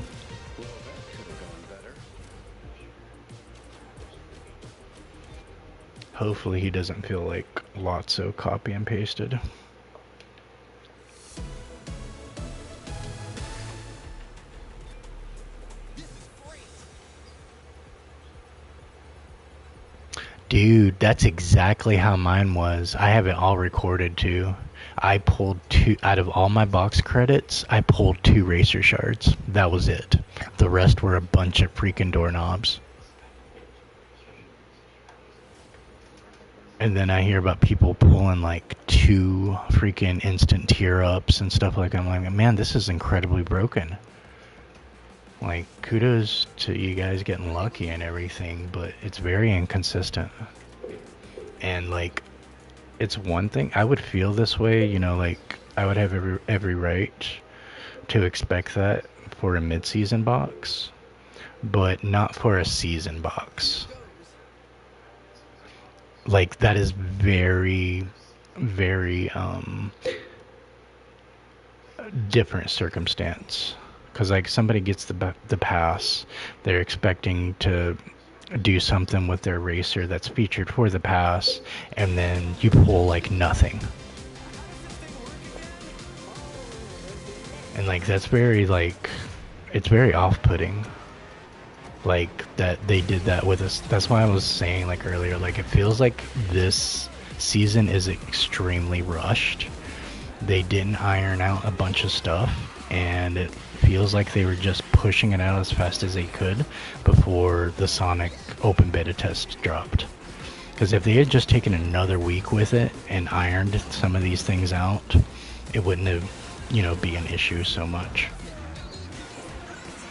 Hopefully he doesn't feel like Lotso copy and pasted. Dude, that's exactly how mine was. I have it all recorded too. I pulled 2 out of all my box credits. I pulled 2 racer shards. That was it. The rest were a bunch of freaking doorknobs. And then I hear about people pulling like 2 freaking instant tear ups and stuff like that. I'm like, man, this is incredibly broken. Like, kudos to you guys getting lucky and everything, but it's very inconsistent. And like, it's one thing, I would feel this way, you know, like, I would have every right to expect that for a mid-season box, but not for a season box. Like, that is very, very, different circumstance. Because like somebody gets the pass, they're expecting to do something with their racer that's featured for the pass, and then you pull like nothing. And like that's very like, it's very off-putting. Like that they did that with us. That's why I was saying like earlier, like it feels like this season is extremely rushed. They didn't iron out a bunch of stuff, and it feels like they were just pushing it out as fast as they could before the Sonic open beta test dropped. Because if they had just taken another week with it and ironed some of these things out, it wouldn't have, you know, be an issue so much.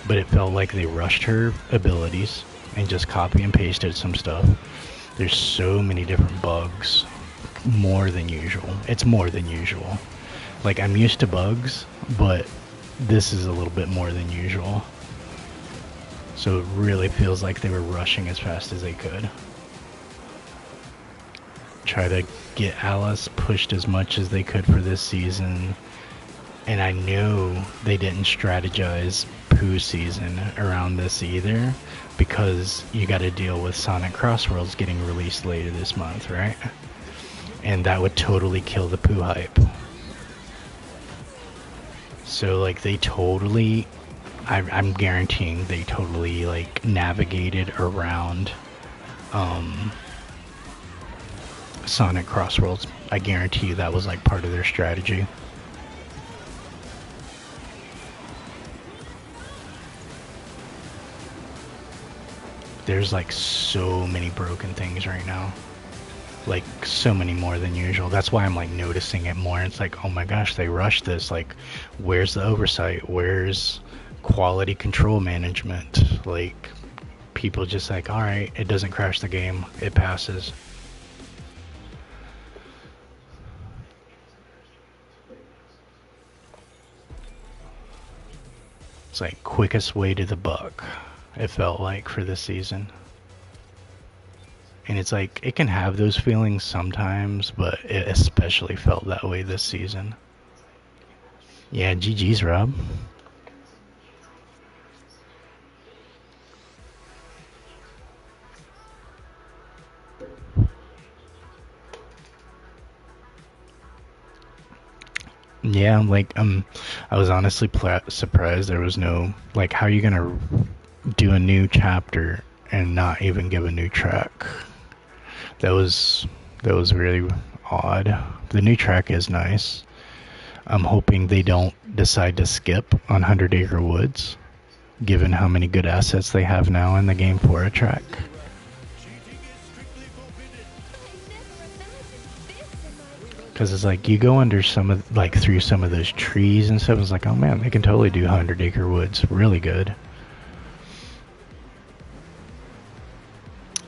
But it felt like they rushed her abilities and just copy and pasted some stuff. There's so many different bugs more than usual. It's more than usual. Like, I'm used to bugs, but this is a little bit more than usual. So it really feels like they were rushing as fast as they could. Try to get Alice pushed as much as they could for this season. And I know they didn't strategize Pooh season around this either, because you got to deal with Sonic Crossworlds getting released later this month, right? And that would totally kill the Pooh hype. So like they totally, I'm guaranteeing they totally like navigated around Sonic Crossworlds. I guarantee you that was like part of their strategy. There's like so many broken things right now. Like so many more than usual. That's why I'm like noticing it more. It's like, oh my gosh, they rushed this. Like, where's the oversight? Where's quality control management? Like, people just like, all right, it doesn't crash the game. It passes. It's like quickest way to the buck, it felt like, for this season. And it's like, it can have those feelings sometimes, but it especially felt that way this season. Yeah, GG's, Rob. Yeah, like, I was honestly surprised there was no, like, how are you gonna do a new chapter and not even give a new track? That was really odd. The new track is nice. I'm hoping they don't decide to skip on 100 Acre Woods, given how many good assets they have now in the game for a track. Because it's like, you go under some of, like, through some of those trees and stuff, it's like, oh man, they can totally do 100 Acre Woods really good.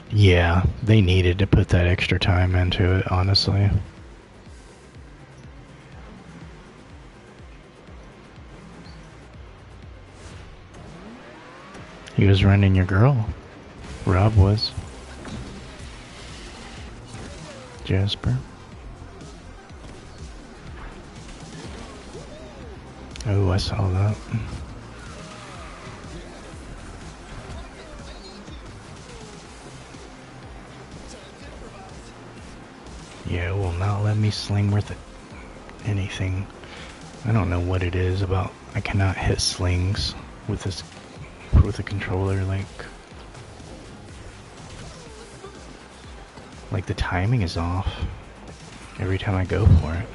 Yeah, they needed to put that extra time into it, honestly. He was running your girl. Rob was. Jasper. Oh, I saw that. Yeah, it will not let me sling worth anything. I don't know what it is about. I cannot hit slings with this, with a controller. Like the timing is off every time I go for it.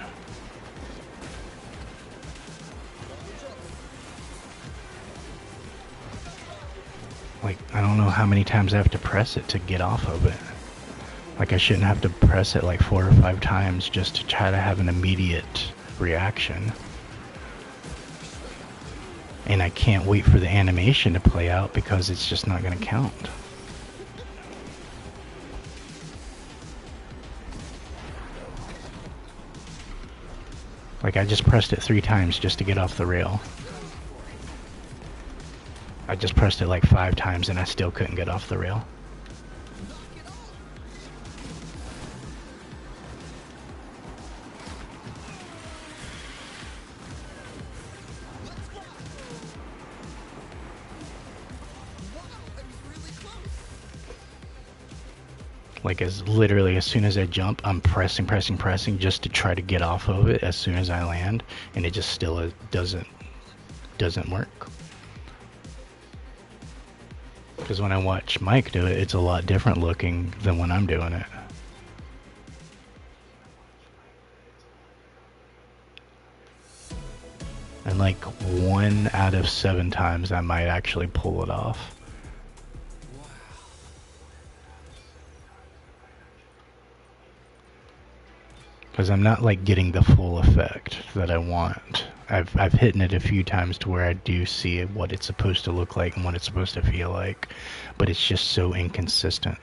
Like, I don't know how many times I have to press it to get off of it. Like, I shouldn't have to press it like 4 or 5 times just to try to have an immediate reaction. And I can't wait for the animation to play out because it's just not going to count. Like, I just pressed it 3 times just to get off the rail. I just pressed it like 5 times and I still couldn't get off the rail. Like, as literally as soon as I jump, I'm pressing just to try to get off of it as soon as I land, and it just still doesn't work. Because when I watch Mike do it, it's a lot different looking than when I'm doing it. And like 1 out of 7 times I might actually pull it off. Because I'm not like getting the full effect that I want. I've hit it a few times to where I do see what it's supposed to look like and what it's supposed to feel like, but it's just so inconsistent.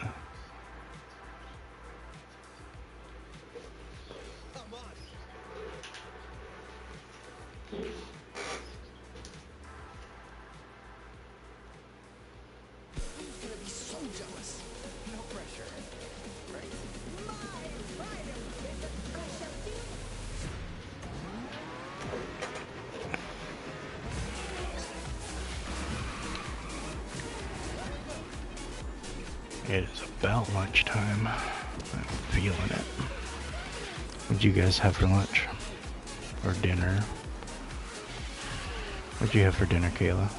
about lunchtime. I'm feeling it. What'd you guys have for lunch? Or dinner? What'd you have for dinner, Kayla?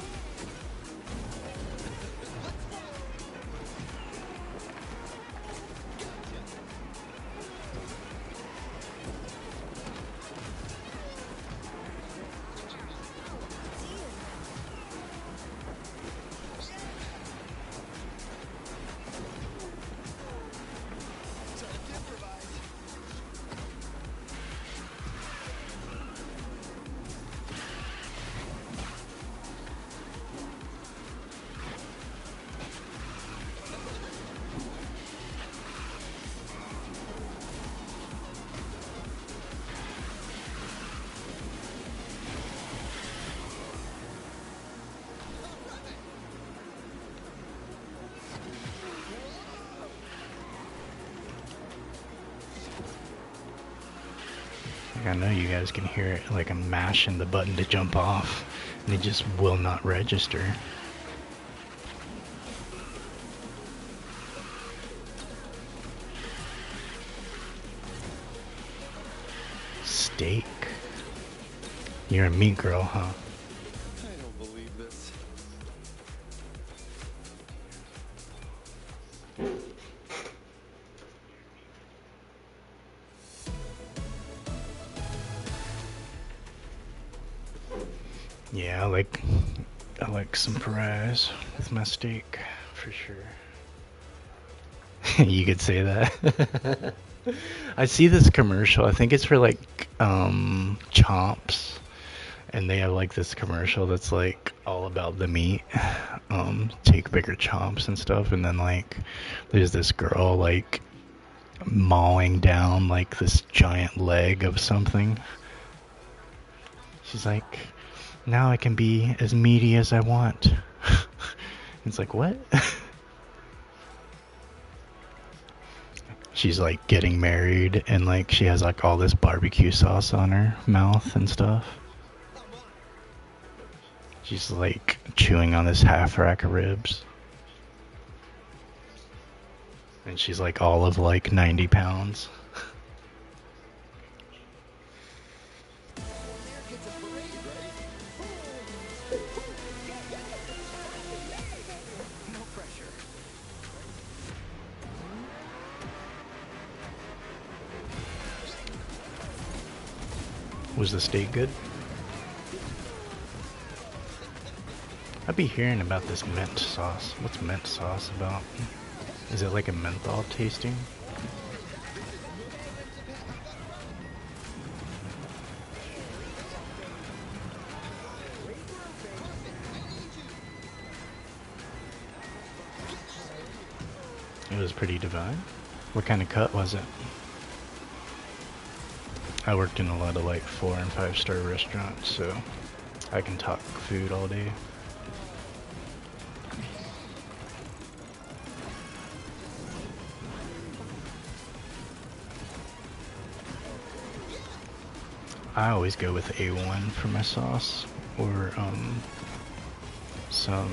I know you guys can hear it, like I'm mashing the button to jump off, and it just will not register. Steak? You're a meat girl, huh? I don't believe this. Yeah, I like some fries with my steak, for sure. You could say that. I see this commercial. I think it's for like Chomps, and they have like this commercial that's like all about the meat. Take bigger chomps and stuff, and then like there's this girl like mauling down like this giant leg of something. She's like, now I can be as meaty as I want. It's like, what? She's like getting married, and like she has like all this barbecue sauce on her mouth and stuff. She's like chewing on this half rack of ribs. And she's like all of like 90 pounds. No pressure. Was the steak good? I'd be hearing about this mint sauce. What's mint sauce about? Is it like a menthol tasting? It was pretty divine. What kind of cut was it? I worked in a lot of like 4 and 5 star restaurants, so I can talk food all day. I always go with A1 for my sauce, or some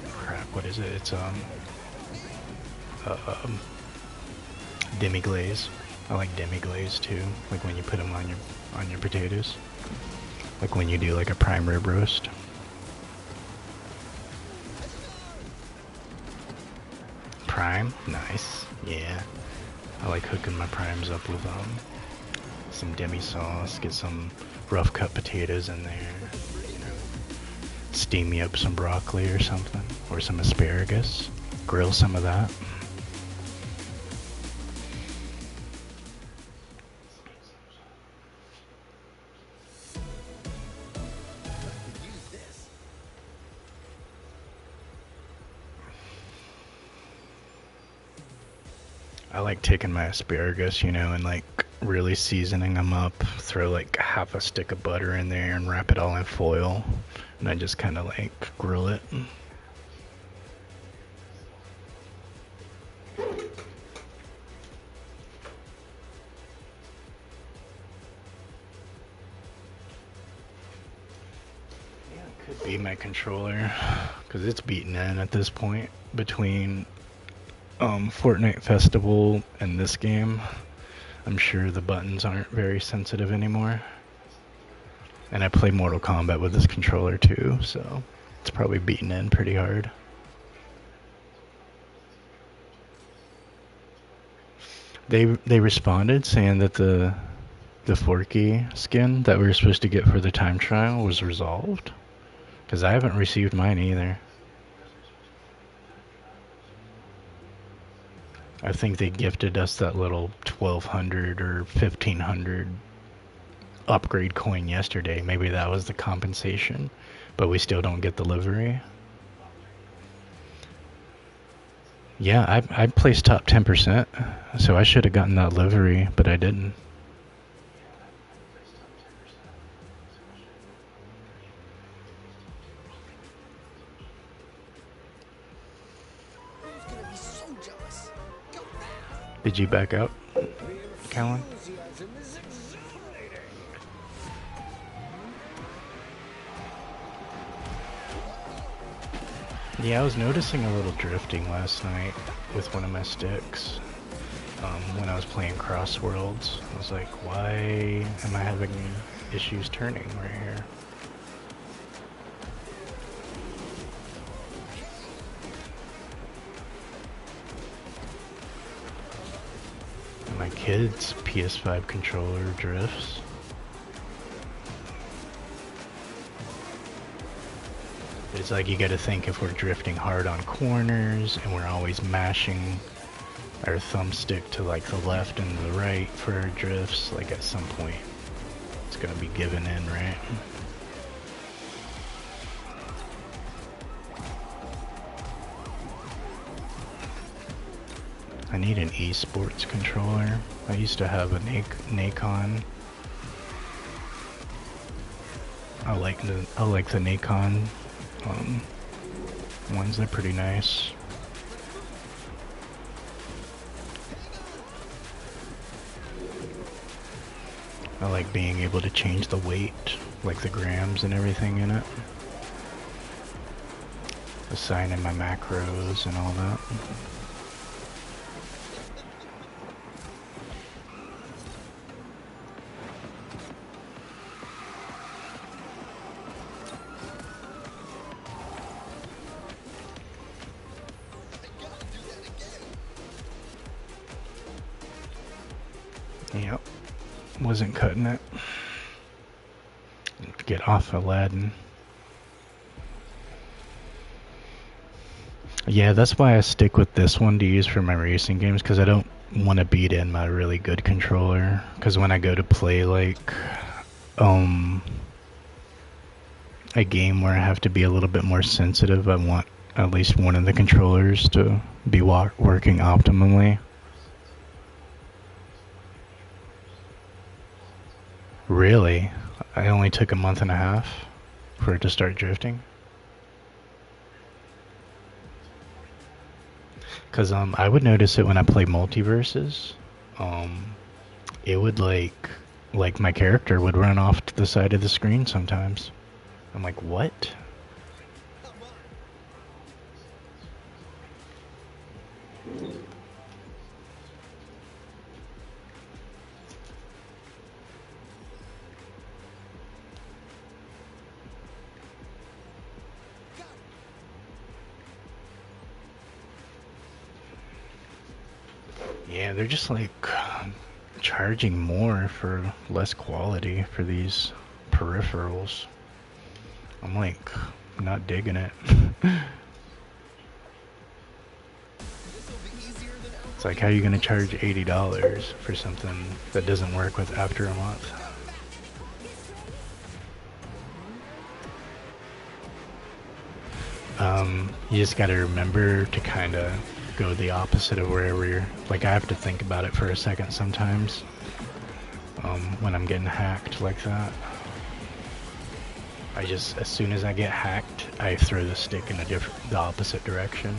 crap. What is it? It's demi-glaze. I like demi-glaze too, like when you put them on your potatoes, like when you do like a prime rib roast. Prime, nice, yeah. I like hooking my primes up with some demi sauce, get some rough cut potatoes in there, you know, steam me up some broccoli or something, or some asparagus, grill some of that. I like taking my asparagus, you know, and like really seasoning them up, throw like half a stick of butter in there and wrap it all in foil, and I just kind of like grill it. Yeah, it could be. be my controller, because it's beaten in at this point between Fortnite Festival and this game. I'm sure the buttons aren't very sensitive anymore. And I play Mortal Kombat with this controller too, so it's probably beaten in pretty hard. They responded saying that the Forky skin that we were supposed to get for the time trial was resolved, because I haven't received mine either. I think they gifted us that little 1200 or 1500 upgrade coin yesterday. Maybe that was the compensation, but we still don't get the livery. Yeah, I placed top 10%, so I should have gotten that livery, but I didn't. Who's gonna be so jealous? Go now. Did you back out, Callan? Enthusiasm is exhilarating. Yeah, I was noticing a little drifting last night with one of my sticks when I was playing Crossworlds. I was like, why am I having issues turning right here? My kid's PS5 controller drifts. It's like you gotta think, if we're drifting hard on corners and we're always mashing our thumbstick to like the left and the right for our drifts, like at some point it's gonna be given in, right? I need an esports controller. I used to have a Nacon. I like the Nacon ones. They're pretty nice. I like being able to change the weight, like the grams and everything in it. Assigning my macros and all that. Yep, wasn't cutting it. Get off Aladdin. Yeah, that's why I stick with this one to use for my racing games, because I don't want to beat in my really good controller. Because when I go to play like a game where I have to be a little bit more sensitive, I want at least one of the controllers to be working optimally. Really? I only took a month and a half for it to start drifting? Because I would notice it when I play multiverses. It would like my character would run off to the side of the screen sometimes. I'm like, what? Yeah, they're just like charging more for less quality for these peripherals. I'm like not digging it. It's like, how are you gonna charge $80 for something that doesn't work with after a month? You just gotta remember to kind of go the opposite of wherever you're. Like, I have to think about it for a second sometimes when I'm getting hacked like that. I just, as soon as I get hacked, I throw the stick in the opposite direction.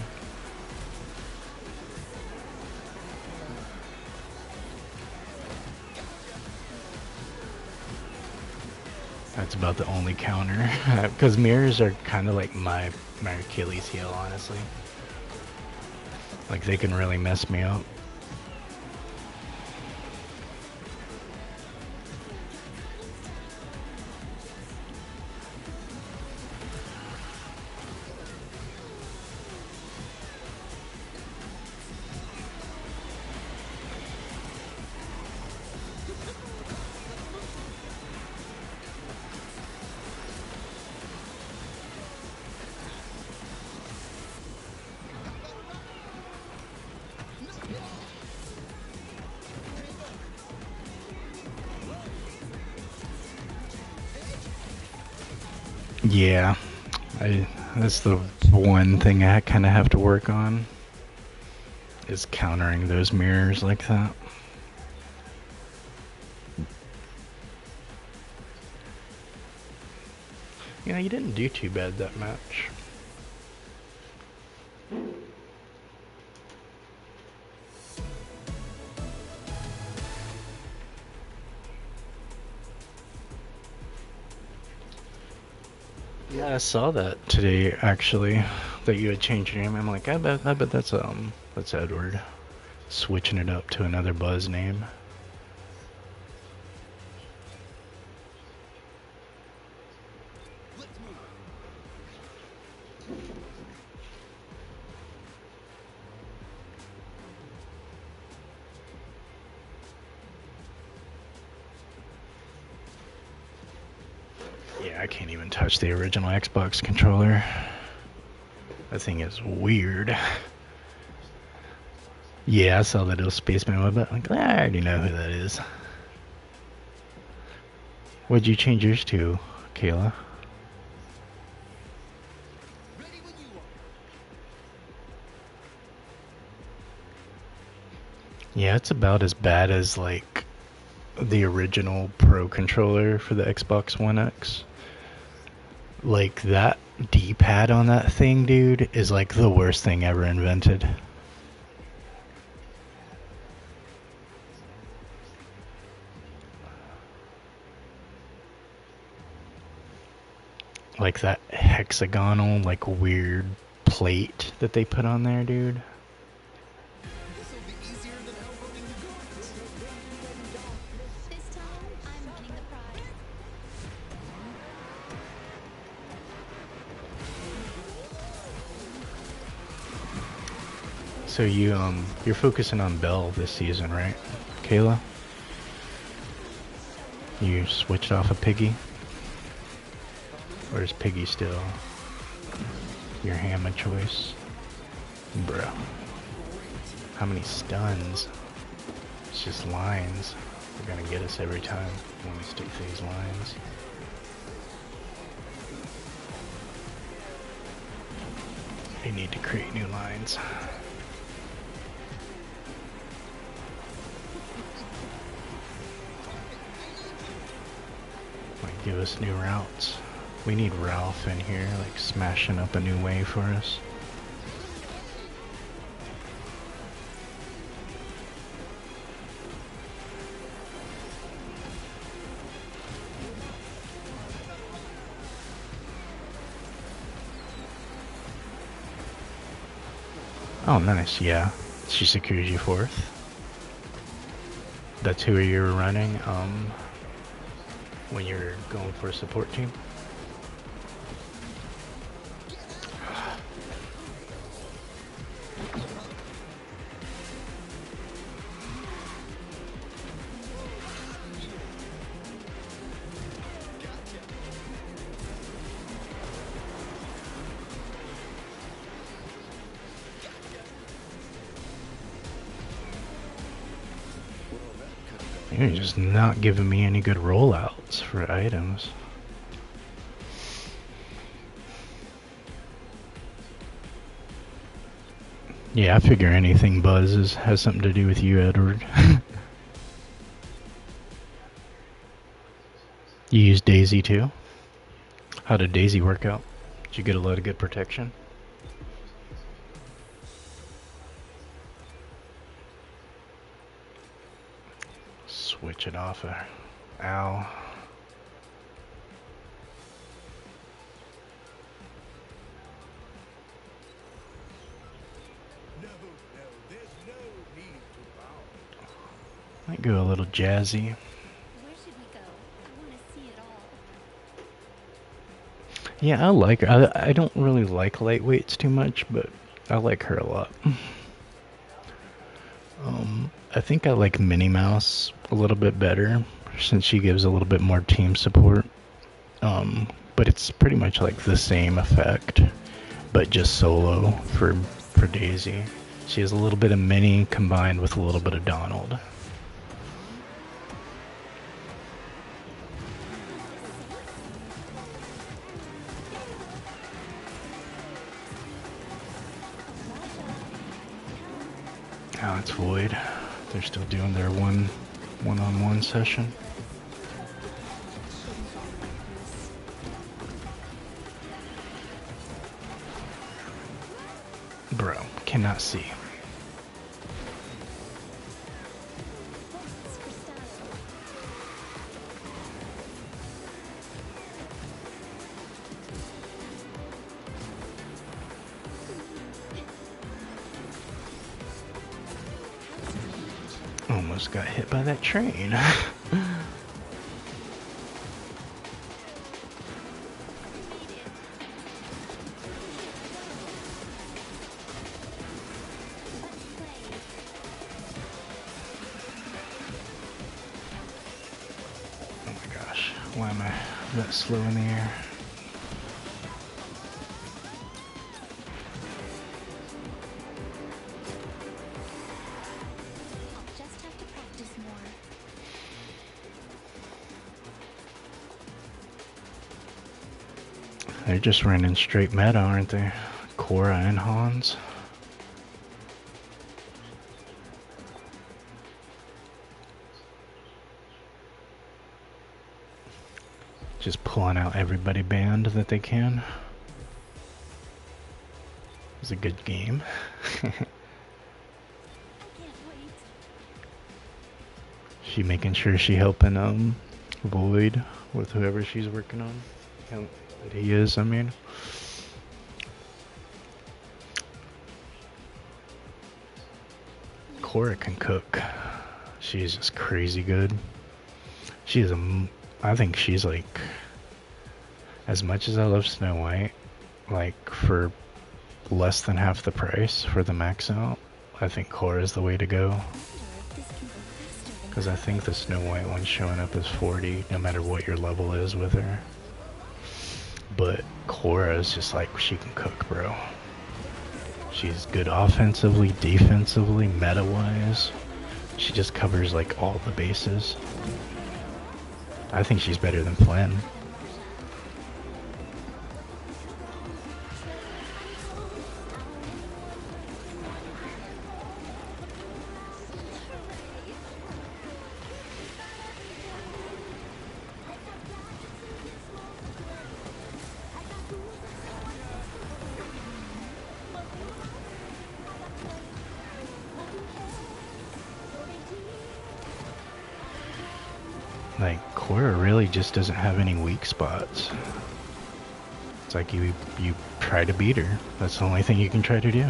That's about the only counter. Because mirrors are kind of like my Achilles heel, honestly. Like, they can really mess me up. Yeah, that's the one thing I kind of have to work on, is countering those mirrors like that. You know, you didn't do too bad that match. Yeah, I saw that today, actually, that you had changed your name. I'm like, I bet that's Edward, switching it up to another Buzz name. Yeah, I can't even touch the original Xbox controller. That thing is weird. Yeah, I saw that little spaceman with it. Like, I already know who that is. What'd you change yours to, Kayla? Yeah, it's about as bad as, like, the original Pro controller for the Xbox One X. Like, that D-pad on that thing, dude, is like the worst thing ever invented. Like that hexagonal, like, weird plate that they put on there, dude. This time, I'm winning the prize. So you're focusing on Belle this season, right, Kayla? You switched off of Piggy? Or is Piggy still your hammer choice? Bro. How many stuns? It's just lines. They're gonna get us every time when we stick to these lines. They need to create new lines. Like, give us new routes. We need Ralph in here, like, smashing up a new way for us. Oh, nice, yeah. She secures you fourth. That's who you were running, when you're going for a support team? You're just not giving me any good rollouts for items. Yeah, I figure anything Buzz has something to do with you, Edward. You use Daisy too? How did Daisy work out? Did you get a lot of good protection? Switch it off. Ow. Might go a little jazzy. Where should we go? I want to see it all. Yeah, I like her. I don't really like lightweights too much, but I like her a lot. I think I like Minnie Mouse a little bit better since she gives a little bit more team support. But it's pretty much like the same effect, but just solo for Daisy. She has a little bit of Minnie combined with a little bit of Donald. Now it's Void. They're still doing their one-on-one session. Bro, cannot see. Almost got hit by that train. Why am I that slow in the air? I'll just have to practice more. They're just running straight meta, aren't they? Cora and Hans. Just pulling out everybody banned that they can. It was a good game. She making sure she helping Void with whoever she's working on. That he is, I mean. Cora can cook. She's just crazy good. She's I think she's like, as much as I love Snow White, like for less than half the price for the max out, I think Cora is the way to go. Because I think the Snow White one showing up is 40, no matter what your level is with her. But Cora is just like, she can cook, bro. She's good offensively, defensively, meta-wise. She just covers like all the bases. I think she's better than Flynn. Like, Cora really just doesn't have any weak spots. It's like you try to beat her. That's the only thing you can try to do.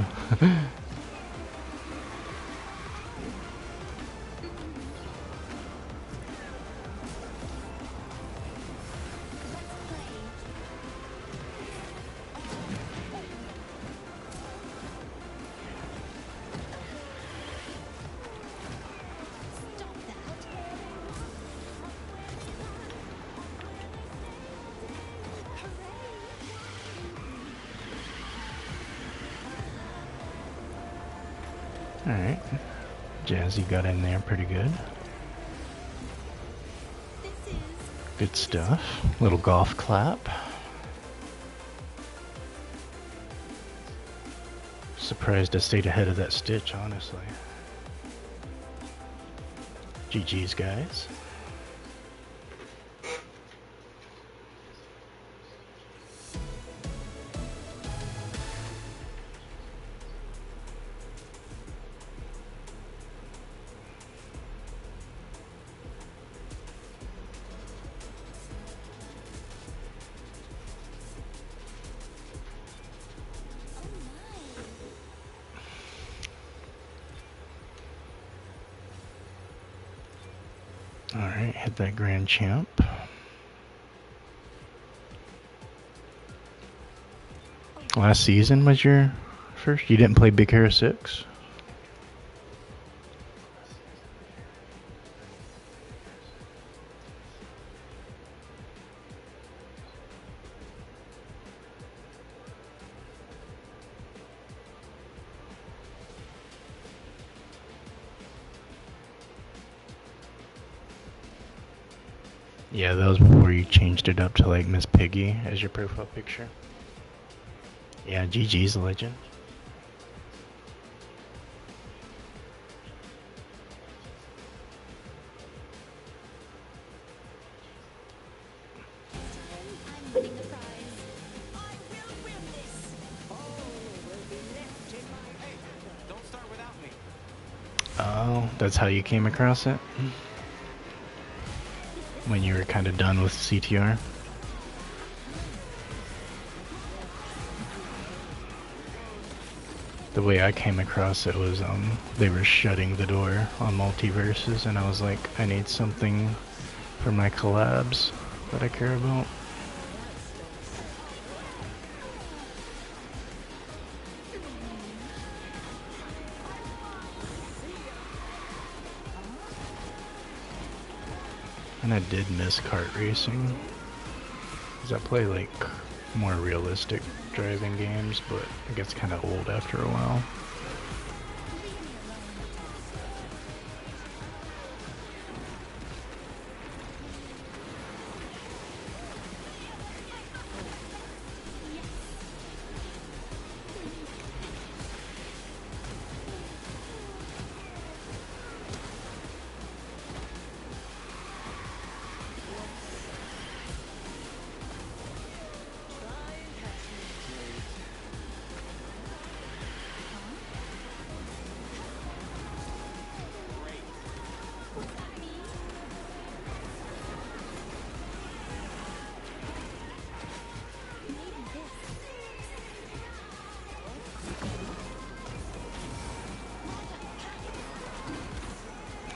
Alright. Jazzy got in there pretty good. Good stuff. Little golf clap. Surprised I stayed ahead of that Stitch, honestly. GG's, guys. Alright, hit that Grand Champ. Last season was your first? You didn't play Big Hero 6? Yeah, that was before you changed it up to like Miss Piggy as your profile picture. Yeah, GG's a legend. I'm winning the prize. I will win this. Don't start without me. Oh, that's how you came across it? When you were kind of done with CTR? The way I came across it was they were shutting the door on multiverses, and I was like, I need something for my collabs that I care about. And I did miss kart racing, because I play like more realistic driving games, but it gets kind of old after a while.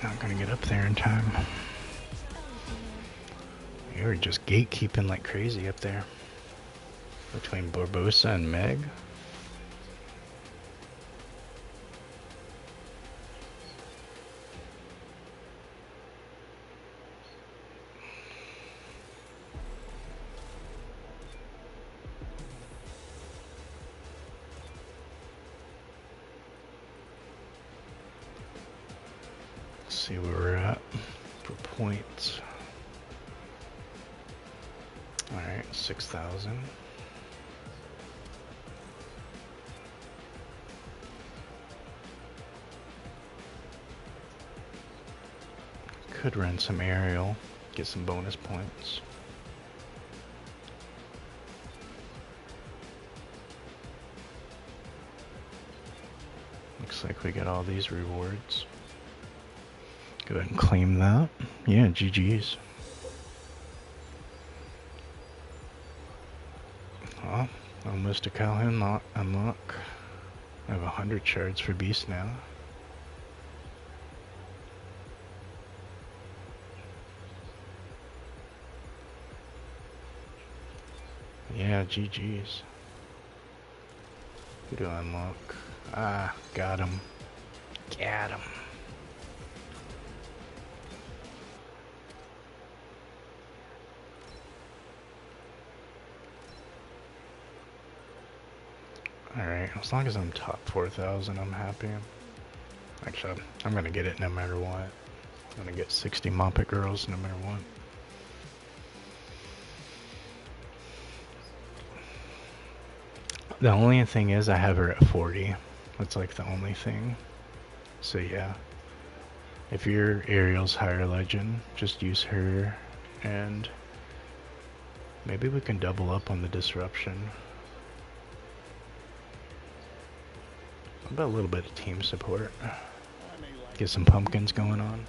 Not gonna get up there in time. You were just gatekeeping like crazy up there. Between Barbosa and Meg. Let's see where we're at for points. Alright, 6,000. Could run some aerial, get some bonus points. Looks like we got all these rewards. Go ahead and claim that. Yeah, GG's. Oh, almost a Calhoun unlock. I have 100 shards for Beast now. Yeah, GG's. Who do I unlock? Ah, got him. Got him. Alright, as long as I'm top 4,000, I'm happy. Actually, I'm gonna get it no matter what. I'm gonna get 60 Muppet Girls no matter what. The only thing is I have her at 40. That's like the only thing. So yeah. If your Ariel's higher legend, just use her, and maybe we can double up on the disruption. What about a little bit of team support? Get some pumpkins going on.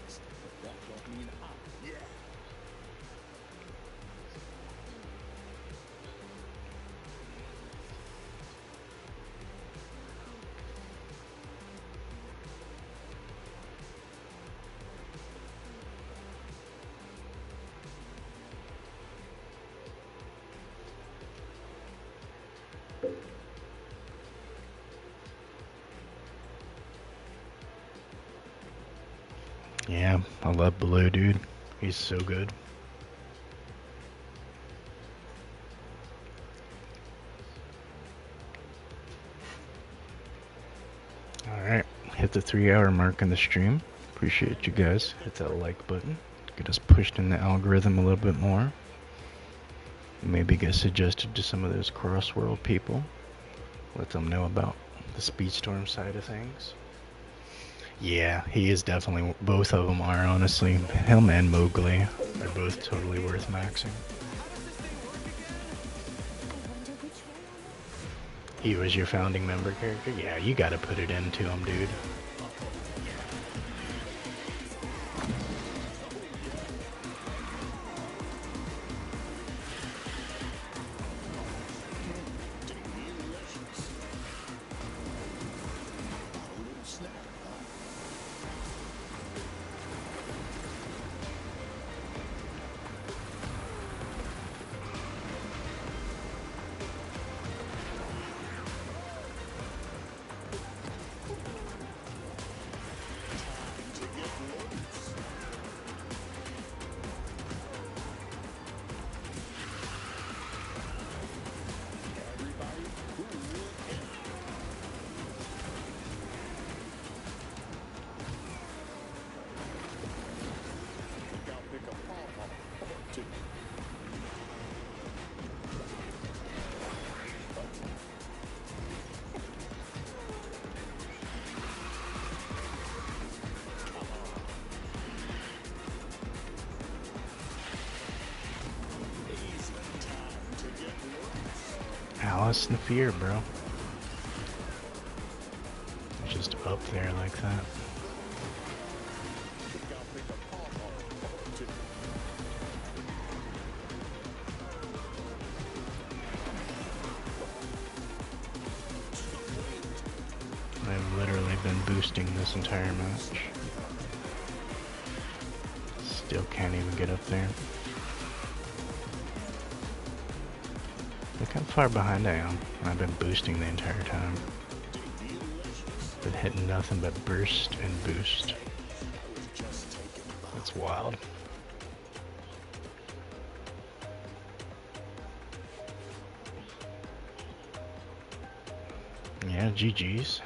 Yeah, I love Blue, dude. He's so good. Alright, hit the 3-hour mark in the stream. Appreciate you guys. Hit that like button. Get us pushed in the algorithm a little bit more. Maybe get suggested to some of those cross-world people. Let them know about the Speedstorm side of things. Yeah, he is definitely, both of them are, honestly. Him and Mowgli are both totally worth maxing. He was your founding member character? Yeah, you gotta put it into him, dude. Alice in Fear, bro. Just up there like that. I've literally been boosting this entire match. Still can't even get up there. Look how far behind I am. I've been boosting the entire time. Been hitting nothing but burst and boost. That's wild. Yeah, GG's.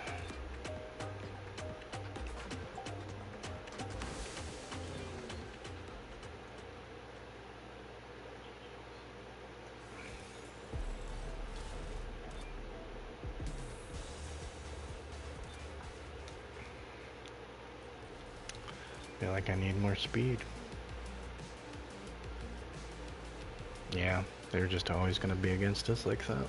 Feel like I need more speed. Yeah, they're just always gonna be against us like that.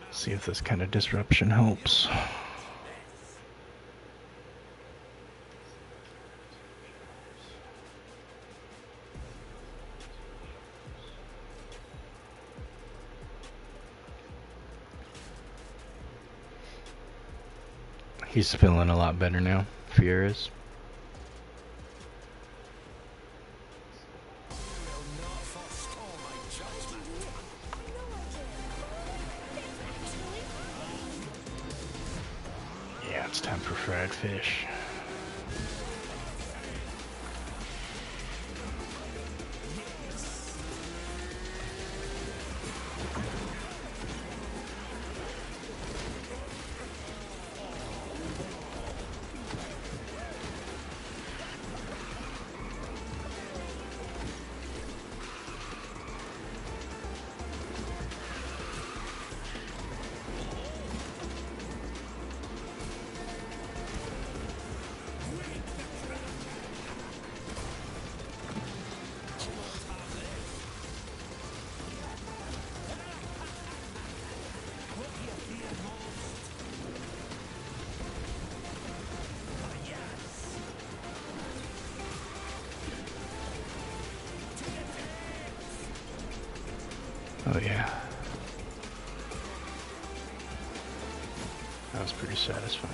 See if this kind of disruption helps. He's feeling a lot better now, Fear is. Yeah, it's time for fried fish. Oh yeah. That was pretty satisfying.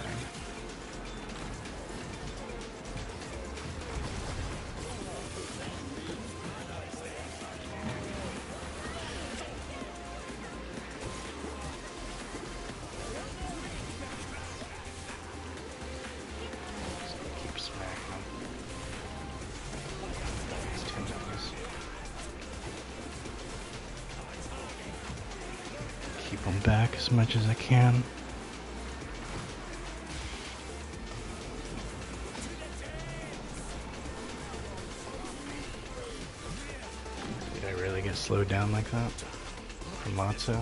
Keep smacking them. These tendrils. Keep them back as much as I can. Did I really get slowed down like that from Matsu?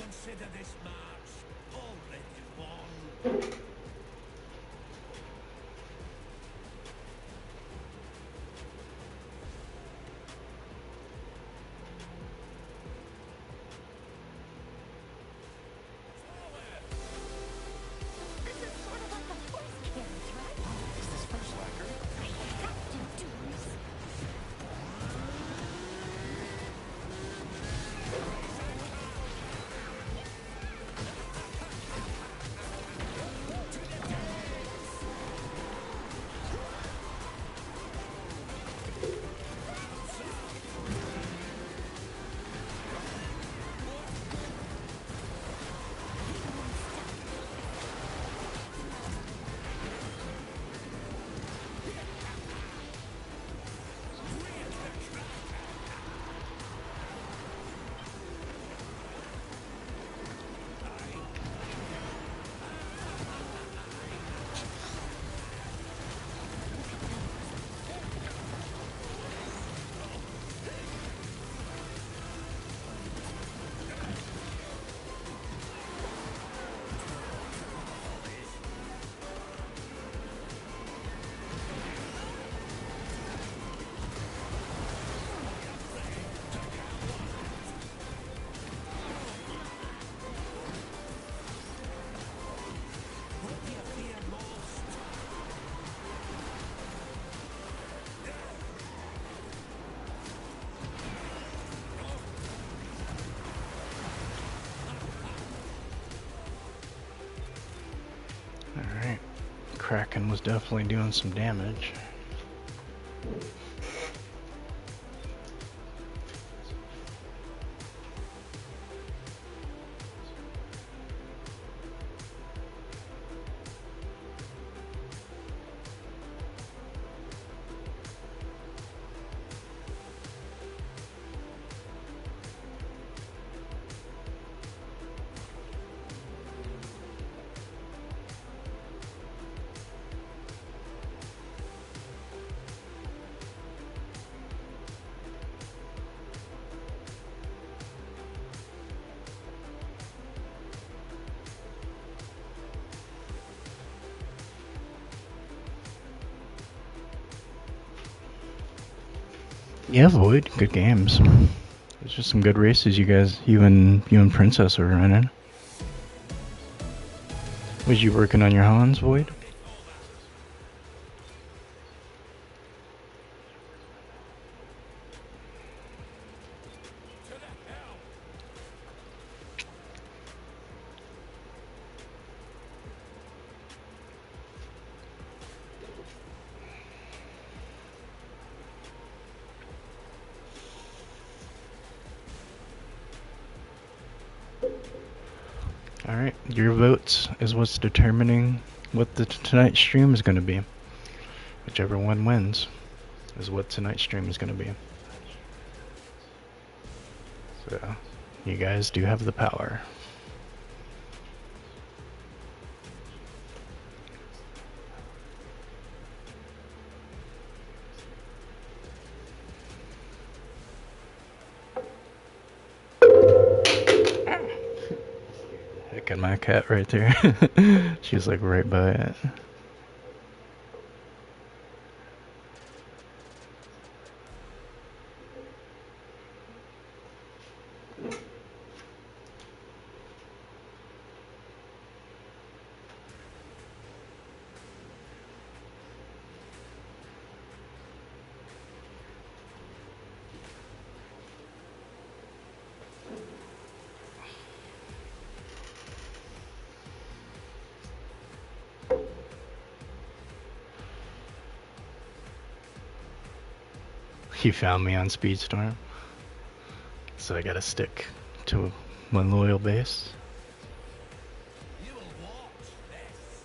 Consider this march already won. This is sort of like a horse carriage, right? Is this for Slacker? I have to do this. Alright. Kraken was definitely doing some damage. Yeah, Void, good games. It's just some good races you and Princess are running. Was you working on your Hans, Void? Alright, your votes is what's determining what the tonight's stream is going to be. Whichever one wins is what tonight's stream is going to be. So, you guys do have the power. petting my cat right there. She was like right by it. He found me on Speedstorm, so I gotta stick to my loyal base. You will watch this.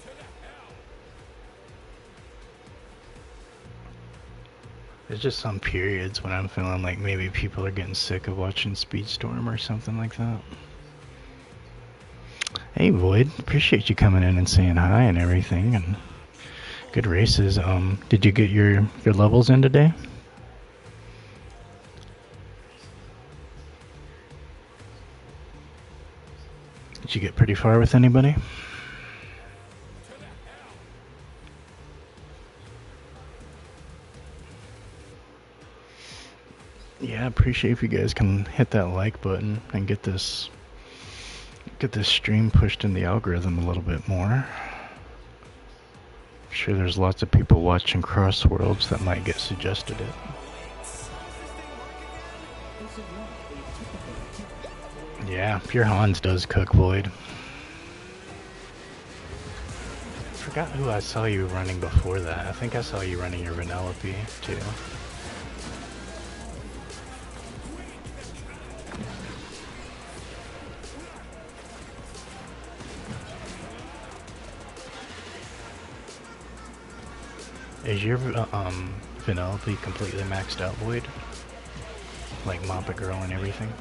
To the hell. There's just some periods when I'm feeling like maybe people are getting sick of watching Speedstorm or something like that. Hey Void, appreciate you coming in and saying hi and everything, and good races. Did you get your levels in today? Did you get pretty far with anybody? Yeah, I appreciate if you guys can hit that like button and get this stream pushed in the algorithm a little bit more. I'm sure there's lots of people watching Crossworlds that might get suggested it. Yeah, Pure Hans does cook, Void. I forgot who I saw you running before that. I think I saw you running your Vanellope too. Is your Vanellope completely maxed out, Void? Like Moppa Girl and everything?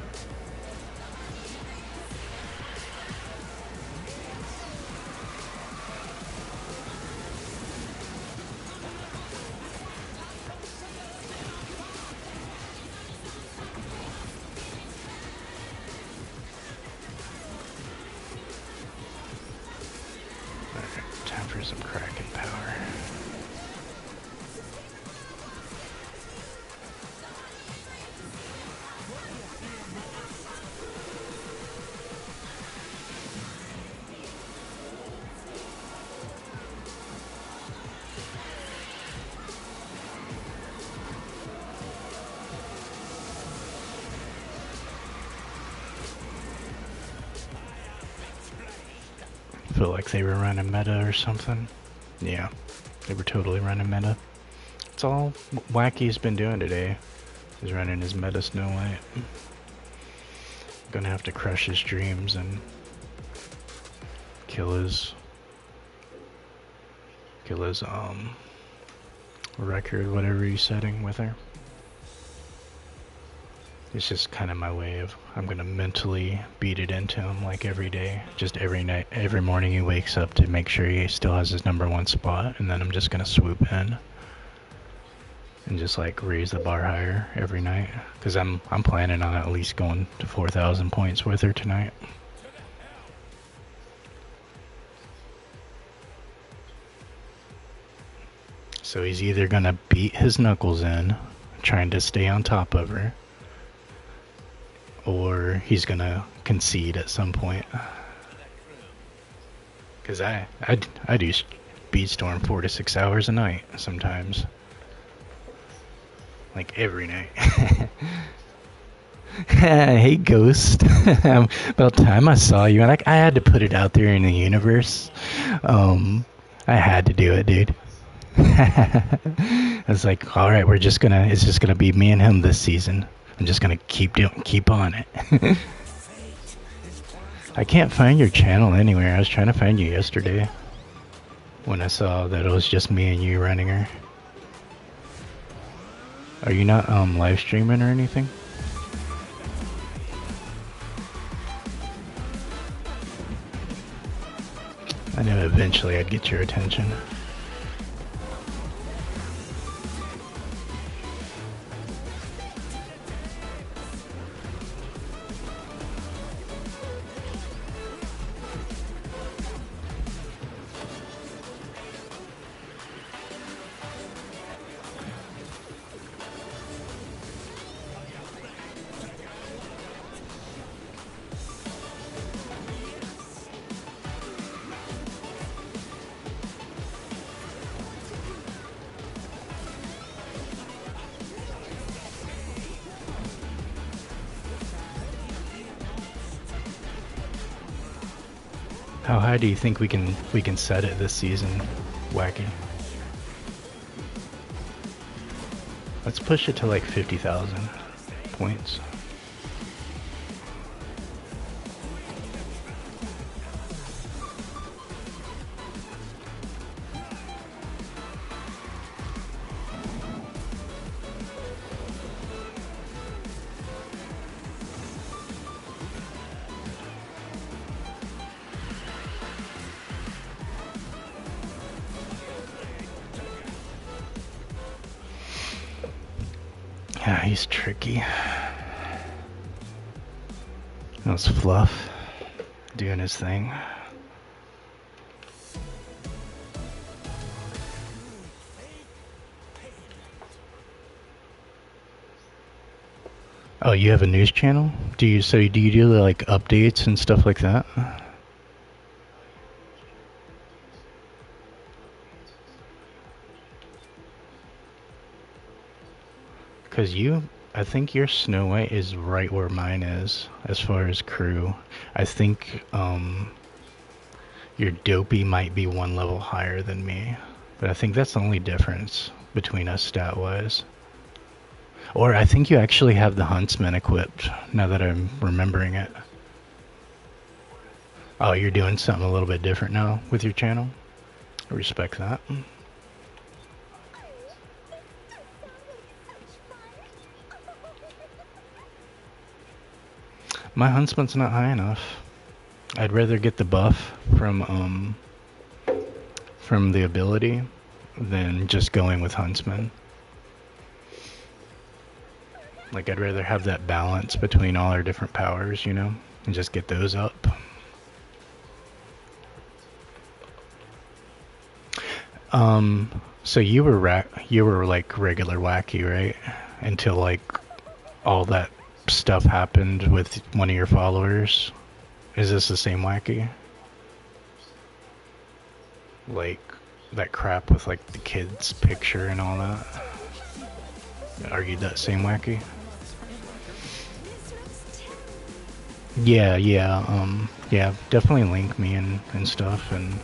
Alright, time for some Kraken power. Feel like they were running meta or something. Yeah, they were totally running meta. That's all Wacky's been doing today. He's running his meta Snow White. Gonna have to crush his dreams and kill his record, whatever he's setting with her. It's just kind of my way of, I'm gonna mentally beat it into him like every day, just every night, every morning he wakes up to make sure he still has his #1 spot, and then I'm just gonna swoop in and just like raise the bar higher every night, because I'm planning on at least going to 4,000 points with her tonight. So he's either gonna beat his knuckles in, trying to stay on top of her, or he's gonna concede at some point. Cause I do Speedstorm 4 to 6 hours a night sometimes, like every night. Hey Ghost, about time I saw you. I had to put it out there in the universe. I had to do it, dude. I was like, all right, it's just gonna be me and him this season. I'm just gonna keep on it. I can't find your channel anywhere. I was trying to find you yesterday when I saw that it was just me and you running her. Are you not live streaming or anything? knew eventually I'd get your attention. How high do you think we can set it this season, Wacky? Let's push it to like 50,000 points. Yeah, he's tricky. That's Fluff doing his thing. Oh, you have a news channel? Do you do like updates and stuff like that? Cause I think your Snow White is right where mine is as far as crew. I think your Dopey might be one level higher than me, but I think that's the only difference between us stat-wise. Or I think you actually have the Huntsman equipped, now that I'm remembering it. Oh, you're doing something a little bit different now with your channel? I respect that. My Huntsman's not high enough. I'd rather get the buff from the ability than just going with Huntsman. Like, I'd rather have that balance between all our different powers, you know, and just get those up. So you were like regular Wacky, right? Until like all that stuff happened with one of your followers. Is this the same Wacky? Like that crap with like the kid's picture and all that? Are you that same Wacky? Yeah, definitely link me and stuff, and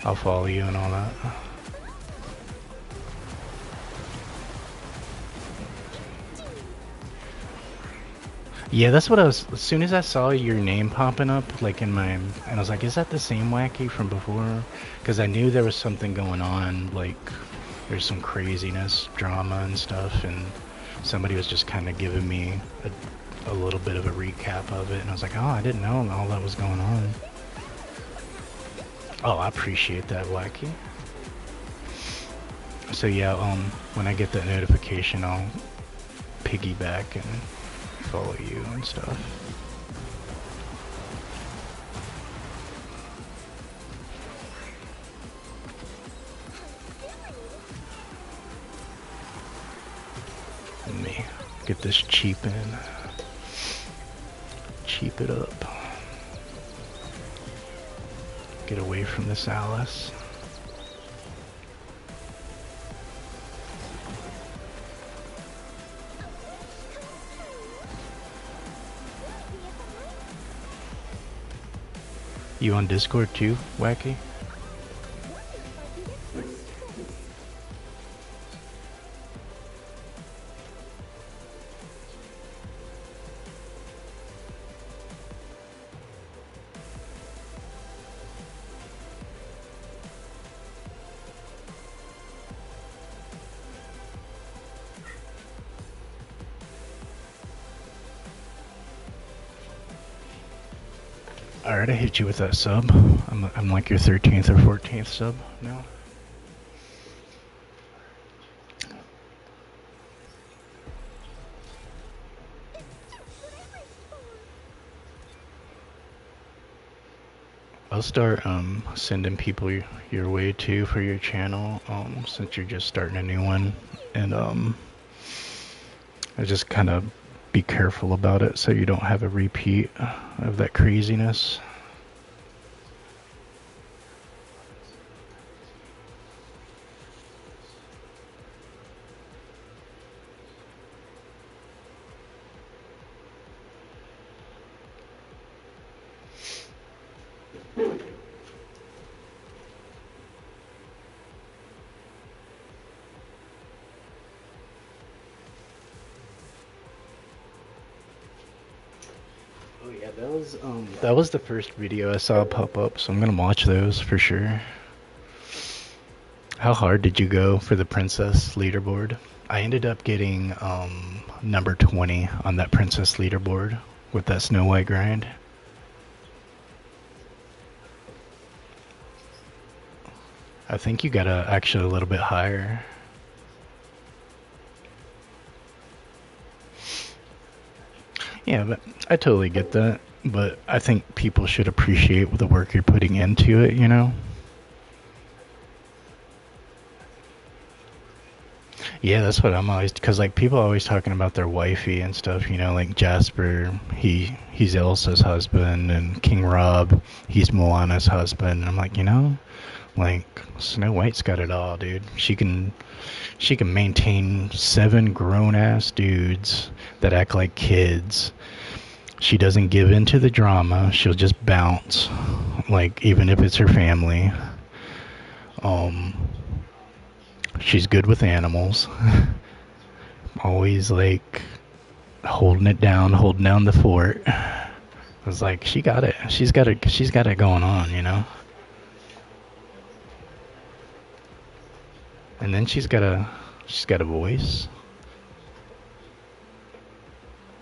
I'll follow you and all that. Yeah, that's what I was, as soon as I saw your name popping up, like in my, and I was like, is that the same Wacky from before? Because I knew there was something going on, like, there's some craziness, drama and stuff, and somebody was just kind of giving me a little bit of a recap of it, and I was like, oh, I didn't know all that was going on. Oh, I appreciate that, Wacky. So yeah, when I get that notification, I'll piggyback and follow you and stuff. Let me get this cheap in. Cheap it up. Get away from this Alice. You on Discord too, Wacky? Alright, I hit you with that sub. I'm like your 13th or 14th sub now. I'll start sending people your way too for your channel since you're just starting a new one, and I just kind of be careful about it so you don't have a repeat of that craziness. Oh yeah, that was the first video I saw pop up, so I'm gonna watch those for sure. How hard did you go for the princess leaderboard? I ended up getting number 20 on that princess leaderboard with that Snow White grind. I think you got actually a little bit higher. Yeah, but I totally get that. But I think people should appreciate the work you're putting into it, you know? Yeah, that's what I'm always, because like people are always talking about their wifey and stuff, you know, like Jasper, he's Elsa's husband, and King Rob, he's Moana's husband. And I'm like, you know, like Snow White's got it all, dude. She can maintain 7 grown ass dudes that act like kids. She doesn't give in to the drama. She'll just bounce, like even if it's her family. She's good with animals. Always like holding down the fort. I was like, she got it. She's got it going on, you know. And then she's got a voice.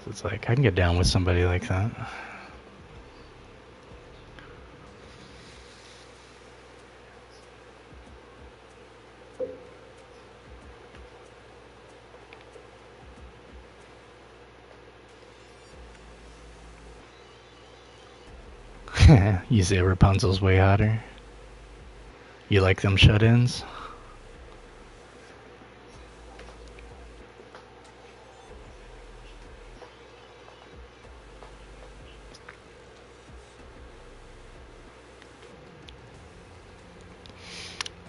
So it's like I can get down with somebody like that. You say Rapunzel's way hotter? You like them shut-ins?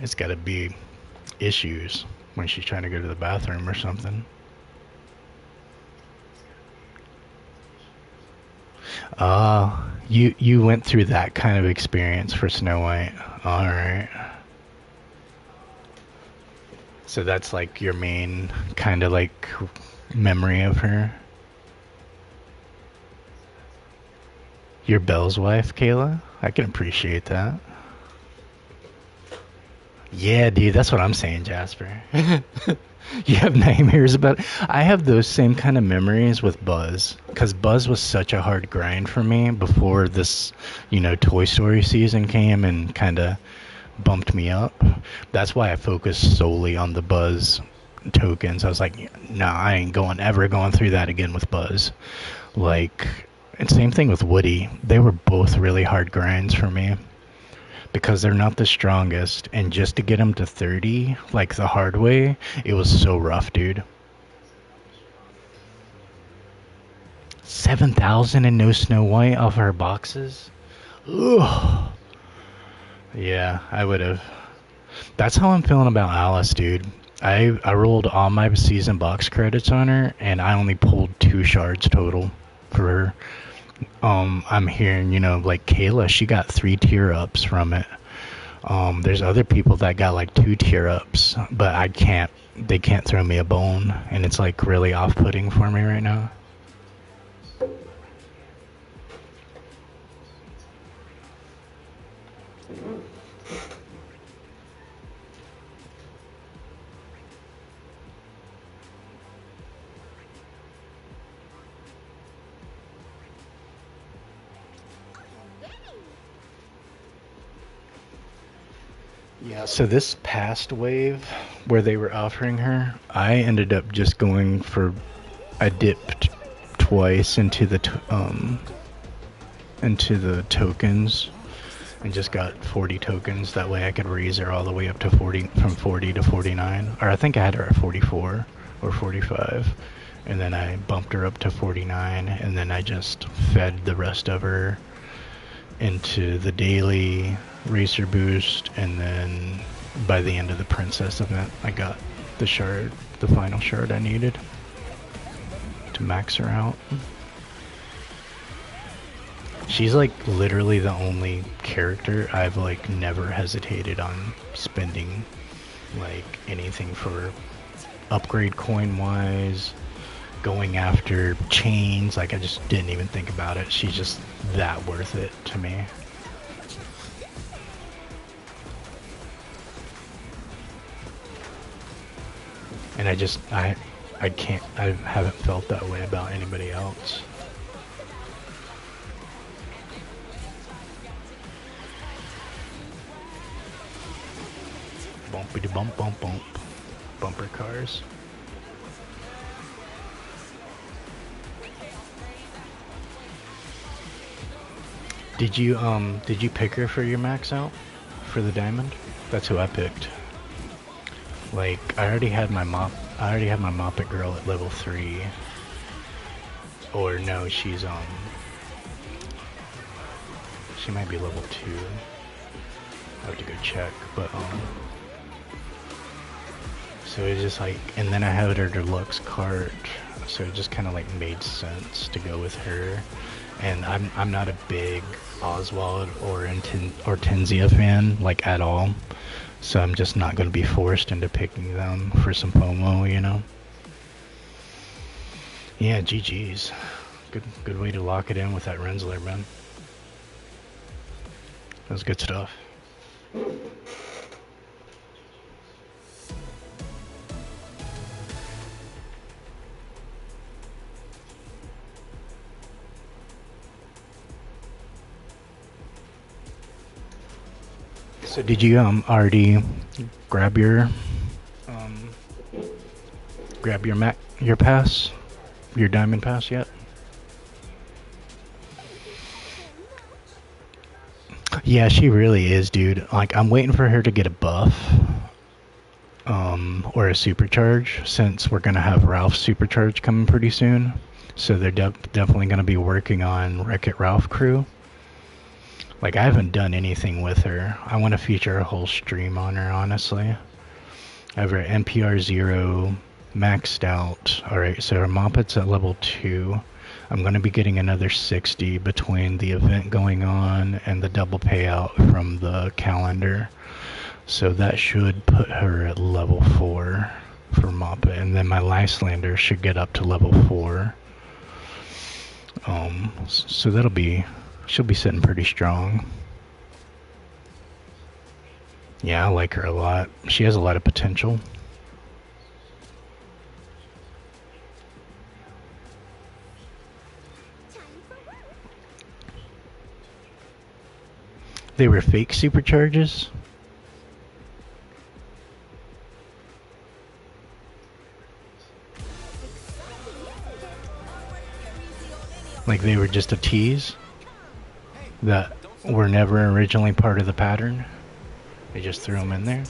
It's gotta be issues when she's trying to go to the bathroom or something. You went through that kind of experience for Snow White. Alright. So that's like your main kind of like memory of her. You're Belle's wife, Kayla? I can appreciate that. Yeah, dude, that's what I'm saying, Jasper. You have nightmares about it. I have those same kind of memories with Buzz, because Buzz was such a hard grind for me before this, you know, Toy Story season came and kind of bumped me up. That's why I focused solely on the Buzz tokens. I was like, nah, I ain't ever going through that again with Buzz. Like, and same thing with Woody. They were both really hard grinds for me, because they're not the strongest, and just to get them to 30, like the hard way, it was so rough, dude. 7,000 and no Snow White off our boxes? Ugh. Yeah, I would have. That's how I'm feeling about Alice, dude. I rolled all my season box credits on her, and I only pulled 2 shards total for her. I'm hearing, you know, like Kayla, she got 3 tier ups from it. There's other people that got like 2 tier ups, but they can't throw me a bone, and it's like really off-putting for me right now. Yeah, so this past wave where they were offering her, I ended up just going for, I dipped twice into the tokens and just got 40 tokens. That way I could raise her all the way up to 40, from 40 to 49. Or I think I had her at 44 or 45. And then I bumped her up to 49, and then I just fed the rest of her into the daily racer boost, and then by the end of the princess event I got the shard, the final shard I needed to max her out. She's like literally the only character I've like never hesitated on spending like anything for upgrade coin wise, going after chains. Like I just didn't even think about it. She's just that worth it to me. And I haven't felt that way about anybody else. Bumpity bump bump bump. Bumper cars. Did you pick her for your max out? For the diamond? That's who I picked. Like, I already had my Moppet girl at level 3. Or no, she's she might be level 2. I have to go check, but so it's just like, and then I had her deluxe cart, so it just kind of like made sense to go with her. And I'm not a big Oswald or Tenzia fan, like, at all. So I'm just not going to be forced into picking them for some FOMO, you know? Yeah, GG's. Good way to lock it in with that Rensselaer, man. That was good stuff. So did you already grab your pass, your diamond pass yet? Yeah, she really is, dude. Like, I'm waiting for her to get a buff, or a supercharge, since we're gonna have Ralph's supercharge coming pretty soon. So they're definitely gonna be working on Wreck-It Ralph crew. Like, I haven't done anything with her. I want to feature a whole stream on her, honestly. I have her NPR 0 maxed out. Alright, so her Moppet's at level 2. I'm going to be getting another 60 between the event going on and the double payout from the calendar. So that should put her at level 4 for Moppet. And then my Lyslander should get up to level 4. So that'll be... she'll be sitting pretty strong. Yeah, I like her a lot. She has a lot of potential. They were fake supercharges? Like they were just a tease? That were never originally part of the pattern? They just threw them in there?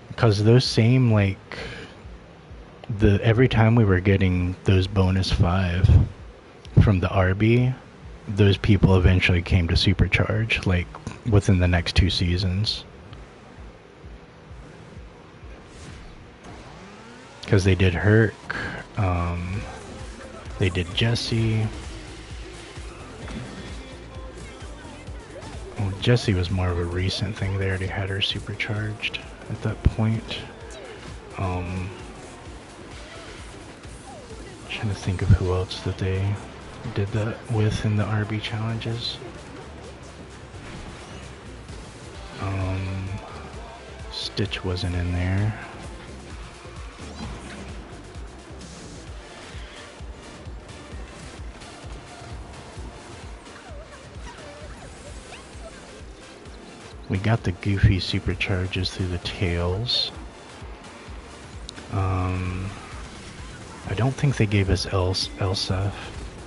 Because those same, like, every time we were getting those bonus 5 from the RB, those people eventually came to Supercharge, like, within the next 2 seasons. Because they did Herc, they did Jesse. Well, Jesse was more of a recent thing. They already had her supercharged at that point. Trying to think of who else that they did that with in the RB challenges. Stitch wasn't in there. we got the goofy supercharges through the tails. I don't think they gave us Elsa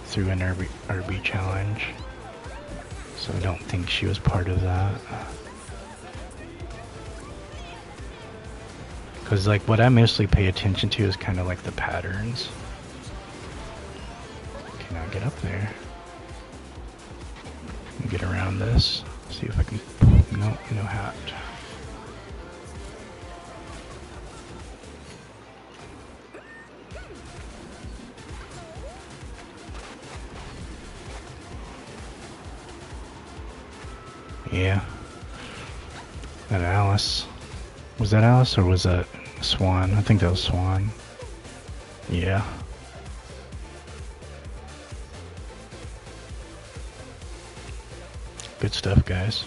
through an RB challenge, so I don't think she was part of that. Because like what I mostly pay attention to is kind of like the patterns. Can I get up there? Get around this. See if I can. No, no hat. Yeah. That Alice. Was that Alice or was that Swan? I think that was Swan. Yeah. Good stuff, guys.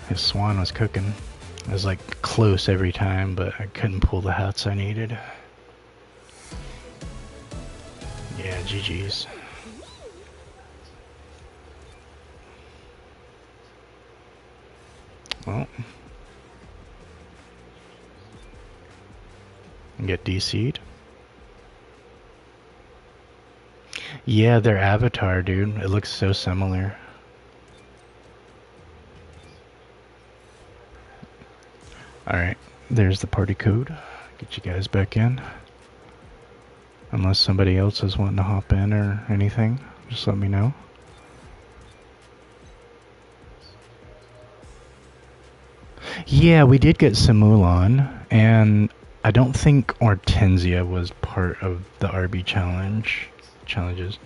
His Swan was cooking. I was like close every time, but I couldn't pull the hats I needed. Yeah, GG's. Well, get DC'd. Yeah, their avatar, dude. It looks so similar. Alright, there's the party code. Get you guys back in. Unless somebody else is wanting to hop in or anything, just let me know. Yeah, we did get Simulan, and I don't think Hortensia was part of the RB challenges.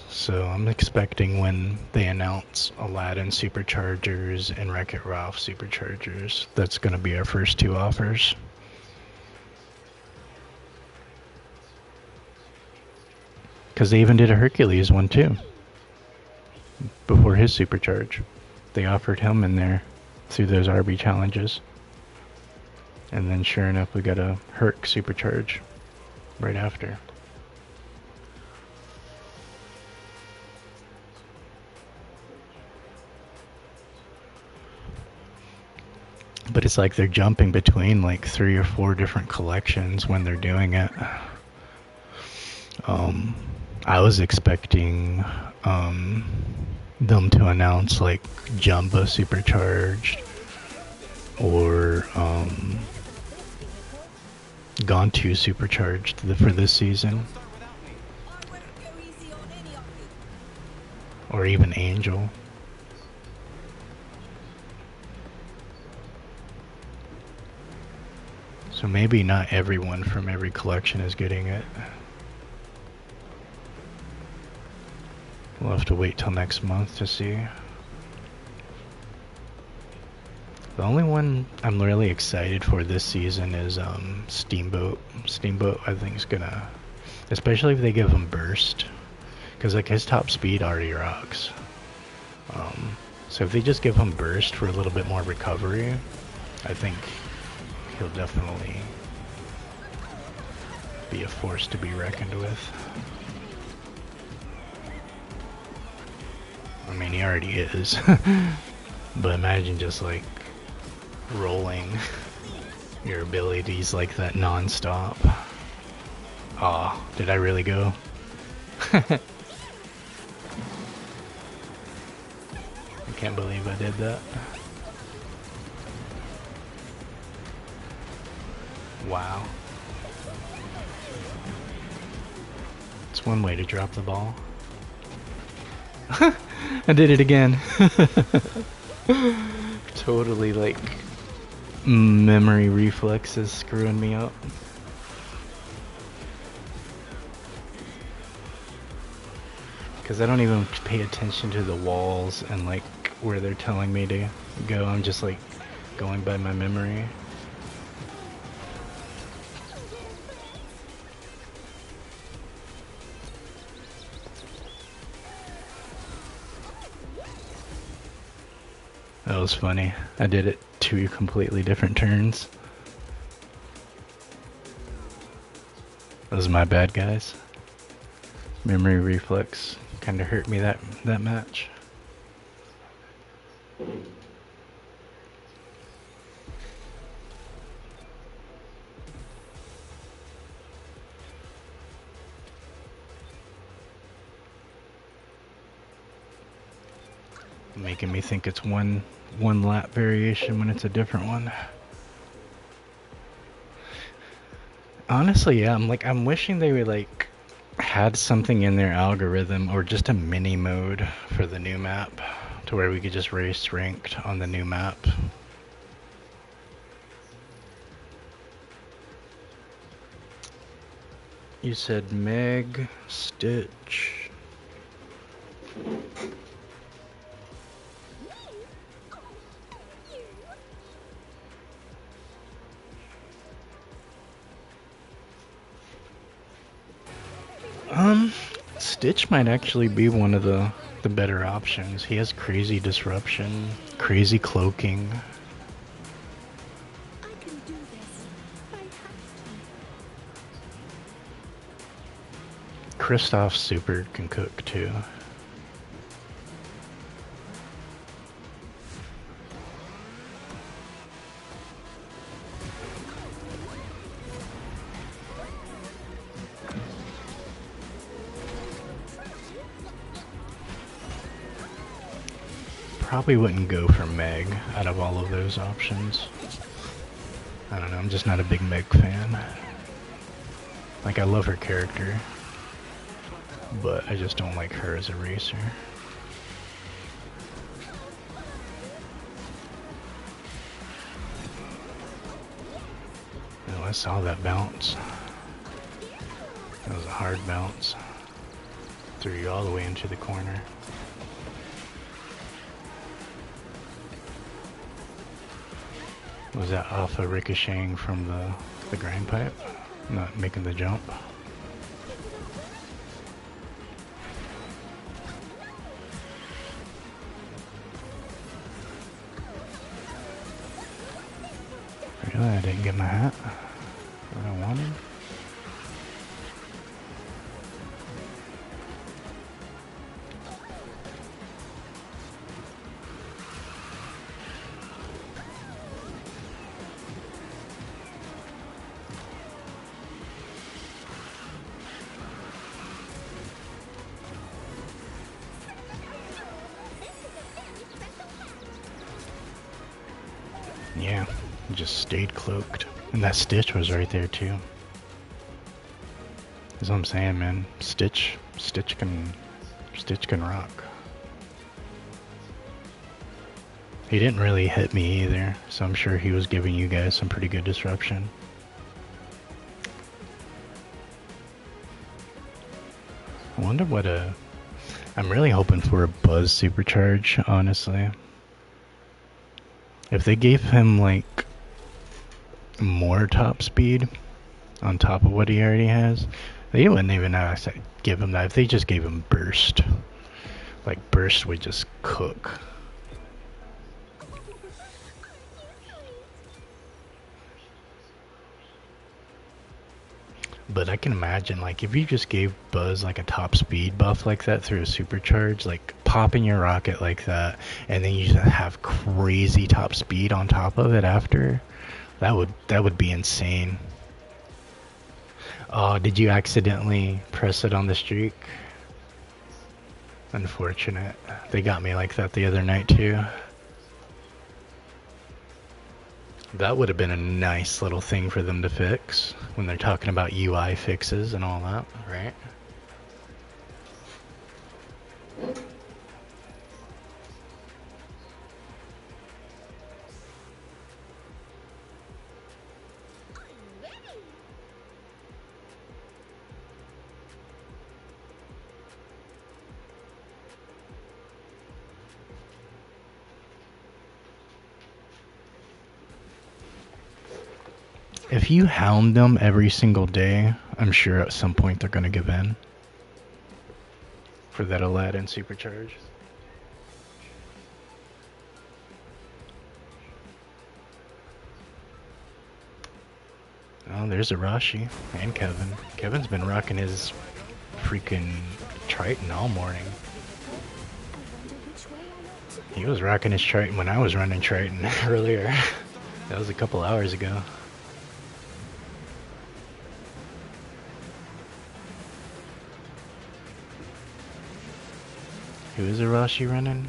So I'm expecting when they announce Aladdin Superchargers and Wreck-It Ralph Superchargers, that's going to be our first two offers. Because they even did a Hercules one too. Before his supercharge. They offered him in there through those RB challenges. And then sure enough we got a Herc supercharge right after. But it's like they're jumping between like 3 or 4 different collections when they're doing it. I was expecting them to announce like Jumbo Supercharged or Gontu Supercharged for this season. Or even Angel. So maybe not everyone from every collection is getting it. We'll have to wait till next month to see. The only one I'm really excited for this season is Steamboat. Steamboat I think is gonna, especially if they give him burst, because like his top speed already rocks. So if they just give him burst for a little bit more recovery, I think he'll definitely be a force to be reckoned with. I mean, he already is. But imagine just like rolling your abilities like that non-stop. Aw, did I really go? I can't believe I did that. Wow. It's one way to drop the ball. I did it again. Totally like memory reflexes screwing me up. Because I don't even pay attention to the walls and like where they're telling me to go. I'm just like going by my memory. That was funny. I did it 2 completely different turns. was my bad, guys. Memory reflex kind of hurt me that match. Making me think it's one lap variation when it's a different one. Honestly, yeah, I'm wishing they would like had something in their algorithm or just a mini mode for the new map to where we could just race ranked on the new map. You said Meg, Stitch. Stitch might actually be one of the better options. He has crazy disruption, crazy cloaking. I can do this. I have to. Kristoff's super can cook too. Probably wouldn't go for Meg out of all of those options. I don't know, I'm just not a big Meg fan. Like, I love her character, but I just don't like her as a racer. Oh, I saw that bounce. That was a hard bounce. Threw you all the way into the corner. Was that off of ricocheting from the grind pipe? Not making the jump? Really? I didn't get my hat? What I wanted? Yeah, just stayed cloaked. And that Stitch was right there too. That's what I'm saying, man. Stitch can rock. He didn't really hit me either, so I'm sure he was giving you guys some pretty good disruption. I wonder what I'm really hoping for a Buzz supercharge, honestly. If they gave him like more top speed on top of what he already has, they wouldn't even have to give him that. If they just gave him burst, like burst would just cook. But I can imagine, like, if you just gave Buzz like a top speed buff like that through a supercharge, like popping your rocket like that, and then you just have crazy top speed on top of it after, that would be insane. Oh, did you accidentally press it on the streak? Unfortunate. They got me like that the other night too. That would have been a nice little thing for them to fix when they're talking about UI fixes and all that, right? If you hound them every single day, I'm sure at some point they're going to give in for that Aladdin supercharge. Oh, there's Arashi and Kevin. Kevin's been rocking his freaking Triton all morning. He was rocking his Triton when I was running Triton earlier. That was a couple hours ago. Who is Arashi running?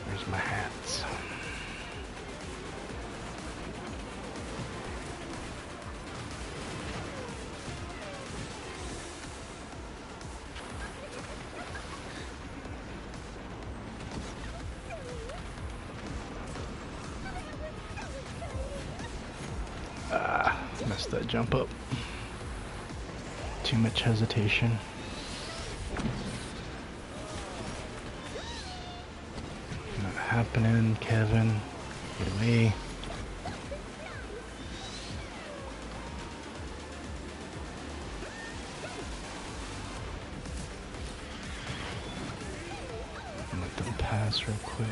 Where's my hats? Messed that jump up. Too much hesitation. Not happening, Kevin. Get away. Let them pass real quick.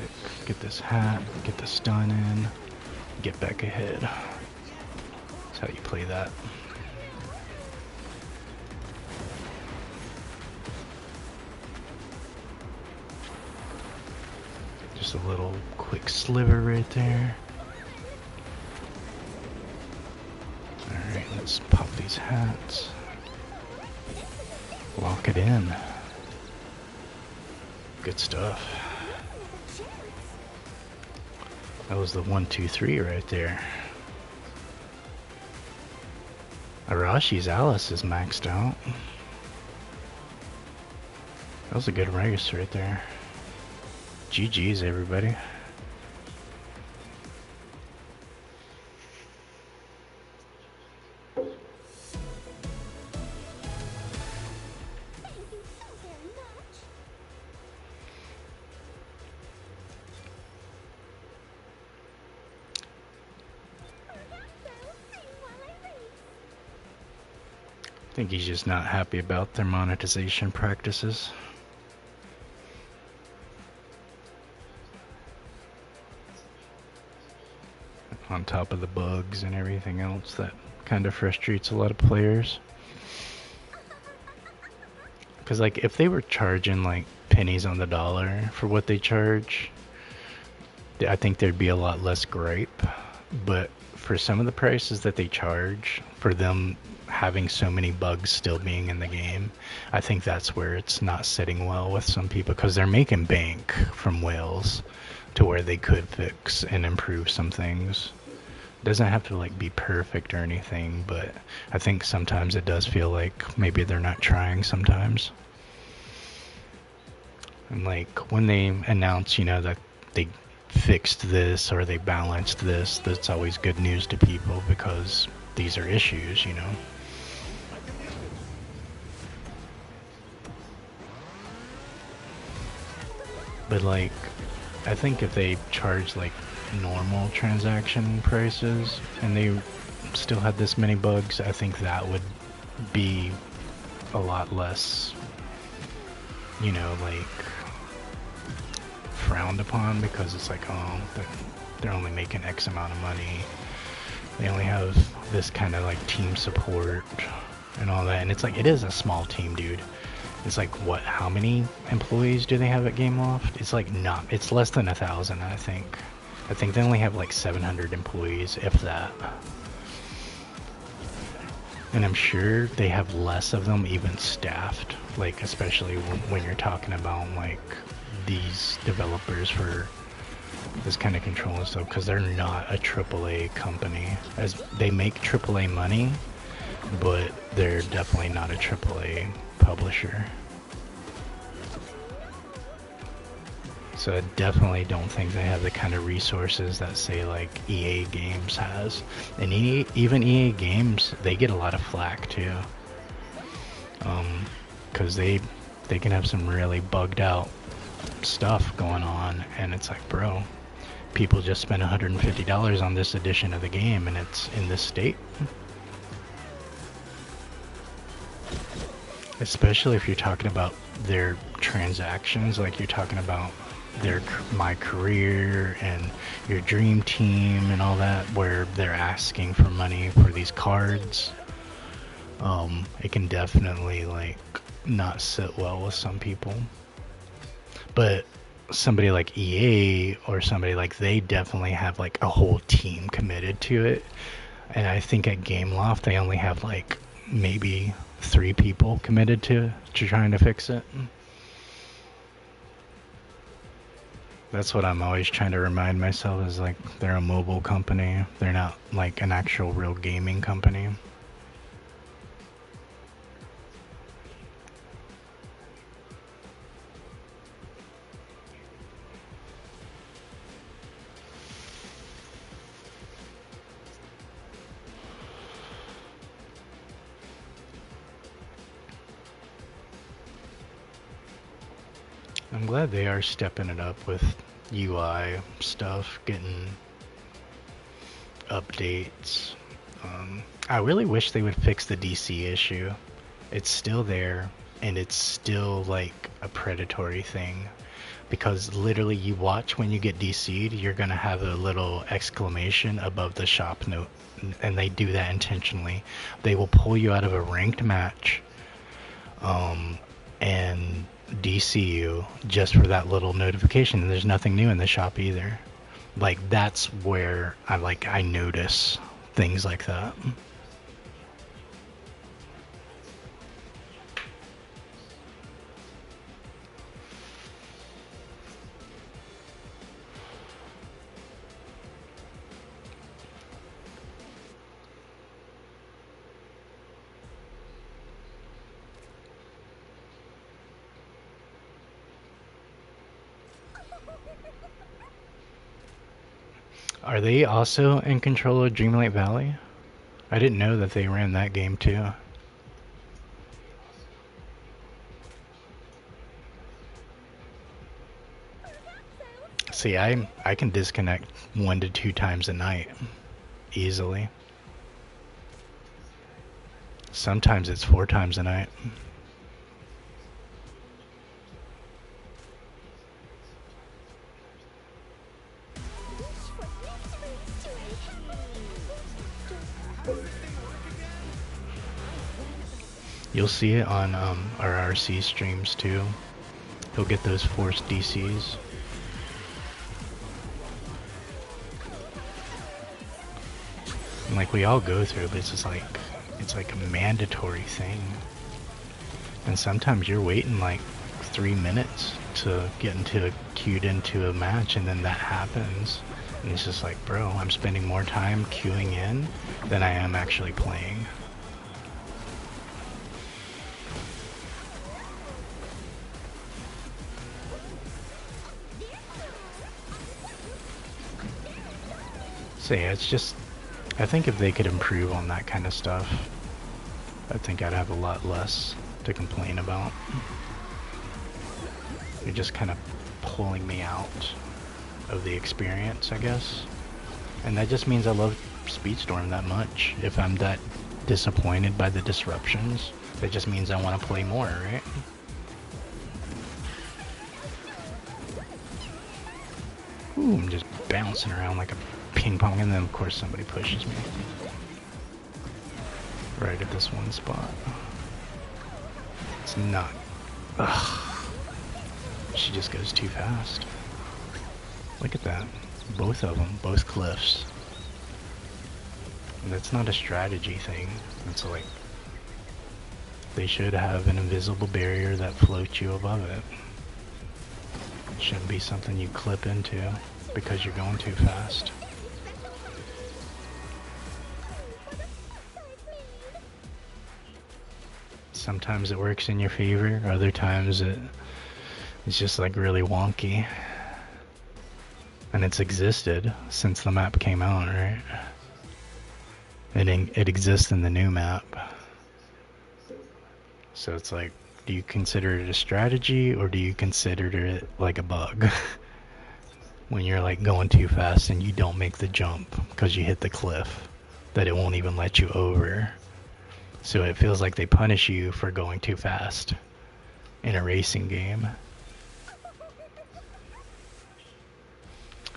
Get this hat, get the stun in, get back ahead. That's how you play that. Just a little quick sliver right there. Alright, let's pop these hats. Lock it in. Good stuff. That was the 1, 2, 3 right there. Arashi's Alice is maxed out. That was a good race right there. GG's, everybody. I think he's just not happy about their monetization practices. On top of the bugs and everything else that kind of frustrates a lot of players. Because like if they were charging like pennies on the dollar for what they charge, I think there'd be a lot less gripe. But for some of the prices that they charge, for them having so many bugs still being in the game, I think that's where it's not sitting well with some people, because they're making bank from whales to where they could fix and improve some things. It doesn't have to like be perfect or anything, but I think sometimes it does feel like maybe they're not trying sometimes. And like when they announce, you know, that they fixed this or they balanced this, that's always good news to people, because these are issues, you know. But like, I think if they charge like normal transaction prices and they still had this many bugs, I think that would be a lot less, you know, like frowned upon, because it's like, oh, they're only making X amount of money. They only have this kind of like team support and all that. And it's like, it is a small team, dude. It's like, what, how many employees do they have at Gameloft? It's like not, it's less than 1,000, I think. I think they only have like 700 employees, if that. And I'm sure they have less of them even staffed, like especially when you're talking about like these developers for this kind of control and stuff, because they're not a AAA company. As they make AAA money, but they're definitely not a AAA publisher. So I definitely don't think they have the kind of resources that, say, like EA Games has. And even EA Games, they get a lot of flack too. Because they can have some really bugged out stuff going on, and it's like, bro, people just spent $150 on this edition of the game, and it's in this state. Especially if you're talking about their transactions, like you're talking about my career and your dream team and all that, where they're asking for money for these cards. It can definitely like not sit well with some people. But somebody like EA or somebody like, they definitely have like a whole team committed to it. And I think at Gameloft they only have like maybe 3 people committed to trying to fix it. That's what I'm always trying to remind myself, is like, they're a mobile company. They're not like an actual real gaming company. I'm glad they are stepping it up with UI stuff, getting updates. I really wish they would fix the DC issue. It's still there, and it's still like a predatory thing. Because literally, you watch when you get DC'd, you're gonna have a little exclamation above the shop note, and they do that intentionally. They will pull you out of a ranked match, and DC you just for that little notification, and there's nothing new in the shop either. Like, that's where I notice things like that. Are they also in control of Dreamlight Valley? I didn't know that they ran that game too. See, I can disconnect 1 to 2 times a night easily. Sometimes it's 4 times a night. You'll see it on our RC streams too. He'll get those forced DCs. And like, we all go through, but it's just like, it's like a mandatory thing. And sometimes you're waiting like 3 minutes to get queued into a match, and then that happens. And it's just like, bro, I'm spending more time queuing in than I am actually playing. So yeah, it's just, I think if they could improve on that kind of stuff, I think I'd have a lot less to complain about. You're just kind of pulling me out of the experience, I guess. And that just means I love Speedstorm that much. If I'm that disappointed by the disruptions, that just means I want to play more, right? Ooh, I'm just bouncing around like a ping pong, and then of course somebody pushes me right at this one spot. It's not. Ugh. She just goes too fast. Look at that. Both of them, both cliffs. And that's not a strategy thing. It's like, they should have an invisible barrier that floats you above it. It shouldn't be something you clip into because you're going too fast. Sometimes it works in your favor, other times it's just like really wonky. And it's existed since the map came out, right? It exists in the new map. So it's like, do you consider it a strategy or do you consider it like a bug? When you're like going too fast and you don't make the jump because you hit the cliff that it won't even let you over. So it feels like they punish you for going too fast in a racing game.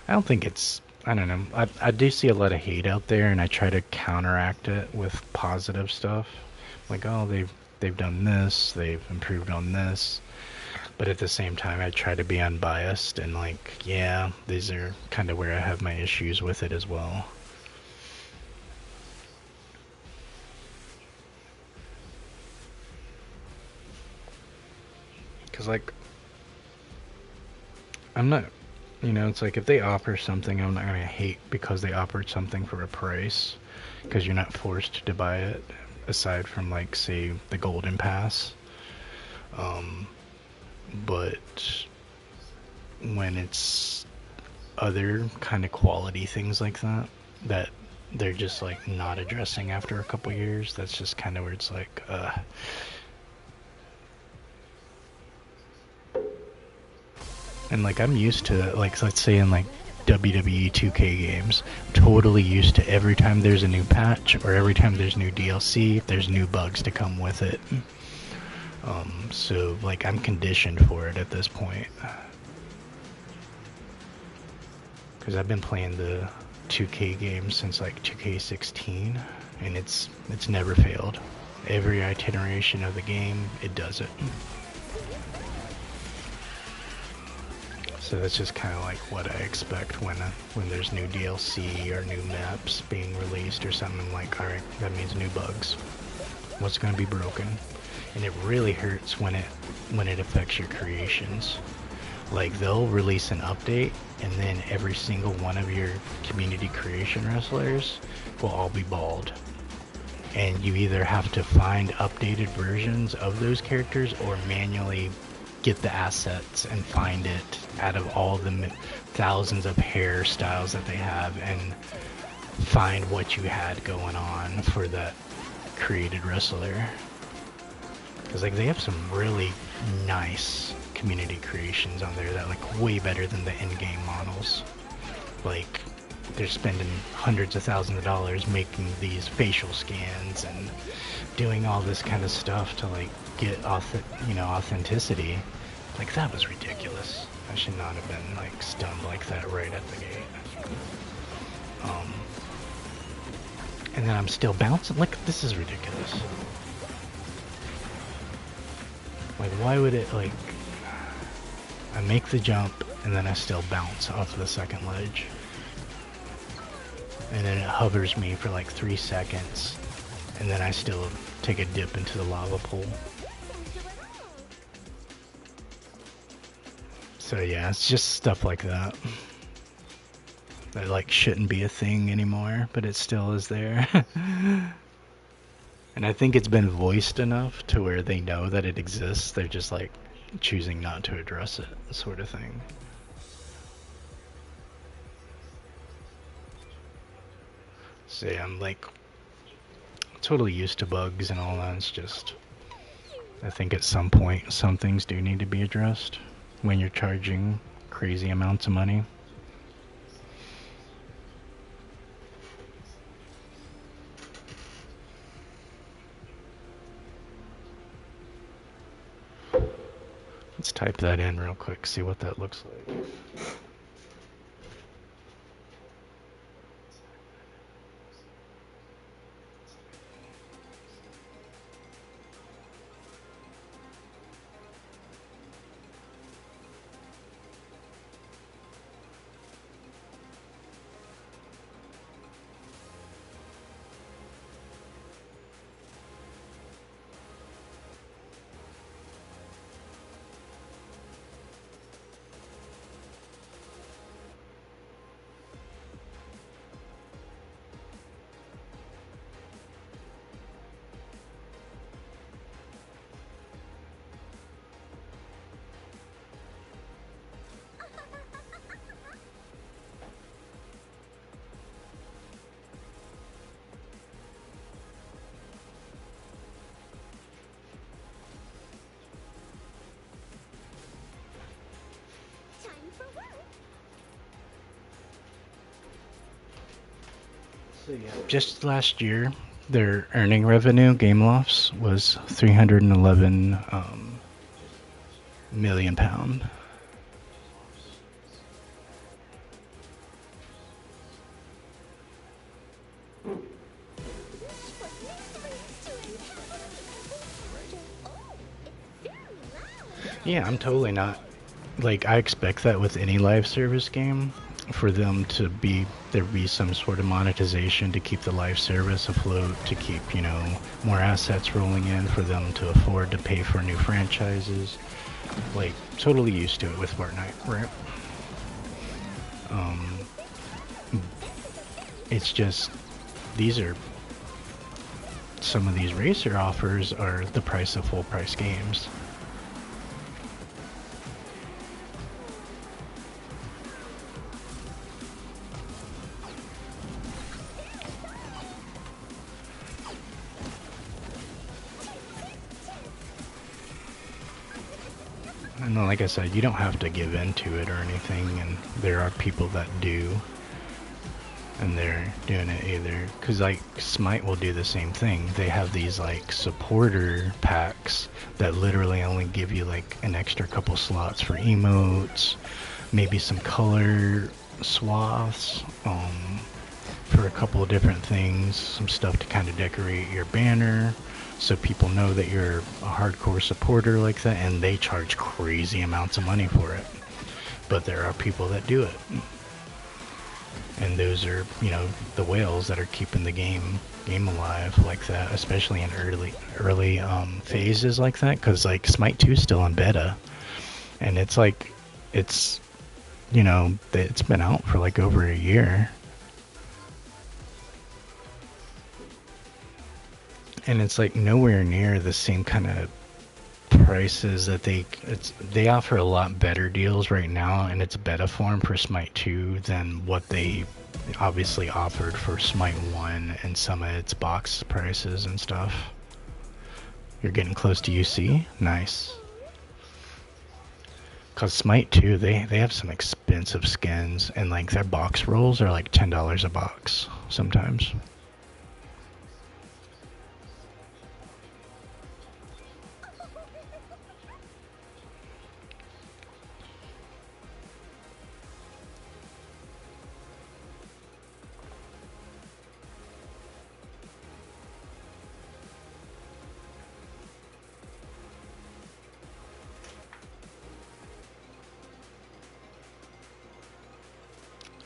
I don't think it's, I don't know. I do see a lot of hate out there, and I try to counteract it with positive stuff. Like, oh, they've done this, they've improved on this. But at the same time, I try to be unbiased and like, yeah, these are kind of where I have my issues with it as well. Because like, I'm not, it's like if they offer something, I'm not going to hate because they offered something for a price. Because you're not forced to buy it, aside from like, say, the Golden Pass. But when it's other kind of quality things like that, that they're just like not addressing after a couple years, that's just kind of where it's like, And like I'm used to, like, let's say in like WWE 2K games, totally used to every time there's a new patch or every time there's new DLC, there's new bugs to come with it. So like I'm conditioned for it at this point. Because I've been playing the 2K games since like 2K16, and it's never failed. Every iteration of the game, it does it. So that's just kind of like what I expect when there's new DLC or new maps being released or something. I'm like, alright, that means new bugs. What's going to be broken? And it really hurts when it affects your creations. Like they'll release an update and then every single one of your community creation wrestlers will all be bald. And you either have to find updated versions of those characters or manually get the assets and find it out of all the thousands of hairstyles that they have and find what you had going on for that created wrestler. Because like they have some really nice community creations on there that like way better than the in-game models. Like they're spending hundreds of thousands of dollars making these facial scans and doing all this kind of stuff to like get authenticity. Like that was ridiculous. I should not have been like stunned like that right at the gate. And then I'm still bouncing. Like this is ridiculous. Like why would it like I make the jump and then I still bounce off the second ledge. And then it hovers me for like 3 seconds. And then I still take a dip into the lava pool. So yeah, it's just stuff like that. That like shouldn't be a thing anymore, but it still is there. And I think it's been voiced enough to where they know that it exists. They're just like choosing not to address it, sort of thing. So yeah, I'm like totally used to bugs and all that. It's just, I think at some point some things do need to be addressed when you're charging crazy amounts of money. Let's type that in real quick, see what that looks like. So yeah, just last year, their earning revenue, Gamelofts, was 311 million pound. Yeah, I'm totally not. Like, I expect that with any live service game, for them to be, there be some sort of monetization to keep the live service afloat, to keep, you know, more assets rolling in for them to afford to pay for new franchises. Like, totally used to it with Fortnite, right? It's just, these are, some of these racer offers are the price of full price games. And like I said, you don't have to give in to it or anything, and there are people that do, and they're doing it either, because like Smite will do the same thing. They have these like supporter packs that literally only give you like an extra couple slots for emotes, maybe some color swaths, for a couple of different things, some stuff to kind of decorate your banner, so people know that you're a hardcore supporter like that, and they charge crazy amounts of money for it. But there are people that do it. And those are, you know, the whales that are keeping the game alive like that, especially in early phases like that, because like Smite 2 is still in beta, and it's like, it's, you know, it's been out for like over a year. And it's like nowhere near the same kind of prices that they offer a lot better deals right now, and it's beta form for Smite 2 than what they obviously offered for Smite 1 and some of its box prices and stuff. You're getting close to UC? Nice. Cause Smite 2, they have some expensive skins, and like their box rolls are like $10 a box sometimes.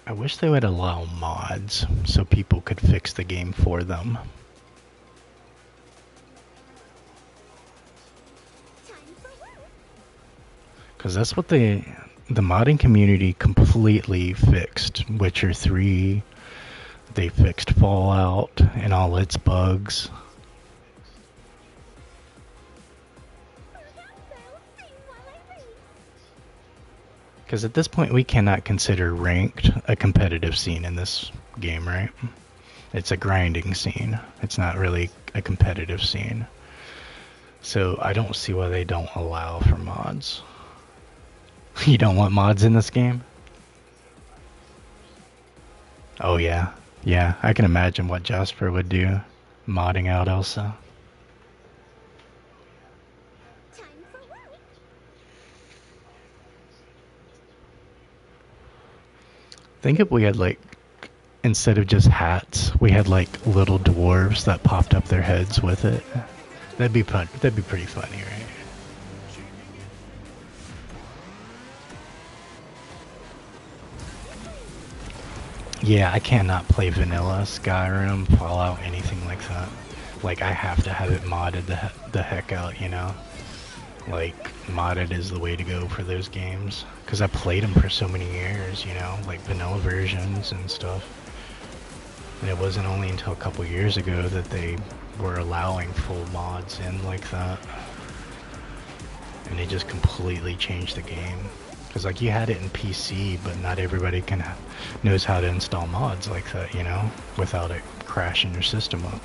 I wish they would allow mods so people could fix the game for them. Because that's what the modding community completely fixed. Witcher 3, they fixed Fallout and all its bugs. Because at this point, we cannot consider ranked a competitive scene in this game, right? It's a grinding scene. It's not really a competitive scene. So I don't see why they don't allow for mods. You don't want mods in this game? Oh yeah. Yeah, I can imagine what Jasper would do, modding out Elsa. Think if we had like, instead of just hats, we had like little dwarves that popped up their heads with it. That'd be pretty funny, right? Yeah, I cannot play vanilla, Skyrim, Fallout, anything like that. Like, I have to have it modded the heck out, you know? Like, modded is the way to go for those games. Because I played them for so many years, you know? Like, vanilla versions and stuff. And it wasn't only until a couple years ago that they were allowing full mods in like that. And it just completely changed the game. Because, like, you had it in PC, but not everybody knows how to install mods like that, you know? Without it crashing your system up.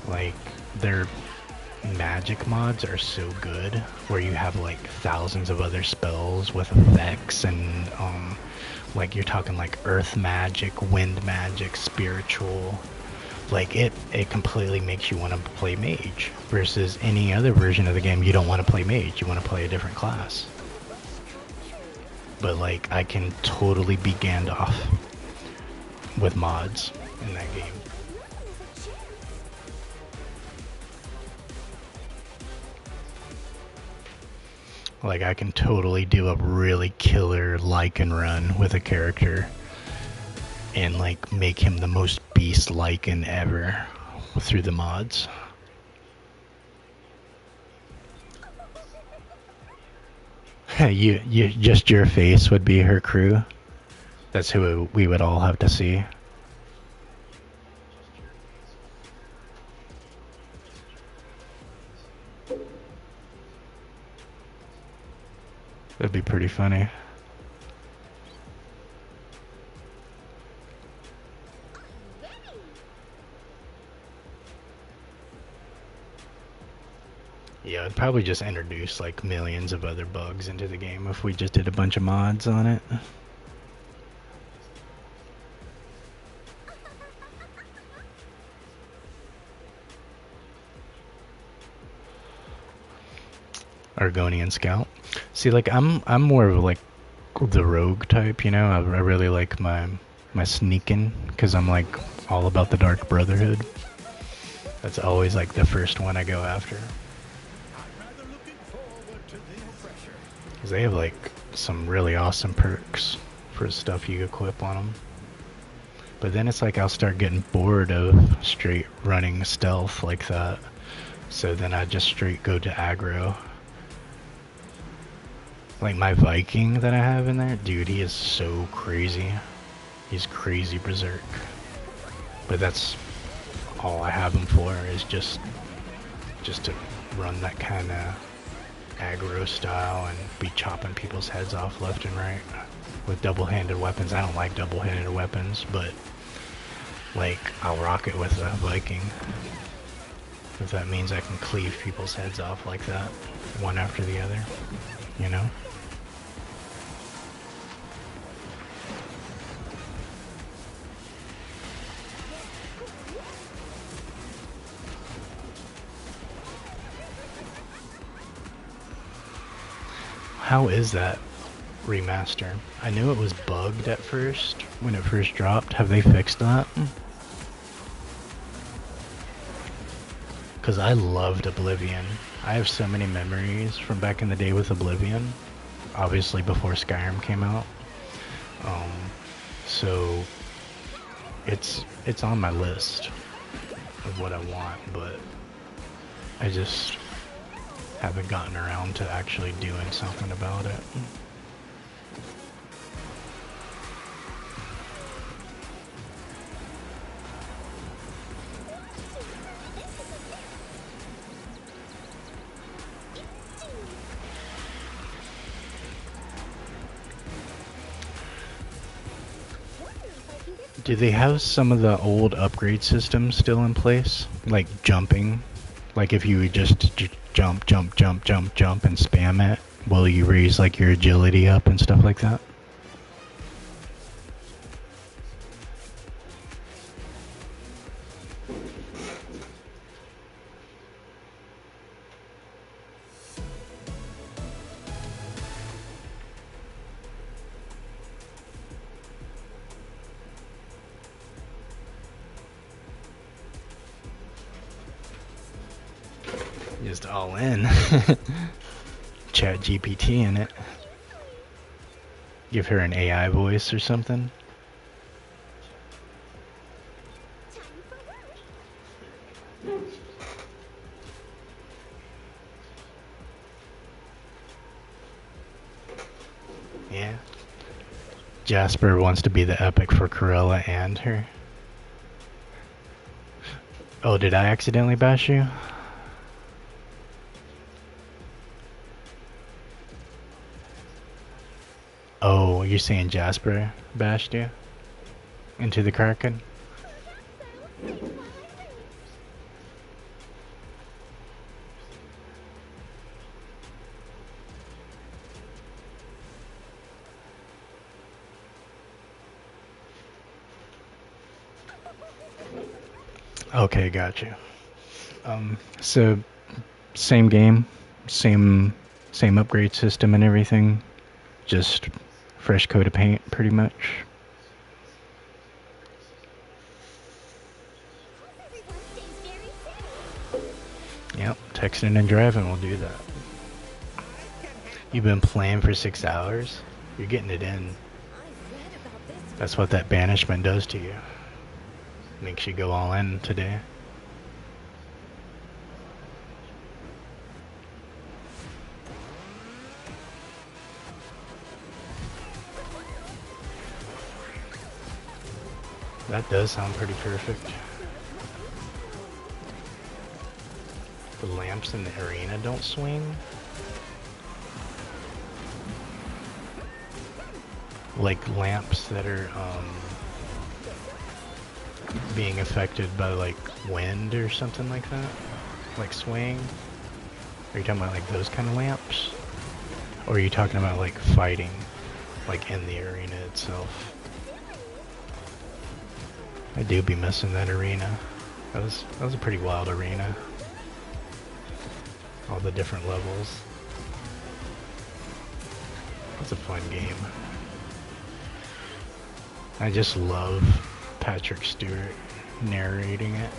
Like, magic mods are so good, where you have like thousands of other spells with effects and like you're talking like earth magic, wind magic, spiritual. Like it completely makes you want to play mage versus any other version of the game. You don't want to play mage, you want to play a different class. But like I can totally be Gandalf with mods in that game. Like I can totally do a really killer Lycan run with a character and like make him the most beast Lycan ever through the mods. you just your face would be her crew. That's who we would all have to see. That'd be pretty funny. Yeah, I'd probably just introduce like millions of other bugs into the game if we just did a bunch of mods on it. Argonian Scout. See, like I'm more of like the rogue type, you know. I really like my sneaking because I'm like all about the Dark Brotherhood. That's always like the first one I go after. Because they have like some really awesome perks for stuff you equip on them. But then it's like I'll start getting bored of straight running stealth like that. So then I just straight go to aggro. Like my Viking that I have in there, dude, he is so crazy. He's crazy berserk. But that's all I have him for, is just to run that kind of aggro style and be chopping people's heads off left and right with double-handed weapons. I don't like double-handed weapons, but like I'll rock it with a Viking. If that means I can cleave people's heads off like that, one after the other, you know? How is that remaster? I knew it was bugged at first when it first dropped. Have they fixed that? Because I loved Oblivion. I have so many memories from back in the day with Oblivion. Obviously before Skyrim came out. So it's on my list of what I want, but I just haven't gotten around to actually doing something about it. Do they have some of the old upgrade systems still in place? Like jumping? Like if you just jump and spam it, will you raise like your agility up and stuff like that? Just all in. Chat GPT in it. Give her an AI voice or something. Yeah. Jasper wants to be the epic for Corella and her. Oh, did I accidentally bash you? Oh, you're saying Jasper bashed you into the Kraken? Okay, gotcha. So same game, same upgrade system and everything, just fresh coat of paint, pretty much. Everyone stays very safe. Yep, texting and driving will do that. You've been playing for 6 hours. You're getting it in. I read about this. That's what that banishment does to you. Makes you go all in today. That does sound pretty perfect. The lamps in the arena don't swing. Like lamps that are being affected by like wind or something like that, like swing. Are you talking about like those kind of lamps, or are you talking about like fighting, like in the arena itself? I do be missing that arena. That was a pretty wild arena. All the different levels. It's a fun game. I just love Patrick Stewart narrating it.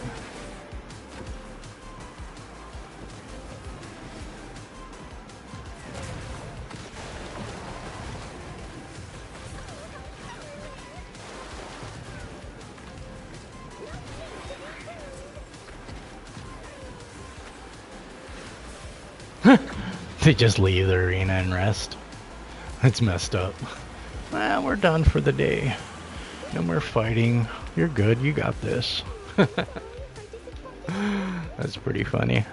They just leave the arena and rest. It's messed up. Well, we're done for the day. No more fighting. You're good. You got this. That's pretty funny.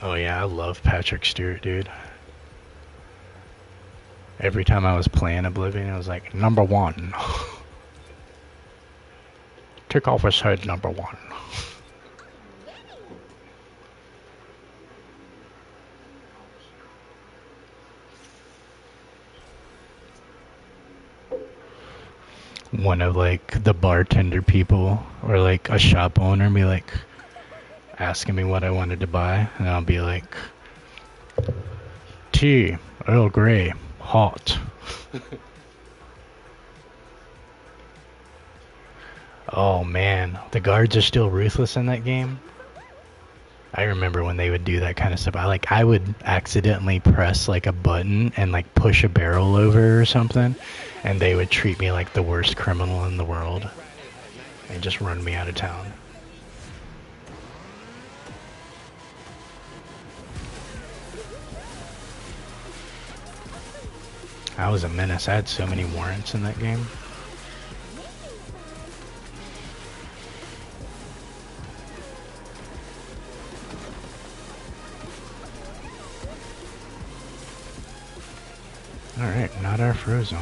Oh yeah, I love Patrick Stewart, dude. Every time I was playing Oblivion, I was like, #1. Take off his head, #1. One of like the bartender people or like a shop owner be like asking me what I wanted to buy, and I'll be like, tea, Earl Grey, hot. Oh man, the guards are still ruthless in that game. I remember when they would do that kind of stuff. I would accidentally press like a button and like push a barrel over or something, and they would treat me like the worst criminal in the world and just run me out of town. I was a menace. I had so many warrants in that game. Alright, not our Frozone.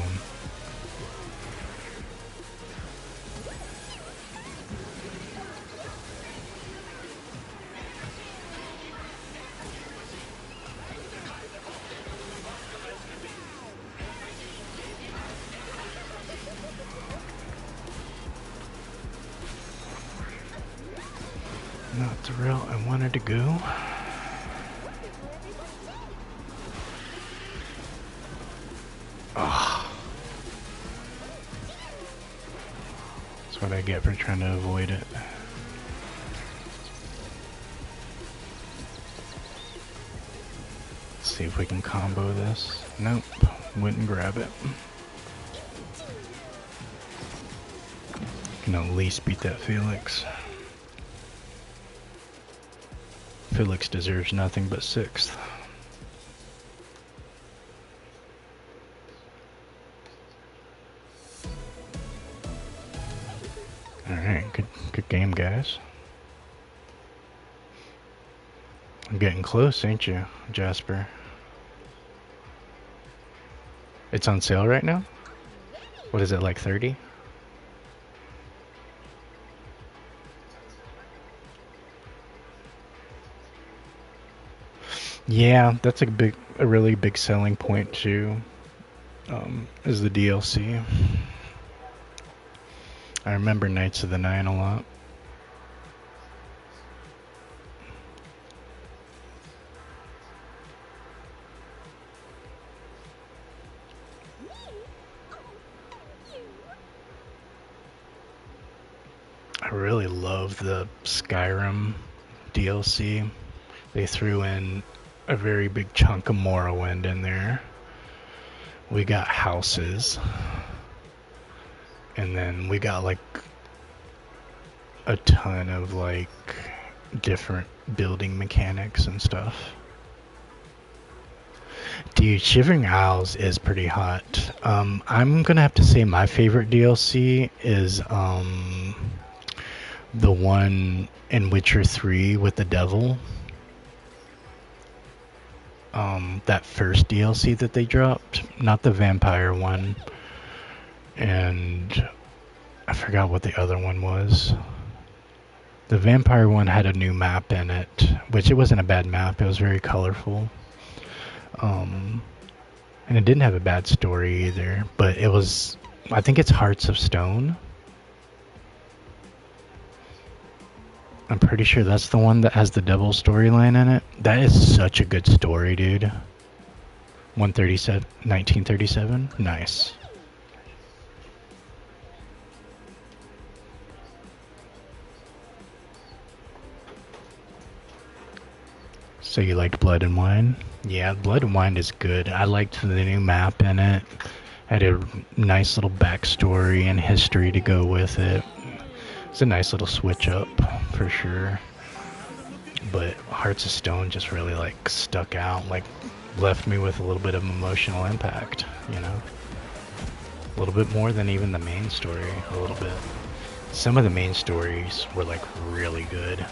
Not the route I wanted to go. That's what I get for trying to avoid it. Let's see if we can combo this. Nope, wouldn't grab it. Can at least beat that Felix. Felix deserves nothing but 6th. Alright, good game, guys. I'm getting close, ain't you, Jasper? It's on sale right now? What is it, like 30? Yeah, that's a really big selling point too. Is the DLC. I remember Knights of the Nine a lot. I really love the Skyrim DLC. They threw in a very big chunk of Morrowind in there. We got houses. And then we got like a ton of like different building mechanics and stuff. Dude, Shivering Isles is pretty hot. I'm gonna have to say my favorite DLC is the one in Witcher 3 with the devil. That first DLC that they dropped, not the vampire one. And I forgot what the other one was. The vampire one had a new map in it, which it wasn't a bad map. It was very colorful. And it didn't have a bad story either, but it was, I think it's Hearts of Stone. I'm pretty sure that's the one that has the devil storyline in it. That is such a good story, dude. 1937? Nice. So you liked Blood and Wine? Yeah, Blood and Wine is good. I liked the new map in it. Had a nice little backstory and history to go with it. It's a nice little switch up, for sure. But Hearts of Stone just really, like, stuck out. Like, left me with a little bit of emotional impact, you know? A little bit more than even the main story, a little bit. Some of the main stories were, like, really good.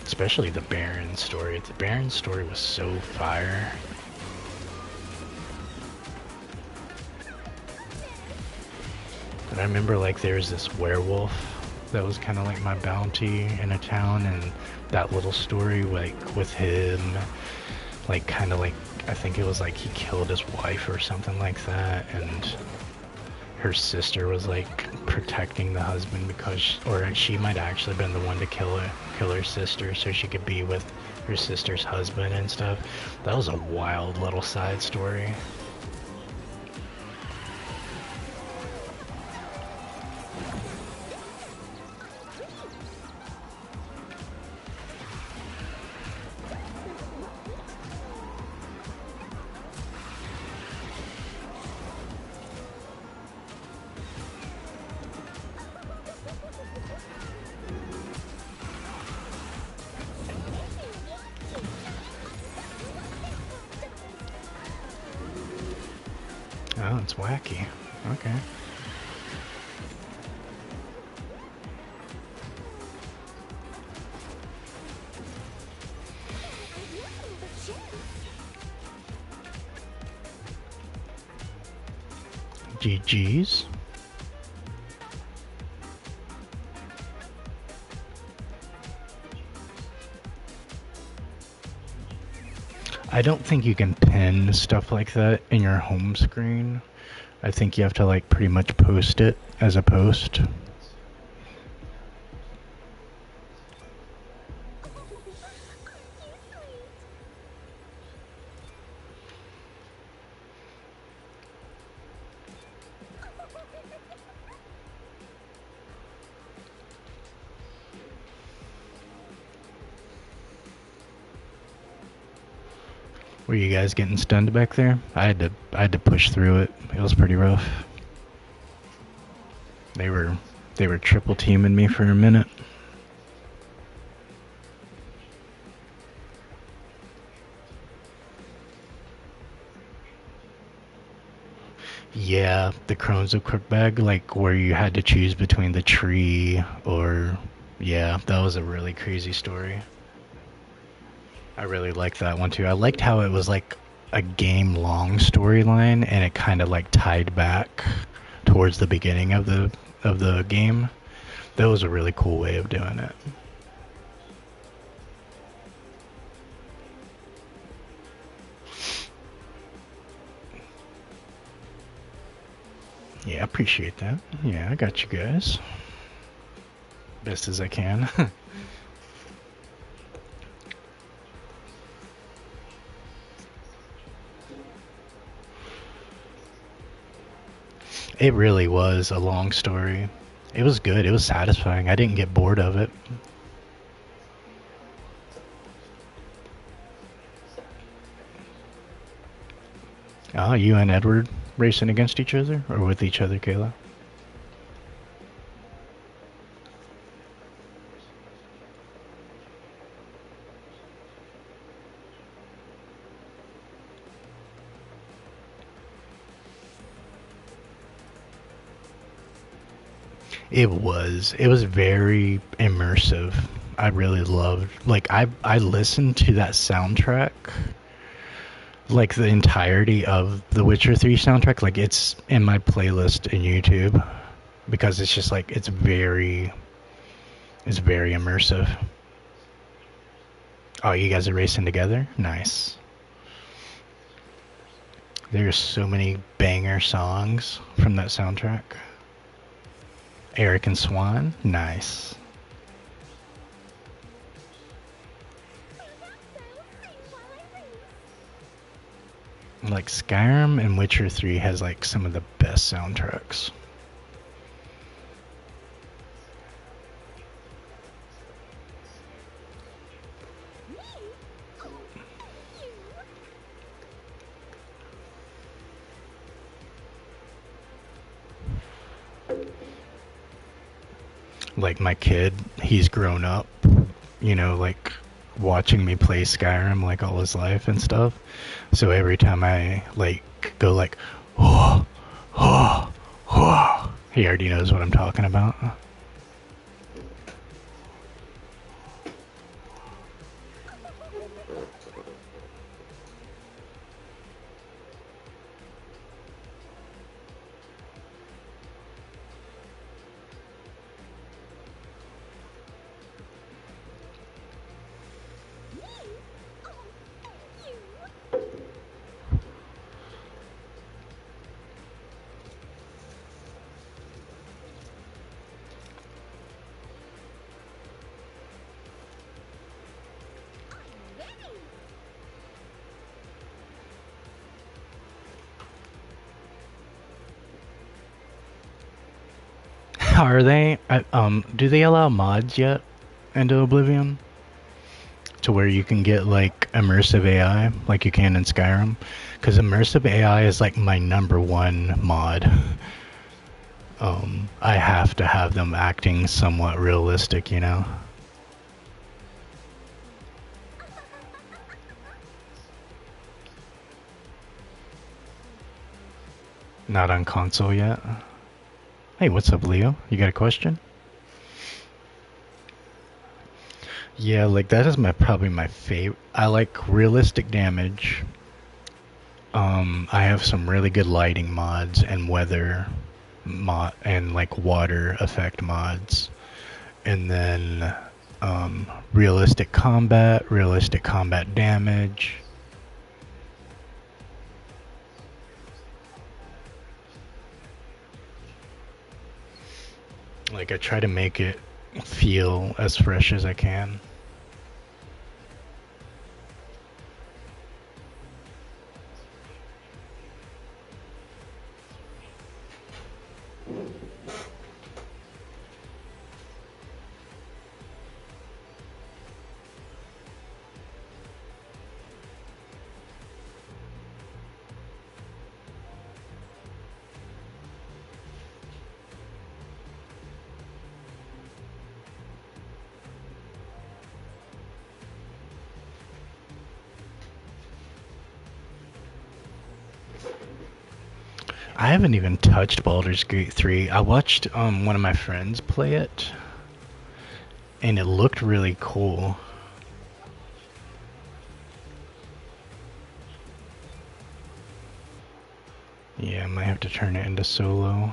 Especially the Baron story. The Baron story was so fire. And I remember like there was this werewolf that was kind of like my bounty in a town, and that little story like with him, like kind of like, I think it was like he killed his wife or something like that, and her sister was like protecting the husband because, or she might have actually been the one to kill her sister so she could be with her sister's husband and stuff. That was a wild little side story. Oh, it's wacky. Okay. GG's. I don't think you can pin stuff like that in your home screen. I think you have to like pretty much post it as a post. Were you guys getting stunned back there? I had to push through it. It was pretty rough. They were triple teaming me for a minute. Yeah, the Crones of Crookbag, like where you had to choose between the tree or, yeah, that was a really crazy story. I really liked that one too. I liked how it was like a game-long storyline, and it kind of like tied back towards the beginning of the game. That was a really cool way of doing it. Yeah, I appreciate that. Yeah, I got you guys. Best as I can. It really was a long story. It was good. It was satisfying. I didn't get bored of it. Ah, you and Edward racing against each other? Or with each other, Kayla? It was. It was very immersive. I really loved. Like I listened to that soundtrack, like the entirety of the Witcher 3 soundtrack. Like it's in my playlist in YouTube because it's just like it's very immersive. Oh, you guys are racing together? Nice. There's so many banger songs from that soundtrack. Eric and Swan, nice. Like Skyrim and Witcher 3 has like some of the best soundtracks. Like my kid, he's grown up, you know, like watching me play Skyrim like all his life and stuff. So every time I like go like, oh, oh, oh, he already knows what I'm talking about. Are they? Do they allow mods yet into Oblivion? To where you can get like immersive AI, like you can in Skyrim? Because immersive AI is like my #1 mod. I have to have them acting somewhat realistic, you know? Not on console yet. Hey, what's up, Leo? You got a question? Yeah, like that is probably my favorite. I like realistic damage. I have some really good lighting mods and weather mod and like water effect mods, and then realistic combat damage. Like I try to make it feel as fresh as I can. I haven't even touched Baldur's Gate 3. I watched one of my friends play it, and it looked really cool. Yeah, I might have to turn it into solo.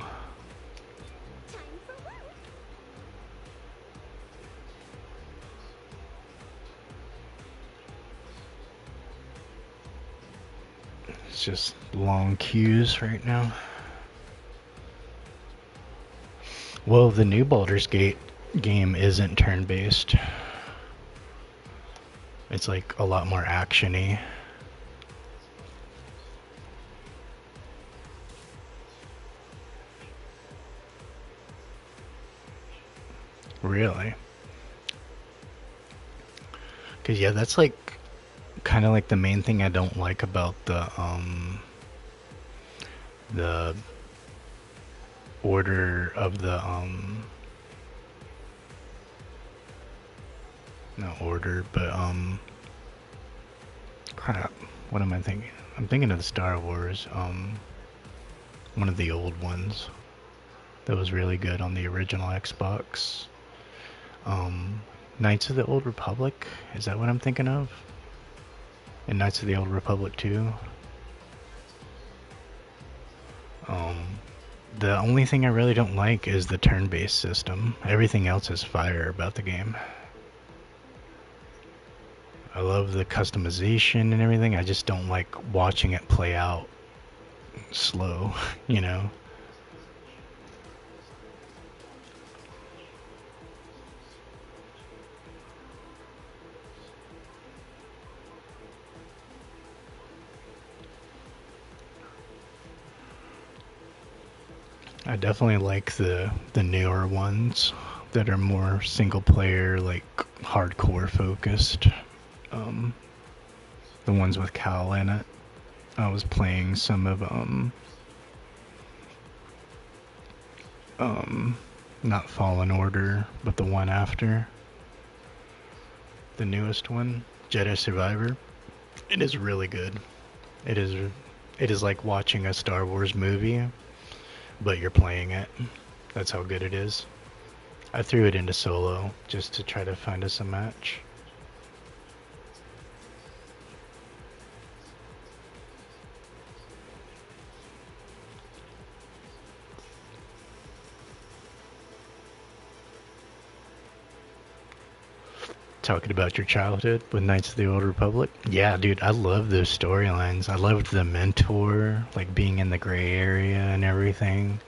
It's just long queues right now. Well, the new Baldur's Gate game isn't turn-based. It's like a lot more action-y. Really? Cause yeah, that's like kind of like the main thing I don't like about the order of the not order, but crap. What am I thinking? I'm thinking of the Star Wars, one of the old ones that was really good on the original Xbox. Knights of the Old Republic, is that what I'm thinking of? And Knights of the Old Republic 2. The only thing I really don't like is the turn-based system. Everything else is fire about the game. I love the customization and everything. I just don't like watching it play out slow, you know? I definitely like the newer ones that are more single player, like hardcore focused. The ones with Cal in it. I was playing some of not Fallen Order, but the one after. The newest one, Jedi Survivor. It is really good. It is like watching a Star Wars movie, but you're playing it. That's how good it is. I threw it into solo just to try to find us a match. Talking about your childhood with Knights of the Old Republic. Yeah, dude, I love those storylines. I loved the mentor, like being in the gray area and everything.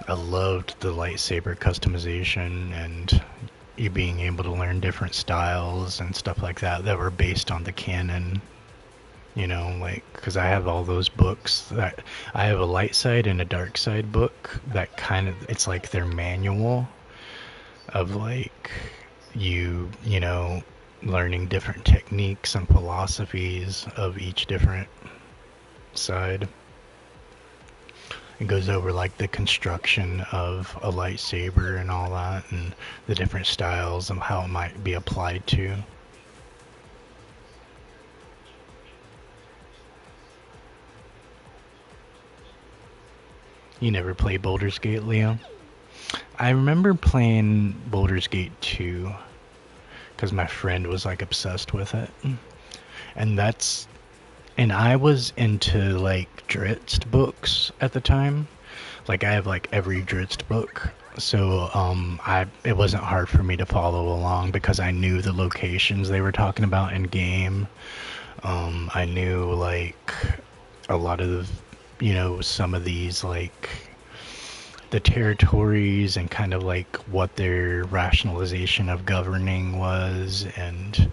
I loved the lightsaber customization and you being able to learn different styles and stuff like that that were based on the canon. You know, like, because I have all those books that I have a light side and a dark side book that kind of, it's like their manual of like you know, learning different techniques and philosophies of each different side. It goes over like the construction of a lightsaber and all that and the different styles and how it might be applied to. You never play Baldur's Gate, Leo? I remember playing Baldur's Gate 2 because my friend was like obsessed with it. And I was into like Drizzt books at the time. Like I have like every Drizzt book. So it wasn't hard for me to follow along because I knew the locations they were talking about in game. I knew like a lot of the, you know, some of these like the territories and kind of like what their rationalization of governing was, and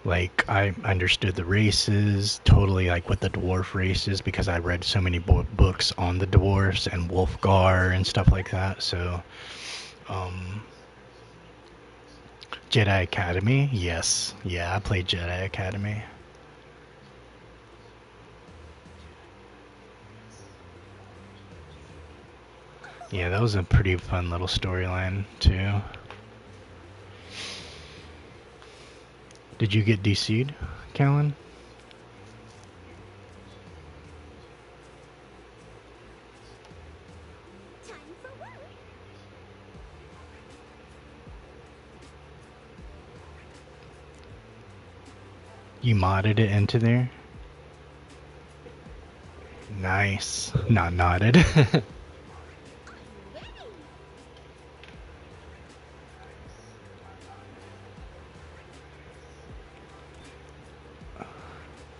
like I understood the races totally, like with the dwarf races because I read so many books on the dwarfs and Wolfgar and stuff like that. So Jedi Academy, yes, yeah, I played Jedi Academy. Yeah, that was a pretty fun little storyline, too. Did you get DC'd, Callan? Time for work. You modded it into there? Nice. Not nodded.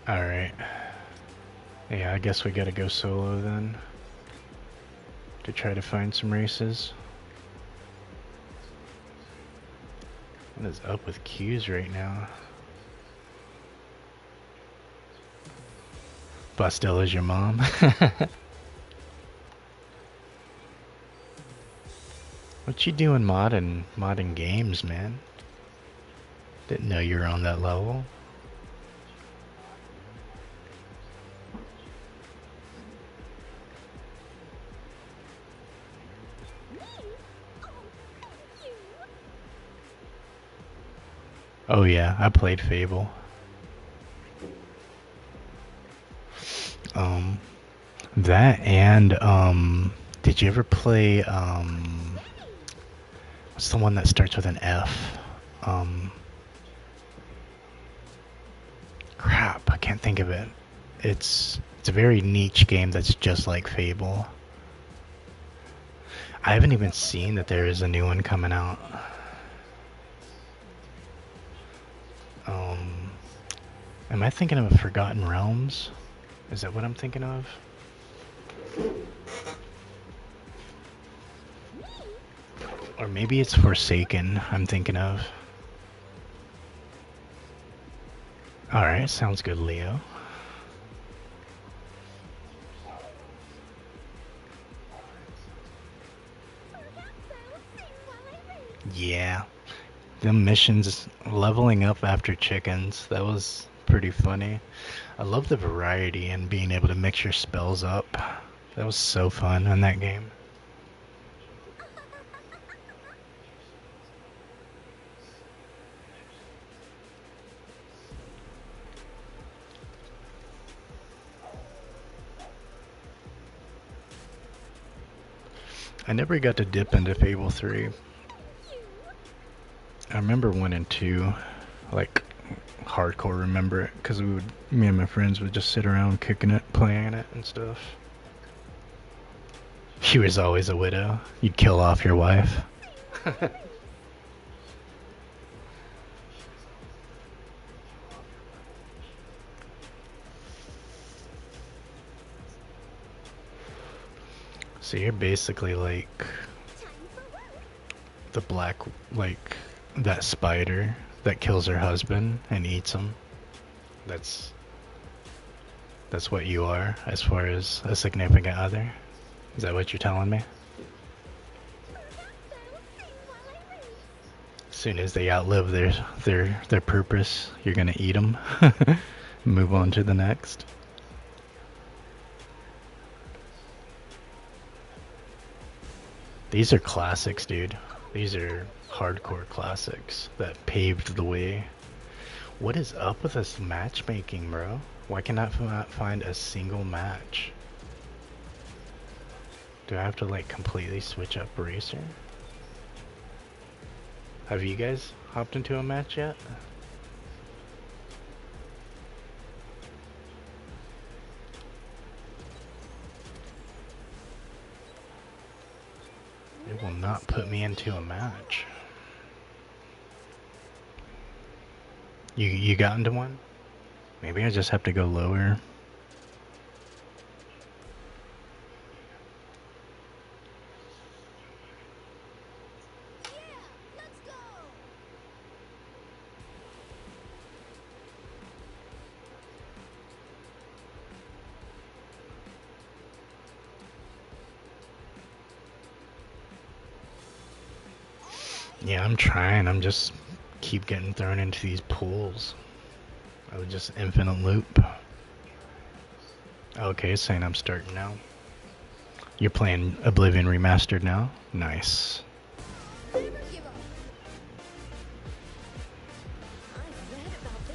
Alright. Yeah, I guess we gotta go solo then. to try to find some races. What is up with queues right now? Bastille is your mom? What you doing modding games, man? Didn't know you were on that level. Oh yeah, I played Fable. That and did you ever play what's the one that starts with an F? Crap, I can't think of it. It's a very niche game that's just like Fable. I haven't even seen that there is a new one coming out. Am I thinking of Forgotten Realms? Is that what I'm thinking of? Or maybe it's Forsaken I'm thinking of. Alright, sounds good, Leo. Yeah. The missions leveling up after chickens, that was pretty funny. I love the variety and being able to mix your spells up. That was so fun in that game. I never got to dip into Fable 3. I remember 1 and 2, like hardcore remember it, because me and my friends would just sit around kicking it, playing it and stuff. She was always a widow. You'd kill off your wife. So you're basically like the black, like that spider that kills her husband and eats him. That's what you are as far as a significant other. Is that what you're telling me? As soon as they outlive their purpose, you're gonna eat them. Move on to the next. These are classics, dude. These are hardcore classics that paved the way. What is up with this matchmaking, bro? Why can I not find a single match? Do I have to like completely switch up Racer? Have you guys hopped into a match yet? It will not put me into a match. You got into one? Maybe I just have to go lower. Yeah, I'm trying. I'm just keep getting thrown into these pools. I would just infinite loop. Okay, it's saying I'm starting now. You're playing Oblivion Remastered now? Nice.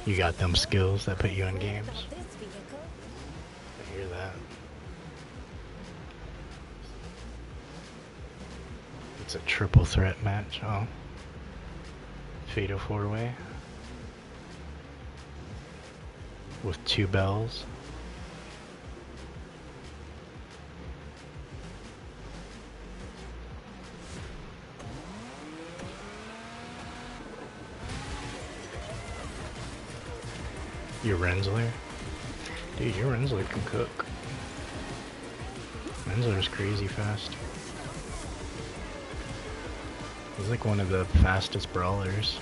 You got them skills that put you in games. I hear that. It's a triple threat match. Oh. Fatal 4-way. With 2 bells. Your Rensler? Dude, your Rensler can cook. Rensler's crazy fast. He's like one of the fastest brawlers.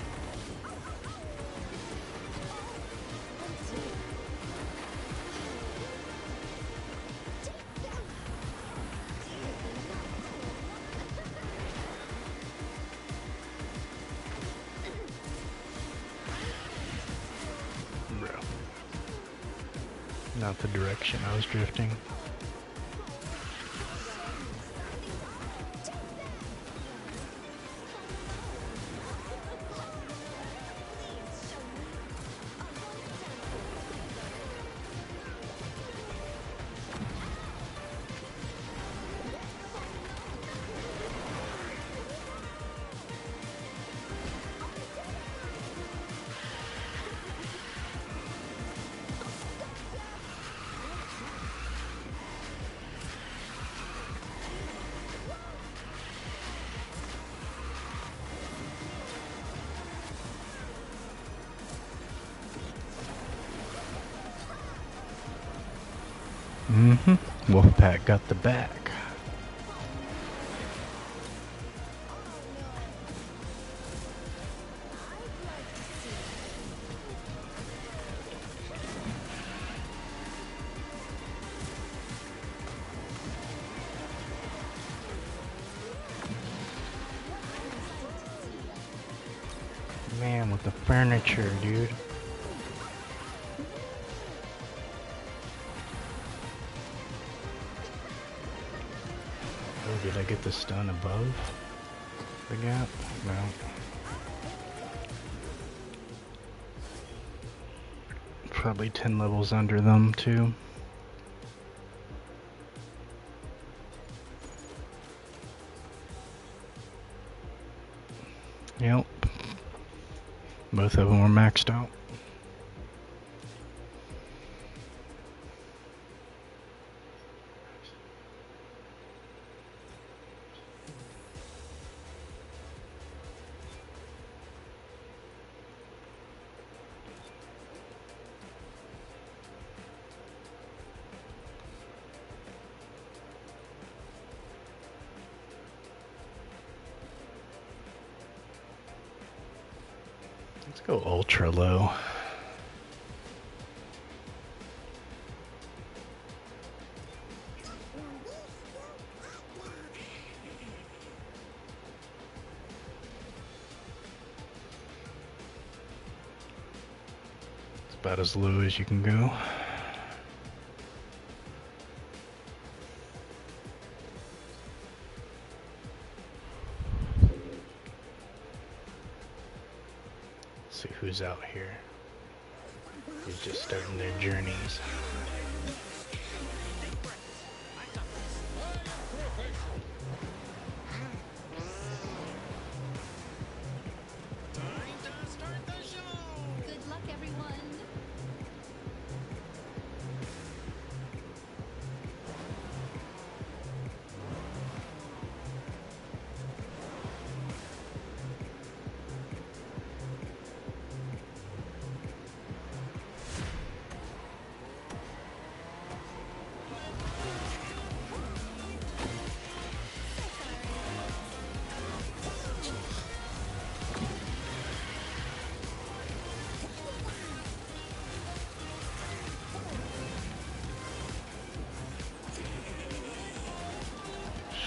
Bro. Not the direction I was drifting. Wolfpack got the back. Man, with the furniture, dude. Oh, did I get the stun above the gap? No. Probably 10 levels under them, too. Yep. Both of them were maxed out. Let's go ultra low. It's about as low as you can go. See who's out here. Who's just starting their journeys. Good luck, everyone.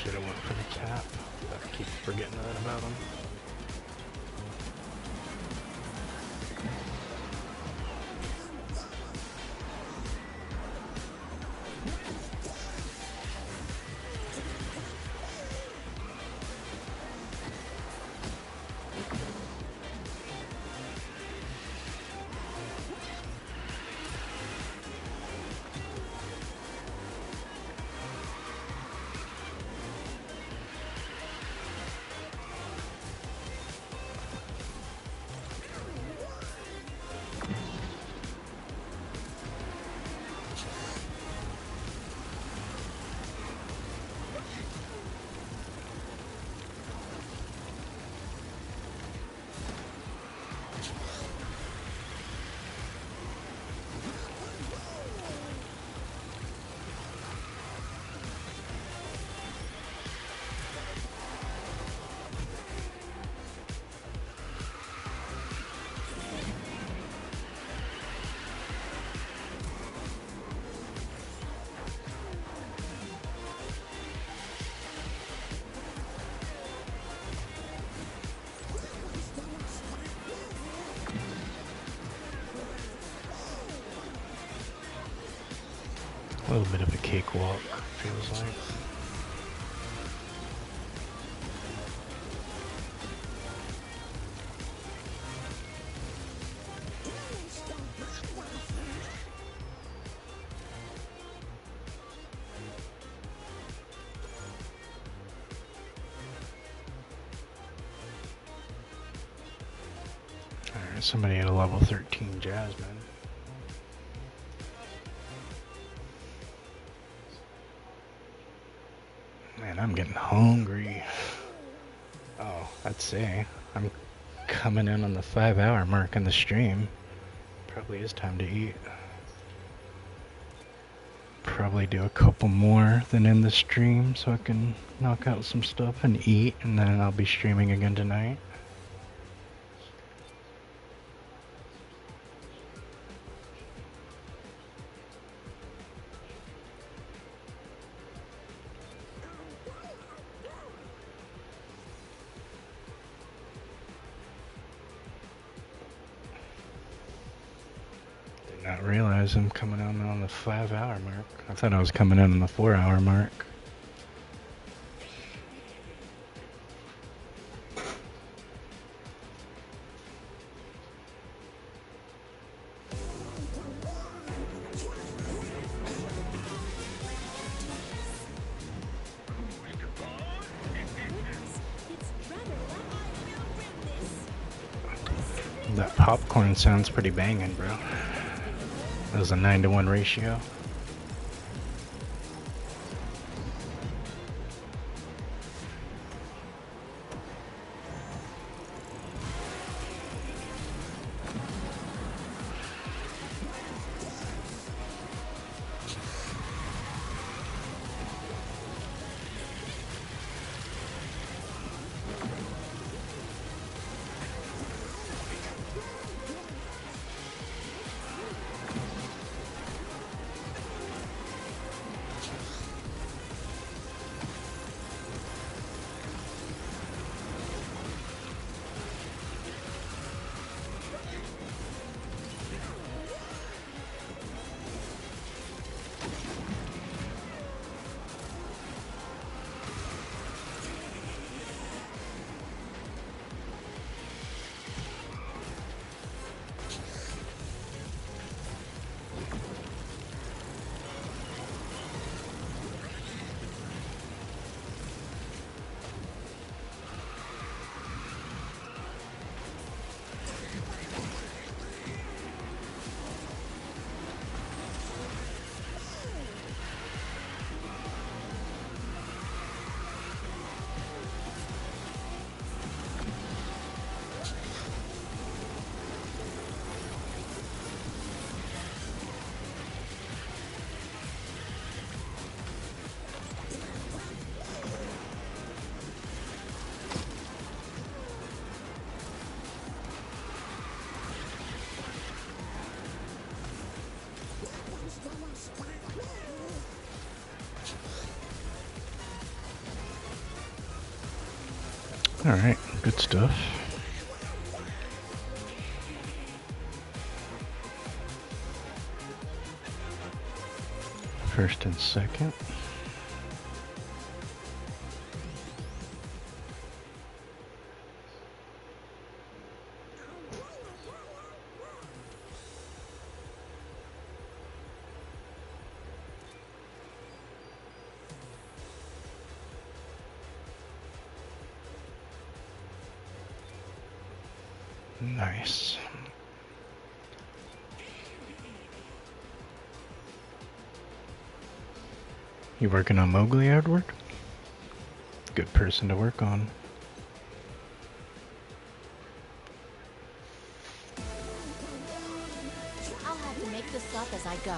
Should've went for the tap. I keep forgetting that about him. A little bit of a cakewalk, feels like. Alright, somebody at a level 13 Jasmine. Man, I'm getting hungry. Oh, I'd say I'm coming in on the 5-hour mark in the stream. Probably is time to eat. Probably do a couple more than in the stream so I can knock out some stuff and eat, and then I'll be streaming again tonight. Not realize I'm coming in on the 5-hour mark. I thought I was coming in on the 4-hour mark. That popcorn sounds pretty banging, bro. That was a 9-to-1 ratio. Alright, good stuff. First and second. Nice. You working on Mowgli, Edward? Good person to work on. I'll have to make this up as I go.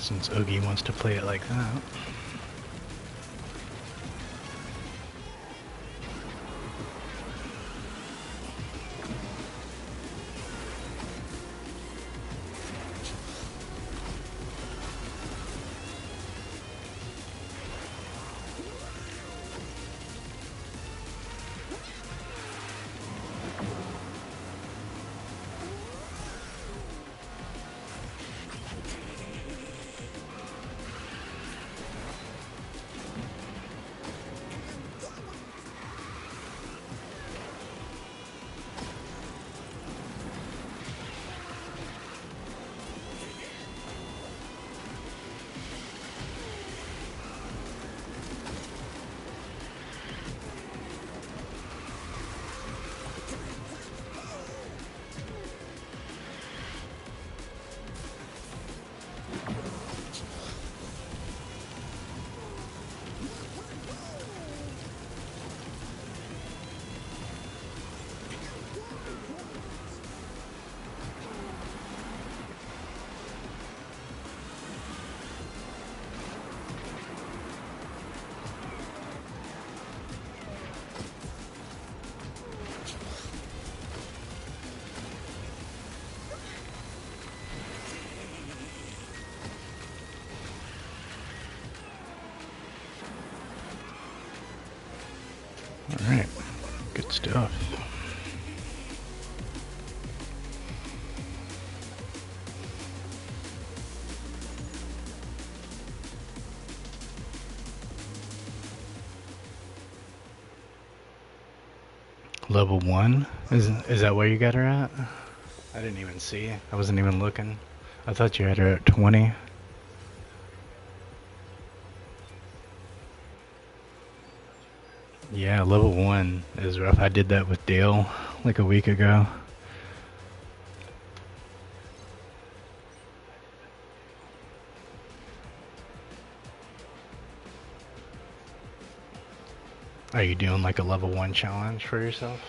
Since Oogie wants to play it like that. Alright, good stuff. Level 1? Is that where you got her at? I didn't even see. I wasn't even looking. I thought you had her at 20. Yeah, level 1 is rough. I did that with Dale like a week ago. Are you doing like a level 1 challenge for yourself?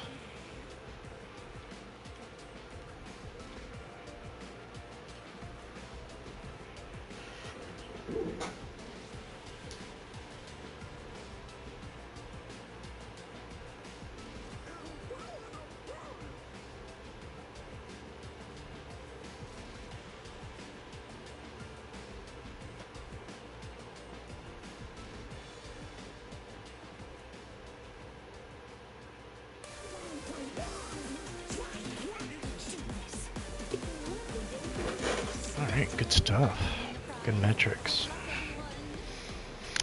Alright, good stuff. Good metrics.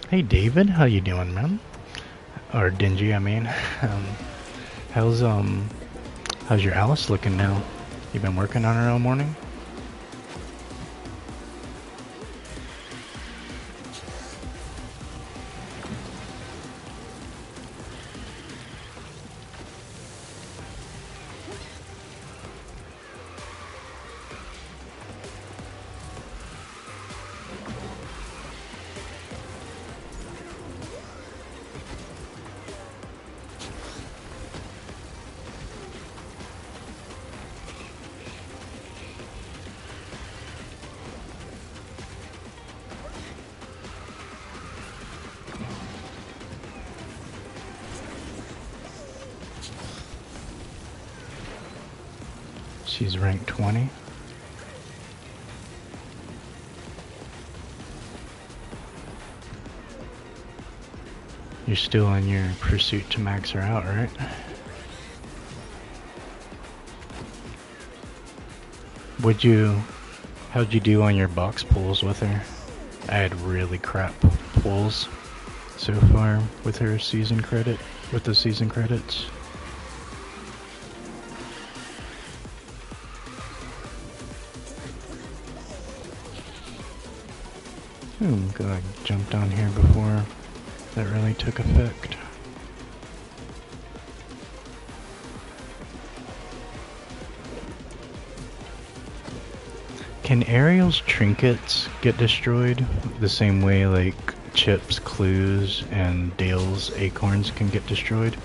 Hey David, how you doing, man? Or Dingy, I mean. How's your Alice looking now? You been working on her all morning? She's ranked 20. You're still in your pursuit to max her out, right? How'd you do on your box pulls with her? I had really crap pulls so far with her season credit, with the season credits. Oh god, I jumped on here before that really took effect. Can Ariel's trinkets get destroyed the same way like Chip's clues and Dale's acorns can get destroyed?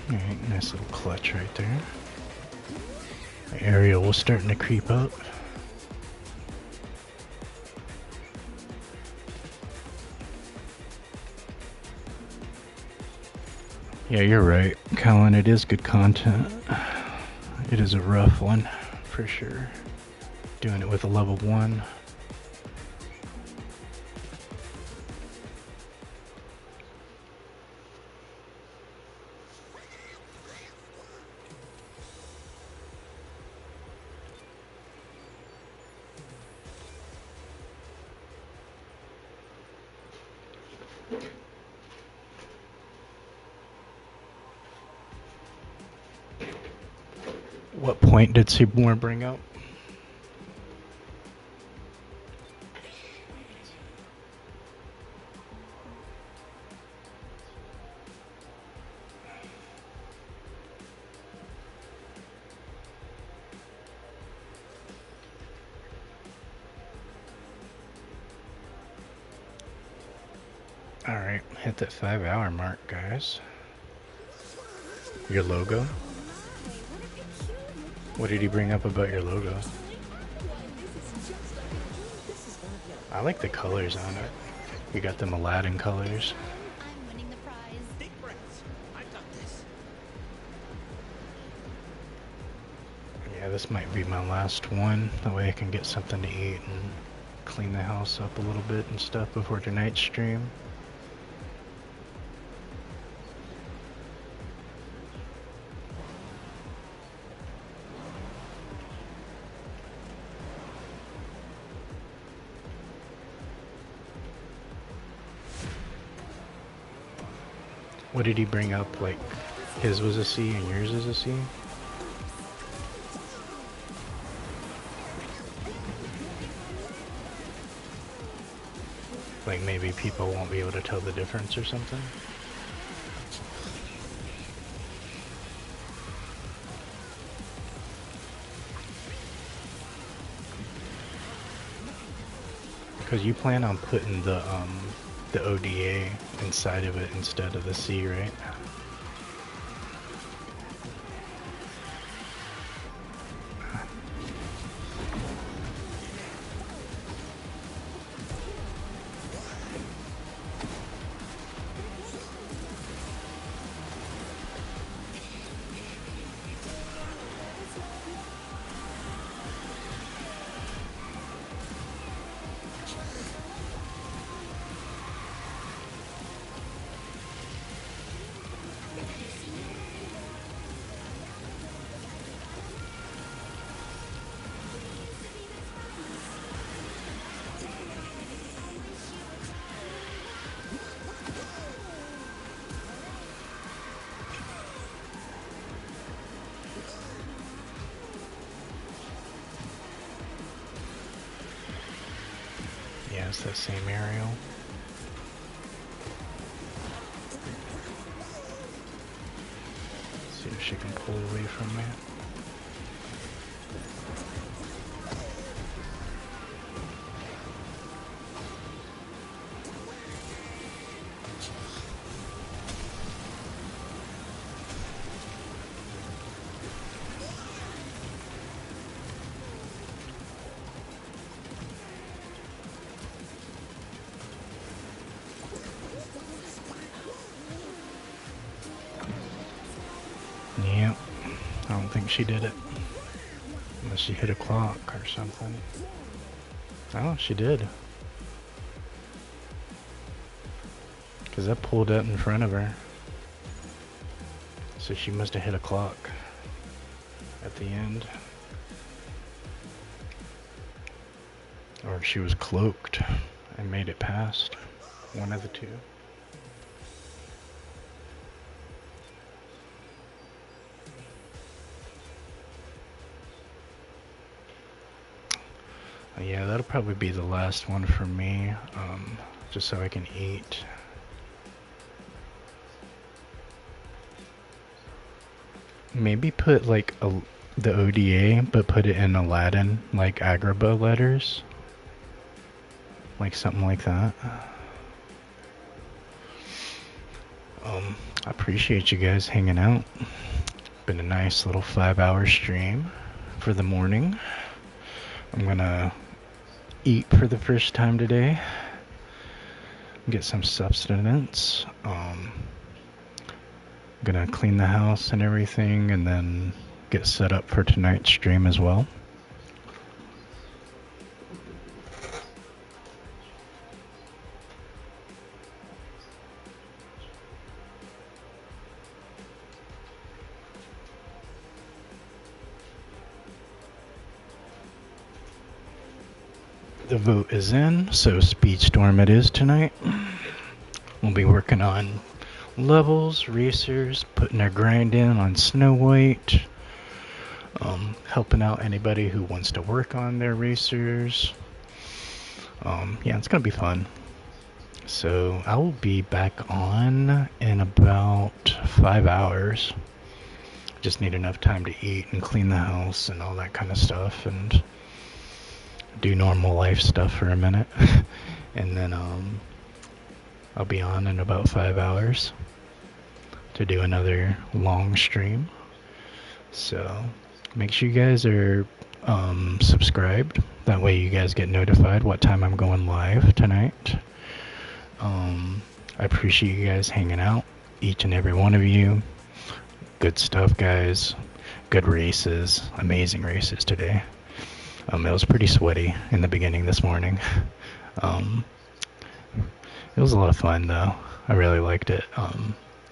Alright, nice little clutch right there. The aerial was starting to creep up. Yeah, you're right, Colin, it is good content. It is a rough one, for sure. Doing it with a level 1. What point did Seymour bring up? Alright, hit that 5-hour mark, guys. Your logo? What did he bring up about your logo? I like the colors on it. You got them Aladdin colors. I'm winning the prize. Deep breaths. I've got this. Yeah, this might be my last one. That way I can get something to eat and clean the house up a little bit and stuff before tonight's stream. What did he bring up? Like, his was a C and yours is a C? Like, maybe people won't be able to tell the difference or something? Because you plan on putting the ODA inside of it instead of the C, right? Yeah, it's that same aerial. See if she can pull away from me. Yep, I don't think she did it. Unless she hit a clock or something. Oh, she did. Because that pulled up in front of her. So she must have hit a clock at the end. Or she was cloaked and made it past. One of the two. Yeah, that'll probably be the last one for me, just so I can eat. Maybe put like the ODA, but put it in Aladdin, like Agrabah letters. Like something like that. I appreciate you guys hanging out. Been a nice little 5-hour stream for the morning. I'm gonna eat for the first time today. Get some substance. Gonna clean the house and everything, and then get set up for tonight's stream as well. The vote is in, so Speedstorm it is tonight. We'll be working on levels, racers, putting our grind in on Snow White, helping out anybody who wants to work on their racers. Yeah, it's gonna be fun. So I will be back on in about 5 hours. Just need enough time to eat and clean the house and all that kind of stuff, and do normal life stuff for a minute. And then I'll be on in about 5 hours to do another long stream. So make sure you guys are subscribed. That way you guys get notified what time I'm going live tonight. I appreciate you guys hanging out, each and every one of you. Good stuff, guys. Good races. Amazing races today. It was pretty sweaty in the beginning this morning. It was a lot of fun, though. I really liked it.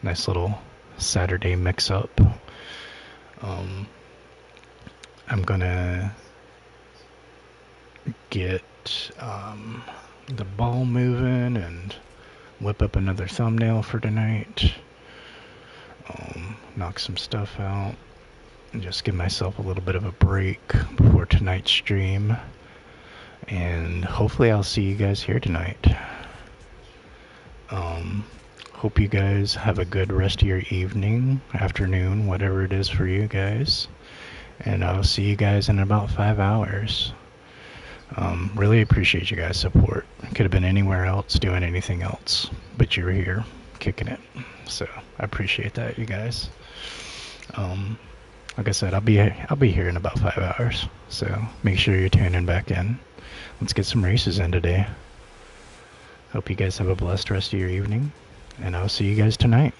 Nice little Saturday mix-up. I'm gonna get the ball moving and whip up another thumbnail for tonight. Knock some stuff out. And just give myself a little bit of a break before tonight's stream, and hopefully I'll see you guys here tonight. Hope you guys have a good rest of your evening, afternoon, whatever it is for you guys, and I'll see you guys in about 5 hours. Really appreciate you guys' support. Could have been anywhere else doing anything else, but you're here kicking it, so I appreciate that, you guys. Like I said, I'll be here in about 5 hours, so make sure you're tuning back in. Let's get some races in today. Hope you guys have a blessed rest of your evening, and I'll see you guys tonight.